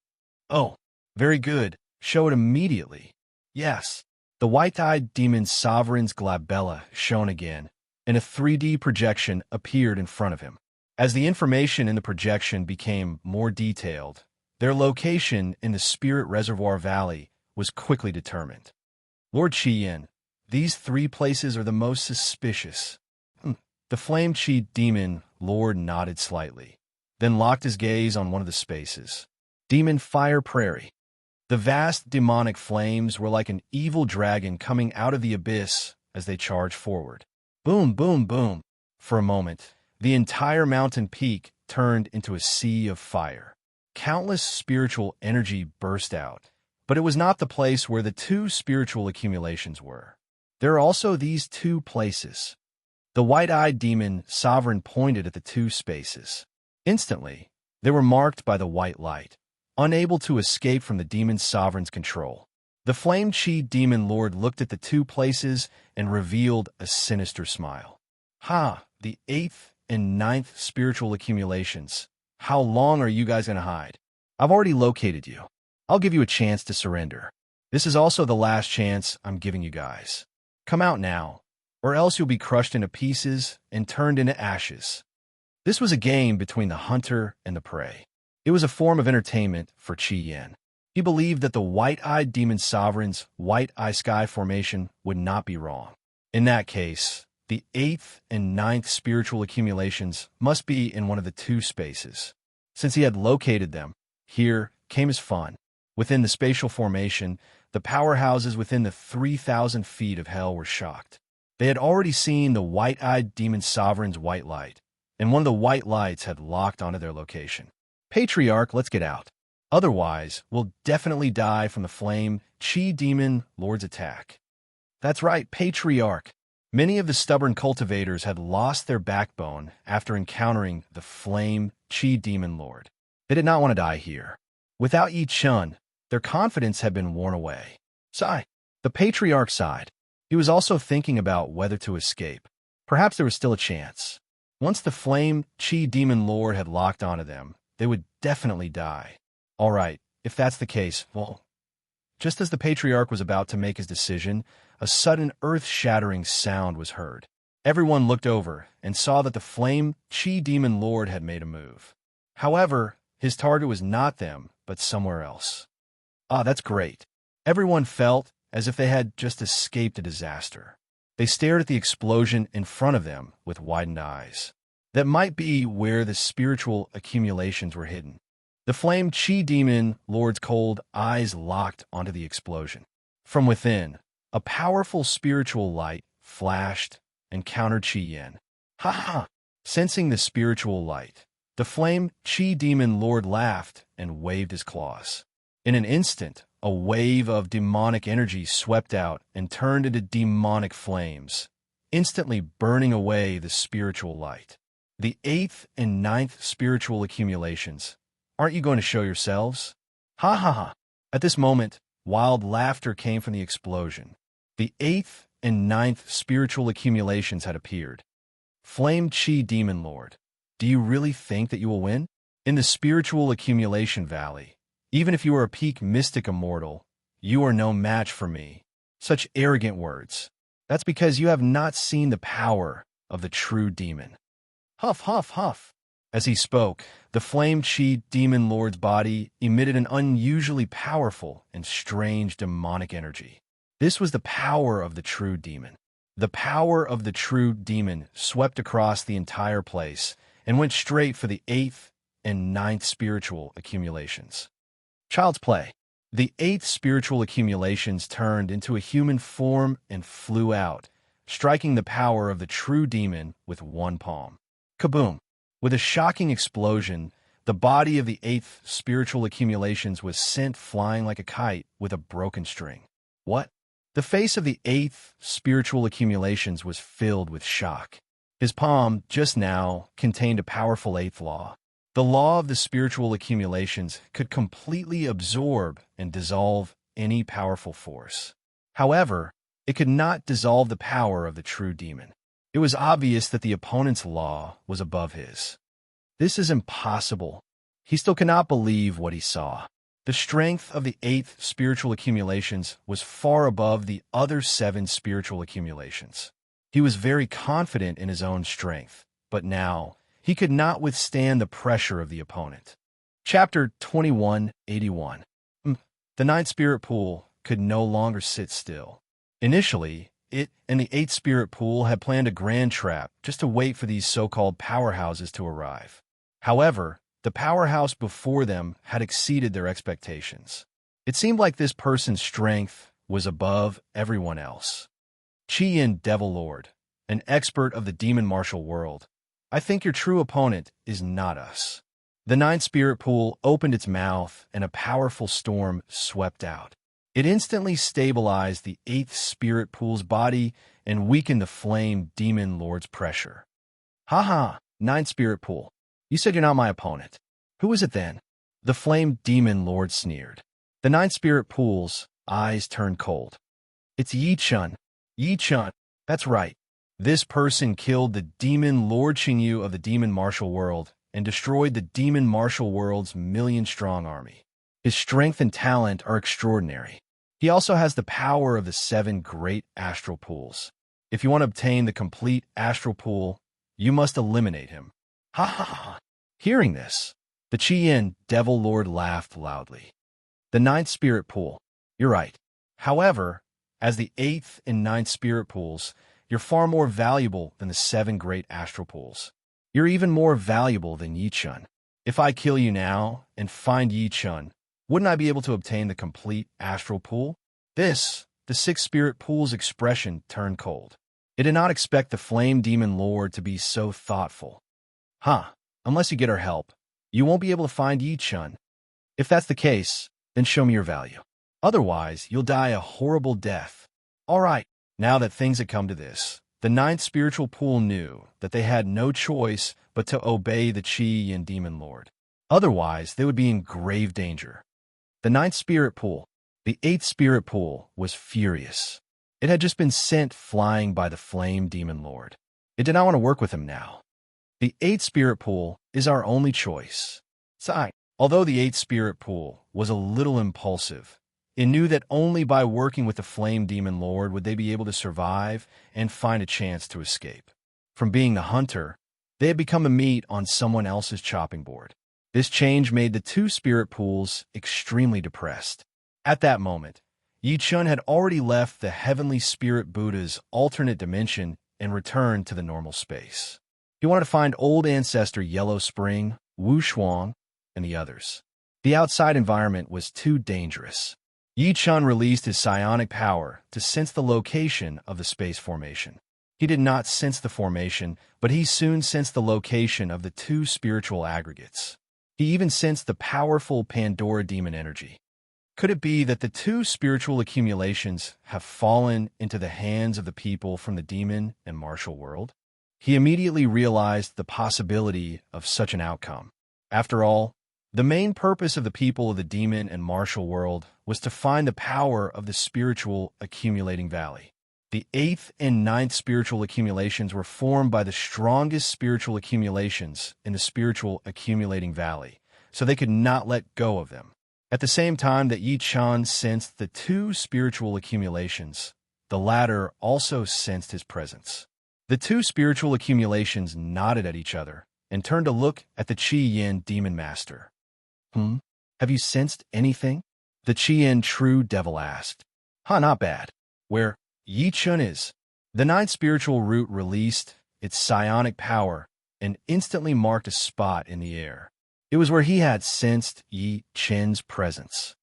Oh, very good. Show it immediately. Yes. The white-eyed demon sovereign's glabella shone again, and a 3D projection appeared in front of him. As the information in the projection became more detailed, their location in the Spirit Reservoir Valley was quickly determined. Lord Qiyin, these 3 places are the most suspicious. The Flame Chi demon lord nodded slightly, then locked his gaze on one of the spaces. Demon Fire Prairie. The vast demonic flames were like an evil dragon coming out of the abyss as they charged forward. Boom, boom, boom. For a moment, the entire mountain peak turned into a sea of fire. Countless spiritual energy burst out, but it was not the place where the 2 spiritual accumulations were. There are also these 2 places. The white-eyed demon sovereign pointed at the 2 spaces. Instantly, they were marked by the white light, unable to escape from the demon sovereign's control. The Flame Chi demon lord looked at the 2 places and revealed a sinister smile. The 8th and 9th spiritual accumulations. How long are you guys going to hide? I've already located you. I'll give you a chance to surrender. This is also the last chance I'm giving you guys. Come out now, or else you'll be crushed into pieces and turned into ashes. This was a game between the hunter and the prey. It was a form of entertainment for Qiyin. He believed that the white-eyed demon sovereign's white eye sky formation would not be wrong. In that case, the 8th and 9th spiritual accumulations must be in one of the 2 spaces. Since he had located them, here came his fun. Within the spatial formation, the powerhouses within the 3,000 feet of hell were shocked. They had already seen the white-eyed demon sovereign's white light, and one of the white lights had locked onto their location. Patriarch, let's get out. Otherwise, we'll definitely die from the Flame Chi demon lord's attack. That's right, Patriarch. Many of the stubborn cultivators had lost their backbone after encountering the Flame Chi demon lord. They did not want to die here. Without Yi Chun, their confidence had been worn away. Sigh. The Patriarch sighed. He was also thinking about whether to escape. Perhaps there was still a chance. Once the Flame Chi demon lord had locked onto them, they would definitely die. All right, if that's the case, well, just as the Patriarch was about to make his decision, a sudden earth-shattering sound was heard. Everyone looked over and saw that the Flame Chi demon lord had made a move. However, his target was not them, but somewhere else. That's great. Everyone felt as if they had just escaped a disaster. They stared at the explosion in front of them with widened eyes. That might be where the spiritual accumulations were hidden. The Flame Chi demon lord's cold eyes locked onto the explosion. From within, a powerful spiritual light flashed and countered Qiyin. Ha! Sensing the spiritual light, the Flame Chi demon lord laughed and waved his claws. In an instant, a wave of demonic energy swept out and turned into demonic flames, instantly burning away the spiritual light. The 8th and 9th spiritual accumulations. Aren't you going to show yourselves? Ha! At this moment, wild laughter came from the explosion. The 8th and 9th spiritual accumulations had appeared. Flame Chi demon lord, do you really think that you will win? In the spiritual accumulation valley, even if you are a peak mystic immortal, you are no match for me. Such arrogant words. That's because you have not seen the power of the true demon. Huff. As he spoke, the Flame Chi demon lord's body emitted an unusually powerful and strange demonic energy. This was the power of the true demon. The power of the true demon swept across the entire place and went straight for the 8th and 9th spiritual accumulations. Child's play. The 8 spiritual accumulations turned into a human form and flew out, striking the power of the true demon with one palm. Kaboom! With a shocking explosion, the body of the 8th spiritual accumulations was sent flying like a kite with a broken string. What? The face of the 8th spiritual accumulations was filled with shock. His palm, just now, contained a powerful 8th law. The law of the spiritual accumulations could completely absorb and dissolve any powerful force. However, it could not dissolve the power of the true demon. It was obvious that the opponent's law was above his. This is impossible. He still cannot believe what he saw. The strength of the 8th spiritual accumulations was far above the other 7 spiritual accumulations. He was very confident in his own strength, but now he could not withstand the pressure of the opponent. Chapter 2181. The 9th spirit pool could no longer sit still. Initially, it and the 8th spirit pool had planned a grand trap just to wait for these so-called powerhouses to arrive. However, the powerhouse before them had exceeded their expectations. It seemed like this person's strength was above everyone else. Chi-Yin Devil Lord, an expert of the demon martial world, I think your true opponent is not us. The 9th spirit pool opened its mouth and a powerful storm swept out. It instantly stabilized the 8th spirit pool's body and weakened the flame demon lord's pressure. Ha, 9th spirit pool. You said you're not my opponent. Who is it then? The flame demon lord sneered. The 9th spirit pool's eyes turned cold. It's Yi Chun. Yi Chun. That's right. This person killed the demon Lord Qingyu of the demon martial world and destroyed the demon martial world's million-strong army. His strength and talent are extraordinary. He also has the power of the 7 great astral pools. If you want to obtain the complete astral pool, you must eliminate him. Ha. Hearing this, the Chi-Yin Devil Lord laughed loudly. The 9th spirit pool. You're right. However, as the 8th and 9th spirit pools, you're far more valuable than the 7 great astral pools. You're even more valuable than Yi Chun. If I kill you now and find Yi Chun, wouldn't I be able to obtain the complete astral pool? The 6th spirit pool's expression turned cold. It did not expect the flame demon lord to be so thoughtful. Unless you get our help, you won't be able to find Yi Chun. If that's the case, then show me your value. Otherwise, you'll die a horrible death. All right, now that things had come to this, the 9th spiritual pool knew that they had no choice but to obey the Chi-Yin demon lord. Otherwise, they would be in grave danger. The 9th spirit pool, the 8th spirit pool, was furious. It had just been sent flying by the flame demon lord. It did not want to work with him now. The 8th spirit pool is our only choice. Although the 8th spirit pool was a little impulsive, it knew that only by working with the flame demon lord would they be able to survive and find a chance to escape. From being the hunter, they had become the meat on someone else's chopping board. This change made the 2 spirit pools extremely depressed. At that moment, Yi Chun had already left the heavenly spirit Buddha's alternate dimension and returned to the normal space. He wanted to find old ancestor Yellow Spring, Wu Shuang, and the others. The outside environment was too dangerous. Yi Chun released his psionic power to sense the location of the space formation. He did not sense the formation, but he soon sensed the location of the 2 spiritual aggregates. He even sensed the powerful Pandora demon energy. Could it be that the 2 spiritual accumulations have fallen into the hands of the people from the demon and martial world? He immediately realized the possibility of such an outcome. After all, the main purpose of the people of the demon and martial world was to find the power of the spiritual accumulating valley. The 8th and 9th spiritual accumulations were formed by the strongest spiritual accumulations in the spiritual accumulating valley, so they could not let go of them. At the same time that Yi Chun sensed the 2 spiritual accumulations, the latter also sensed his presence. The 2 spiritual accumulations nodded at each other and turned to look at the Chi-Yin demon master. Have you sensed anything? The Chi-Yin true devil asked. Not bad. Where Yi Chun is. The 9th spiritual root released its psionic power and instantly marked a spot in the air. It was where he had sensed Yi Chun's presence.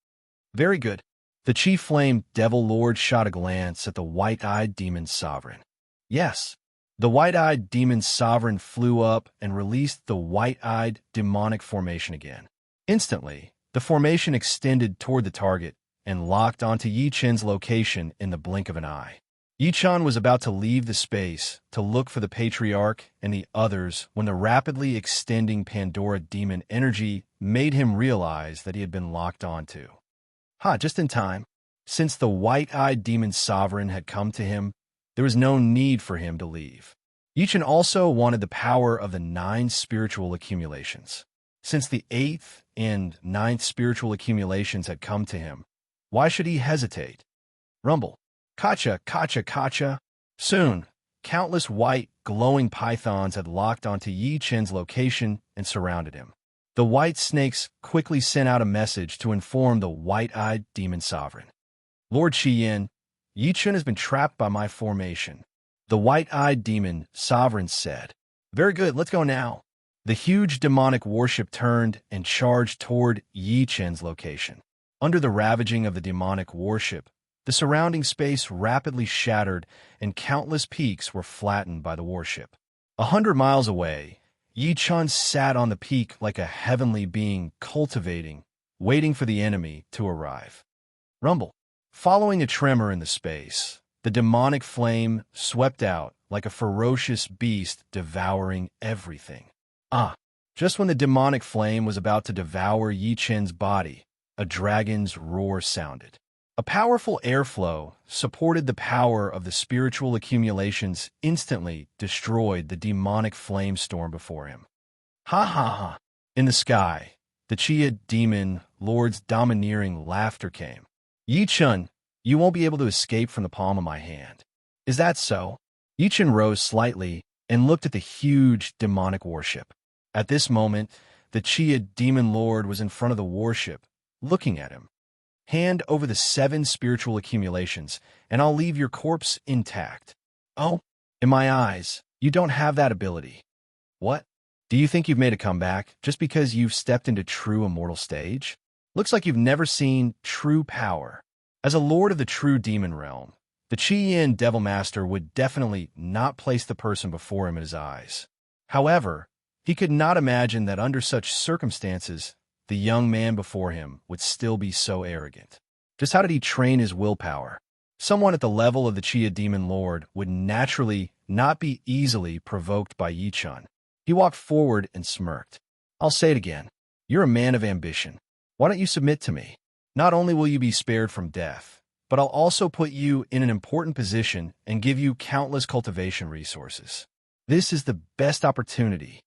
Very good. The chief flame devil lord shot a glance at the white-eyed demon sovereign. Yes. The white-eyed demon sovereign flew up and released the white-eyed demonic formation again. Instantly, the formation extended toward the target and locked onto Yi Chen's location in the blink of an eye. Yi Chen was about to leave the space to look for the patriarch and the others when the rapidly extending Pandora demon energy made him realize that he had been locked onto. Just in time. Since the white-eyed demon sovereign had come to him, there was no need for him to leave. Yi Chen also wanted the power of the 9 spiritual accumulations. Since the 8th and 9th spiritual accumulations had come to him, why should he hesitate? Rumble. Kacha, kacha, kacha. Soon, countless white, glowing pythons had locked onto Yi Chen's location and surrounded him. The white snakes quickly sent out a message to inform the white-eyed demon sovereign. Lord Qiyin, Yi Chen has been trapped by my formation. The white-eyed demon sovereign said. Very good, let's go now. The huge demonic warship turned and charged toward Yi Chen's location. Under the ravaging of the demonic warship, the surrounding space rapidly shattered and countless peaks were flattened by the warship. 100 miles away, Yi Chen sat on the peak like a heavenly being cultivating, waiting for the enemy to arrive. Rumble. Following a tremor in the space, the demonic flame swept out like a ferocious beast devouring everything. Just when the demonic flame was about to devour Yi Chen's body, a dragon's roar sounded. A powerful airflow supported the power of the spiritual accumulations instantly destroyed the demonic flame storm before him. Ha! In the sky, the Chia demon lord's domineering laughter came. Yi Chen, you won't be able to escape from the palm of my hand. Is that so? Yi Chen rose slightly and looked at the huge demonic warship. At this moment, the Chia demon lord was in front of the warship, looking at him. Hand over the 7 spiritual accumulations, and I'll leave your corpse intact. Oh, in my eyes, you don't have that ability. What? Do you think you've made a comeback just because you've stepped into true immortal stage? Looks like you've never seen true power. As a lord of the true demon realm, the Qiyin Devil Master would definitely not place the person before him in his eyes. However, he could not imagine that under such circumstances, the young man before him would still be so arrogant. Just how did he train his willpower? Someone at the level of the Chia Demon Lord would naturally not be easily provoked by Yi Chen. He walked forward and smirked. I'll say it again. You're a man of ambition. Why don't you submit to me? Not only will you be spared from death, but I'll also put you in an important position and give you countless cultivation resources. This is the best opportunity.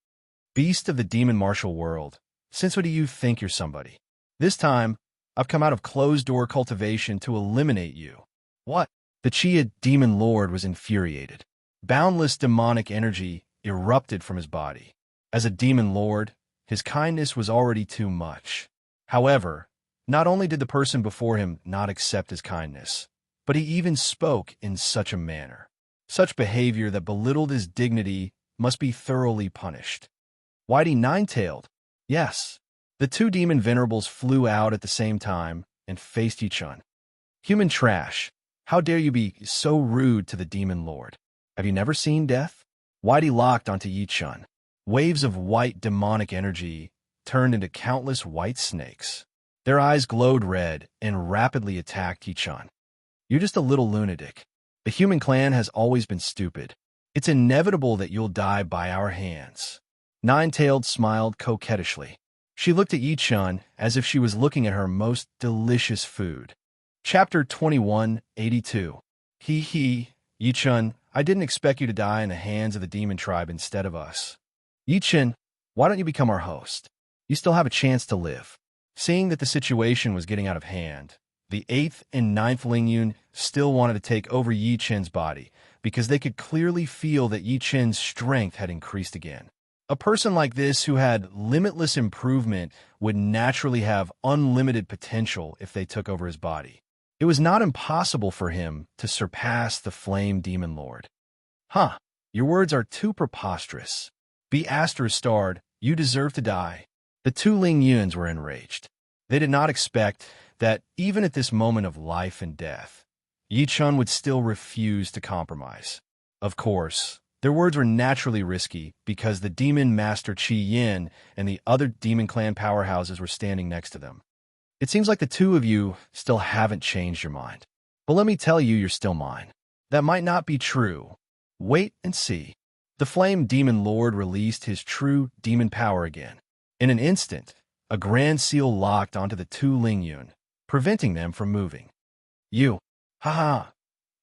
Beast of the demon martial world, since when do you think you're somebody? This time, I've come out of closed-door cultivation to eliminate you. What? The Chia demon lord was infuriated. Boundless demonic energy erupted from his body. As a demon lord, his kindness was already too much. However, not only did the person before him not accept his kindness, but he even spoke in such a manner. Such behavior that belittled his dignity must be thoroughly punished. Whitey Nine-Tailed. Yes, the 2 demon venerables flew out at the same time and faced Yi Chen. Human trash, how dare you be so rude to the demon lord? Have you never seen death? Whitey locked onto Yi Chen. Waves of white demonic energy turned into countless white snakes. Their eyes glowed red and rapidly attacked Yi Chen. You're just a little lunatic. The human clan has always been stupid. It's inevitable that you'll die by our hands. Nine-Tailed smiled coquettishly. She looked at Yi Chen as if she was looking at her most delicious food. Chapter 2182. Yi Chen, I didn't expect you to die in the hands of the demon tribe instead of us. Yi Chen, why don't you become our host? You still have a chance to live. Seeing that the situation was getting out of hand, the 8th and 9th Lingyun still wanted to take over Yi Chen's body because they could clearly feel that Yi Chen's strength had increased again. A person like this who had limitless improvement would naturally have unlimited potential if they took over his body. It was not impossible for him to surpass the Flame Demon Lord. Your words are too preposterous. Be Asterisk-starred, you deserve to die. The 2 Lingyuns were enraged. They did not expect that even at this moment of life and death, Yi Chun would still refuse to compromise. Of course, their words were naturally risky because the demon master Qi Yin and the other demon clan powerhouses were standing next to them. It seems like the two of you still haven't changed your mind. But let me tell you, you're still mine. That might not be true. Wait and see. The Flame Demon Lord released his true demon power again. In an instant, a grand seal locked onto the two Lingyun, preventing them from moving. You, haha,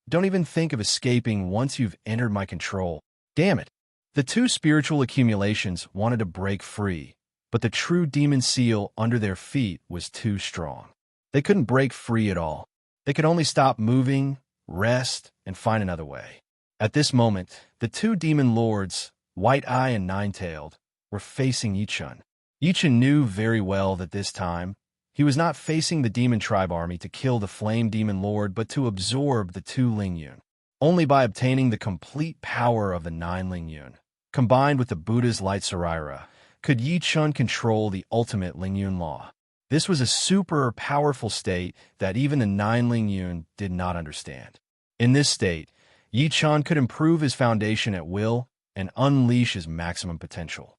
don't even think of escaping once you've entered my control. Damn it. The two spiritual accumulations wanted to break free, but the true demon seal under their feet was too strong. They couldn't break free at all. They could only stop moving, rest, and find another way. At this moment, the two demon lords, White Eye and Nine-Tailed, were facing Yi Chun. Yi Chun knew very well that this time, he was not facing the demon tribe army to kill the Flame Demon Lord, but to absorb the two Lingyun. Only by obtaining the complete power of the 9 Lingyun, combined with the Buddha's light Saraira, could Yi Chun control the ultimate Lingyun law. This was a super powerful state that even the 9 Lingyun did not understand. In this state, Yi Chun could improve his foundation at will and unleash his maximum potential.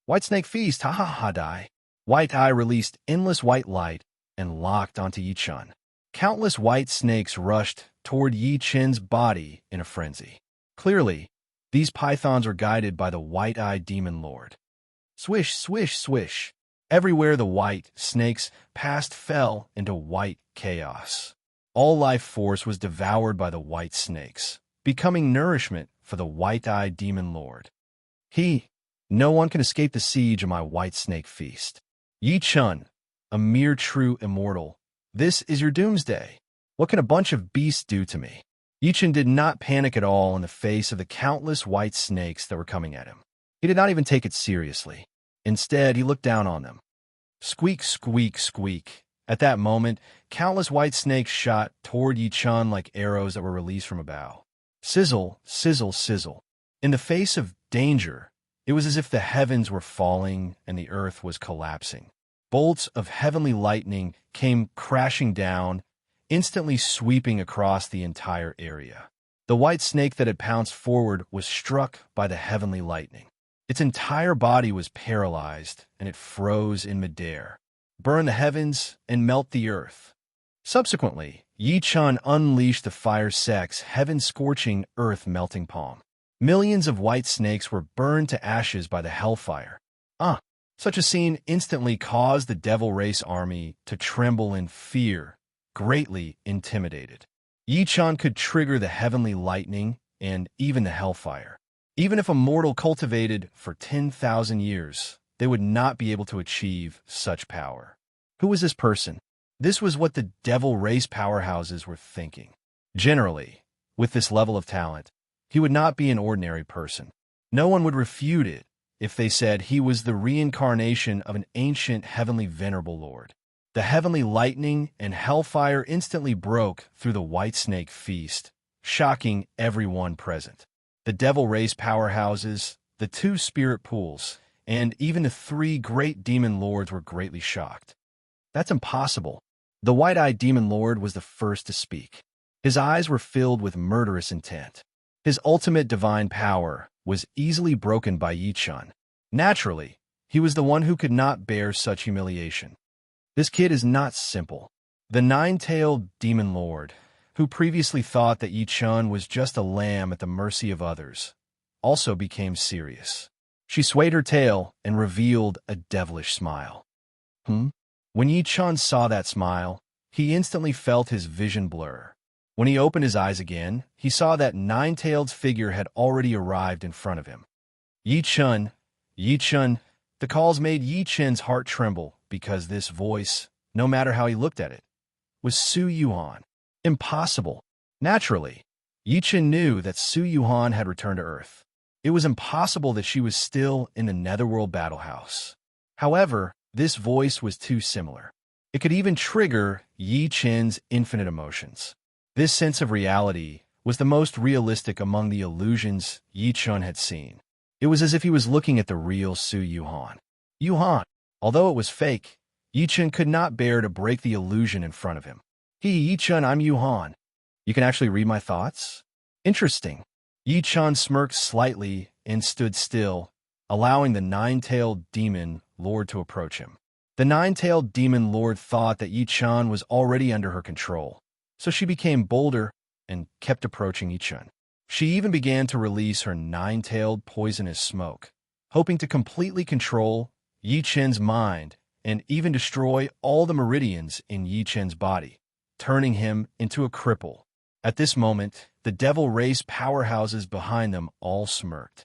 White Snake Feast, ha ha ha die. White Eye released endless white light and locked onto Yi Chun. Countless white snakes rushed toward Yi Chun's body in a frenzy. Clearly, these pythons were guided by the White Eye Demon Lord. Swish, swish, swish. Everywhere the white snakes passed fell into white chaos. All life force was devoured by the white snakes, becoming nourishment for the White Eye Demon Lord. No one can escape the siege of my White Snake Feast. Yi Chun, a mere true immortal, this is your doomsday. What can a bunch of beasts do to me? Yi Chun did not panic at all in the face of the countless white snakes that were coming at him. He did not even take it seriously. Instead, he looked down on them. Squeak, squeak, squeak. At that moment, countless white snakes shot toward Yi Chun like arrows that were released from a bow. Sizzle, sizzle, sizzle. In the face of danger, it was as if the heavens were falling and the earth was collapsing. Bolts of heavenly lightning came crashing down, instantly sweeping across the entire area. The white snake that had pounced forward was struck by the heavenly lightning. Its entire body was paralyzed, and it froze in midair, burn the heavens, and melt the earth. Subsequently, Yi Chun unleashed the fire sex, heaven-scorching, earth-melting palm. Millions of white snakes were burned to ashes by the hellfire. Such a scene instantly caused the Devil Race army to tremble in fear, greatly intimidated. Yi Chun could trigger the heavenly lightning and even the hellfire. Even if a mortal cultivated for 10,000 years, they would not be able to achieve such power. Who was this person? This was what the Devil Race powerhouses were thinking. Generally, with this level of talent, he would not be an ordinary person. No one would refute it if they said he was the reincarnation of an ancient heavenly venerable lord. The heavenly lightning and hellfire instantly broke through the White Snake Feast, shocking everyone present. The Devil Race powerhouses, the 2 spirit pools, and even the 3 great demon lords were greatly shocked. That's impossible. The White Eye Demon Lord was the first to speak. His eyes were filled with murderous intent. His ultimate divine power was easily broken by Yi Chun. Naturally, he was the one who could not bear such humiliation. This kid is not simple. The 9-tailed Demon Lord, who previously thought that Yi Chun was just a lamb at the mercy of others, also became serious. She swayed her tail and revealed a devilish smile. When Yi Chun saw that smile, he instantly felt his vision blur. When he opened his eyes again, he saw that 9-tailed figure had already arrived in front of him. Yi Chun, the calls made Yi Chun's heart tremble because this voice, no matter how he looked at it, was Su Yuhan. Impossible. Naturally, Yi Chun knew that Su Yuhan had returned to Earth. It was impossible that she was still in the Netherworld battle house. However, this voice was too similar. It could even trigger Yi Chun's infinite emotions. This sense of reality was the most realistic among the illusions Yi Chun had seen. It was as if he was looking at the real Su Yuhan. Although it was fake, Yi-Chun could not bear to break the illusion in front of him. Yi-Chun, I'm Yu-Han. You can actually read my thoughts? Interesting. Yi-Chun smirked slightly and stood still, allowing the nine-tailed demon lord to approach him. The nine-tailed demon lord thought that Yi-Chun was already under her control, so she became bolder and kept approaching Yi-Chun. She even began to release her nine-tailed poisonous smoke, hoping to completely control Yi-Chun's mind and even destroy all the meridians in Yi-Chun's body, turning him into a cripple. At this moment, the devil race powerhouses behind them all smirked.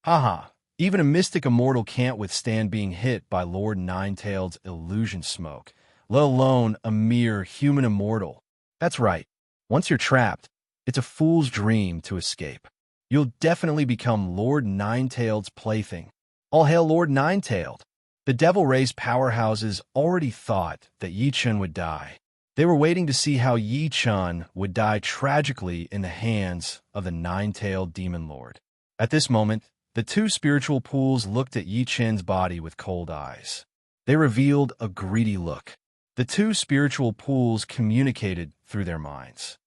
Haha, even a mystic immortal can't withstand being hit by Lord Nine-Tailed's illusion smoke, let alone a mere human immortal. That's right. Once you're trapped, it's a fool's dream to escape. You'll definitely become Lord Nine-Tailed's plaything. All hail Lord Nine-Tailed! The devil race powerhouses already thought that Yi-Chun would die. They were waiting to see how Yi-Chun would die tragically in the hands of the nine-tailed demon lord. At this moment, the two spiritual pools looked at Yi-Chun's body with cold eyes. They revealed a greedy look. The two spiritual pools communicated through their minds.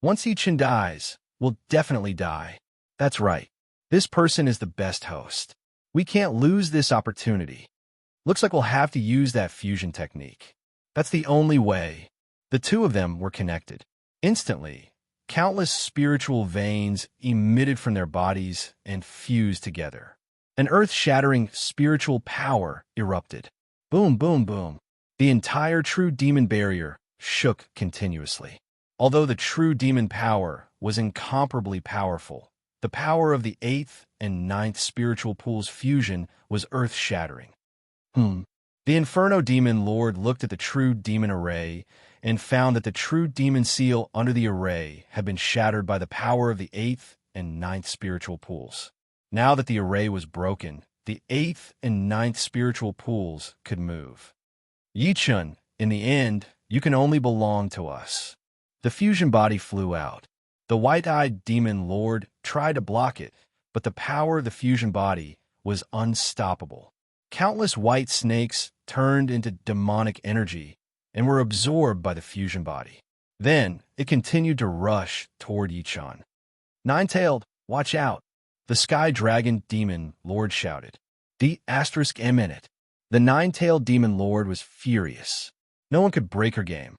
Once Yi-Chun dies, we'll definitely die. That's right. This person is the best host. We can't lose this opportunity. Looks like we'll have to use that fusion technique. That's the only way. The two of them were connected. Instantly, countless spiritual veins emitted from their bodies and fused together. An earth-shattering spiritual power erupted. Boom, boom, boom. The entire true demon barrier shook continuously. Although the true demon power was incomparably powerful, the power of the 8th and 9th spiritual pool's fusion was earth-shattering. The Inferno Demon Lord looked at the true demon array and found that the true demon seal under the array had been shattered by the power of the 8th and 9th spiritual pools. Now that the array was broken, the 8th and 9th spiritual pools could move. Yi-Chun, in the end, you can only belong to us. The fusion body flew out. The white-eyed demon lord tried to block it, but the power of the fusion body was unstoppable. Countless white snakes turned into demonic energy and were absorbed by the fusion body. Then it continued to rush toward Yi-Chun. Nine-tailed, watch out! The Sky Dragon Demon Lord shouted. *M in it. The nine-tailed demon lord was furious. No one could break her game.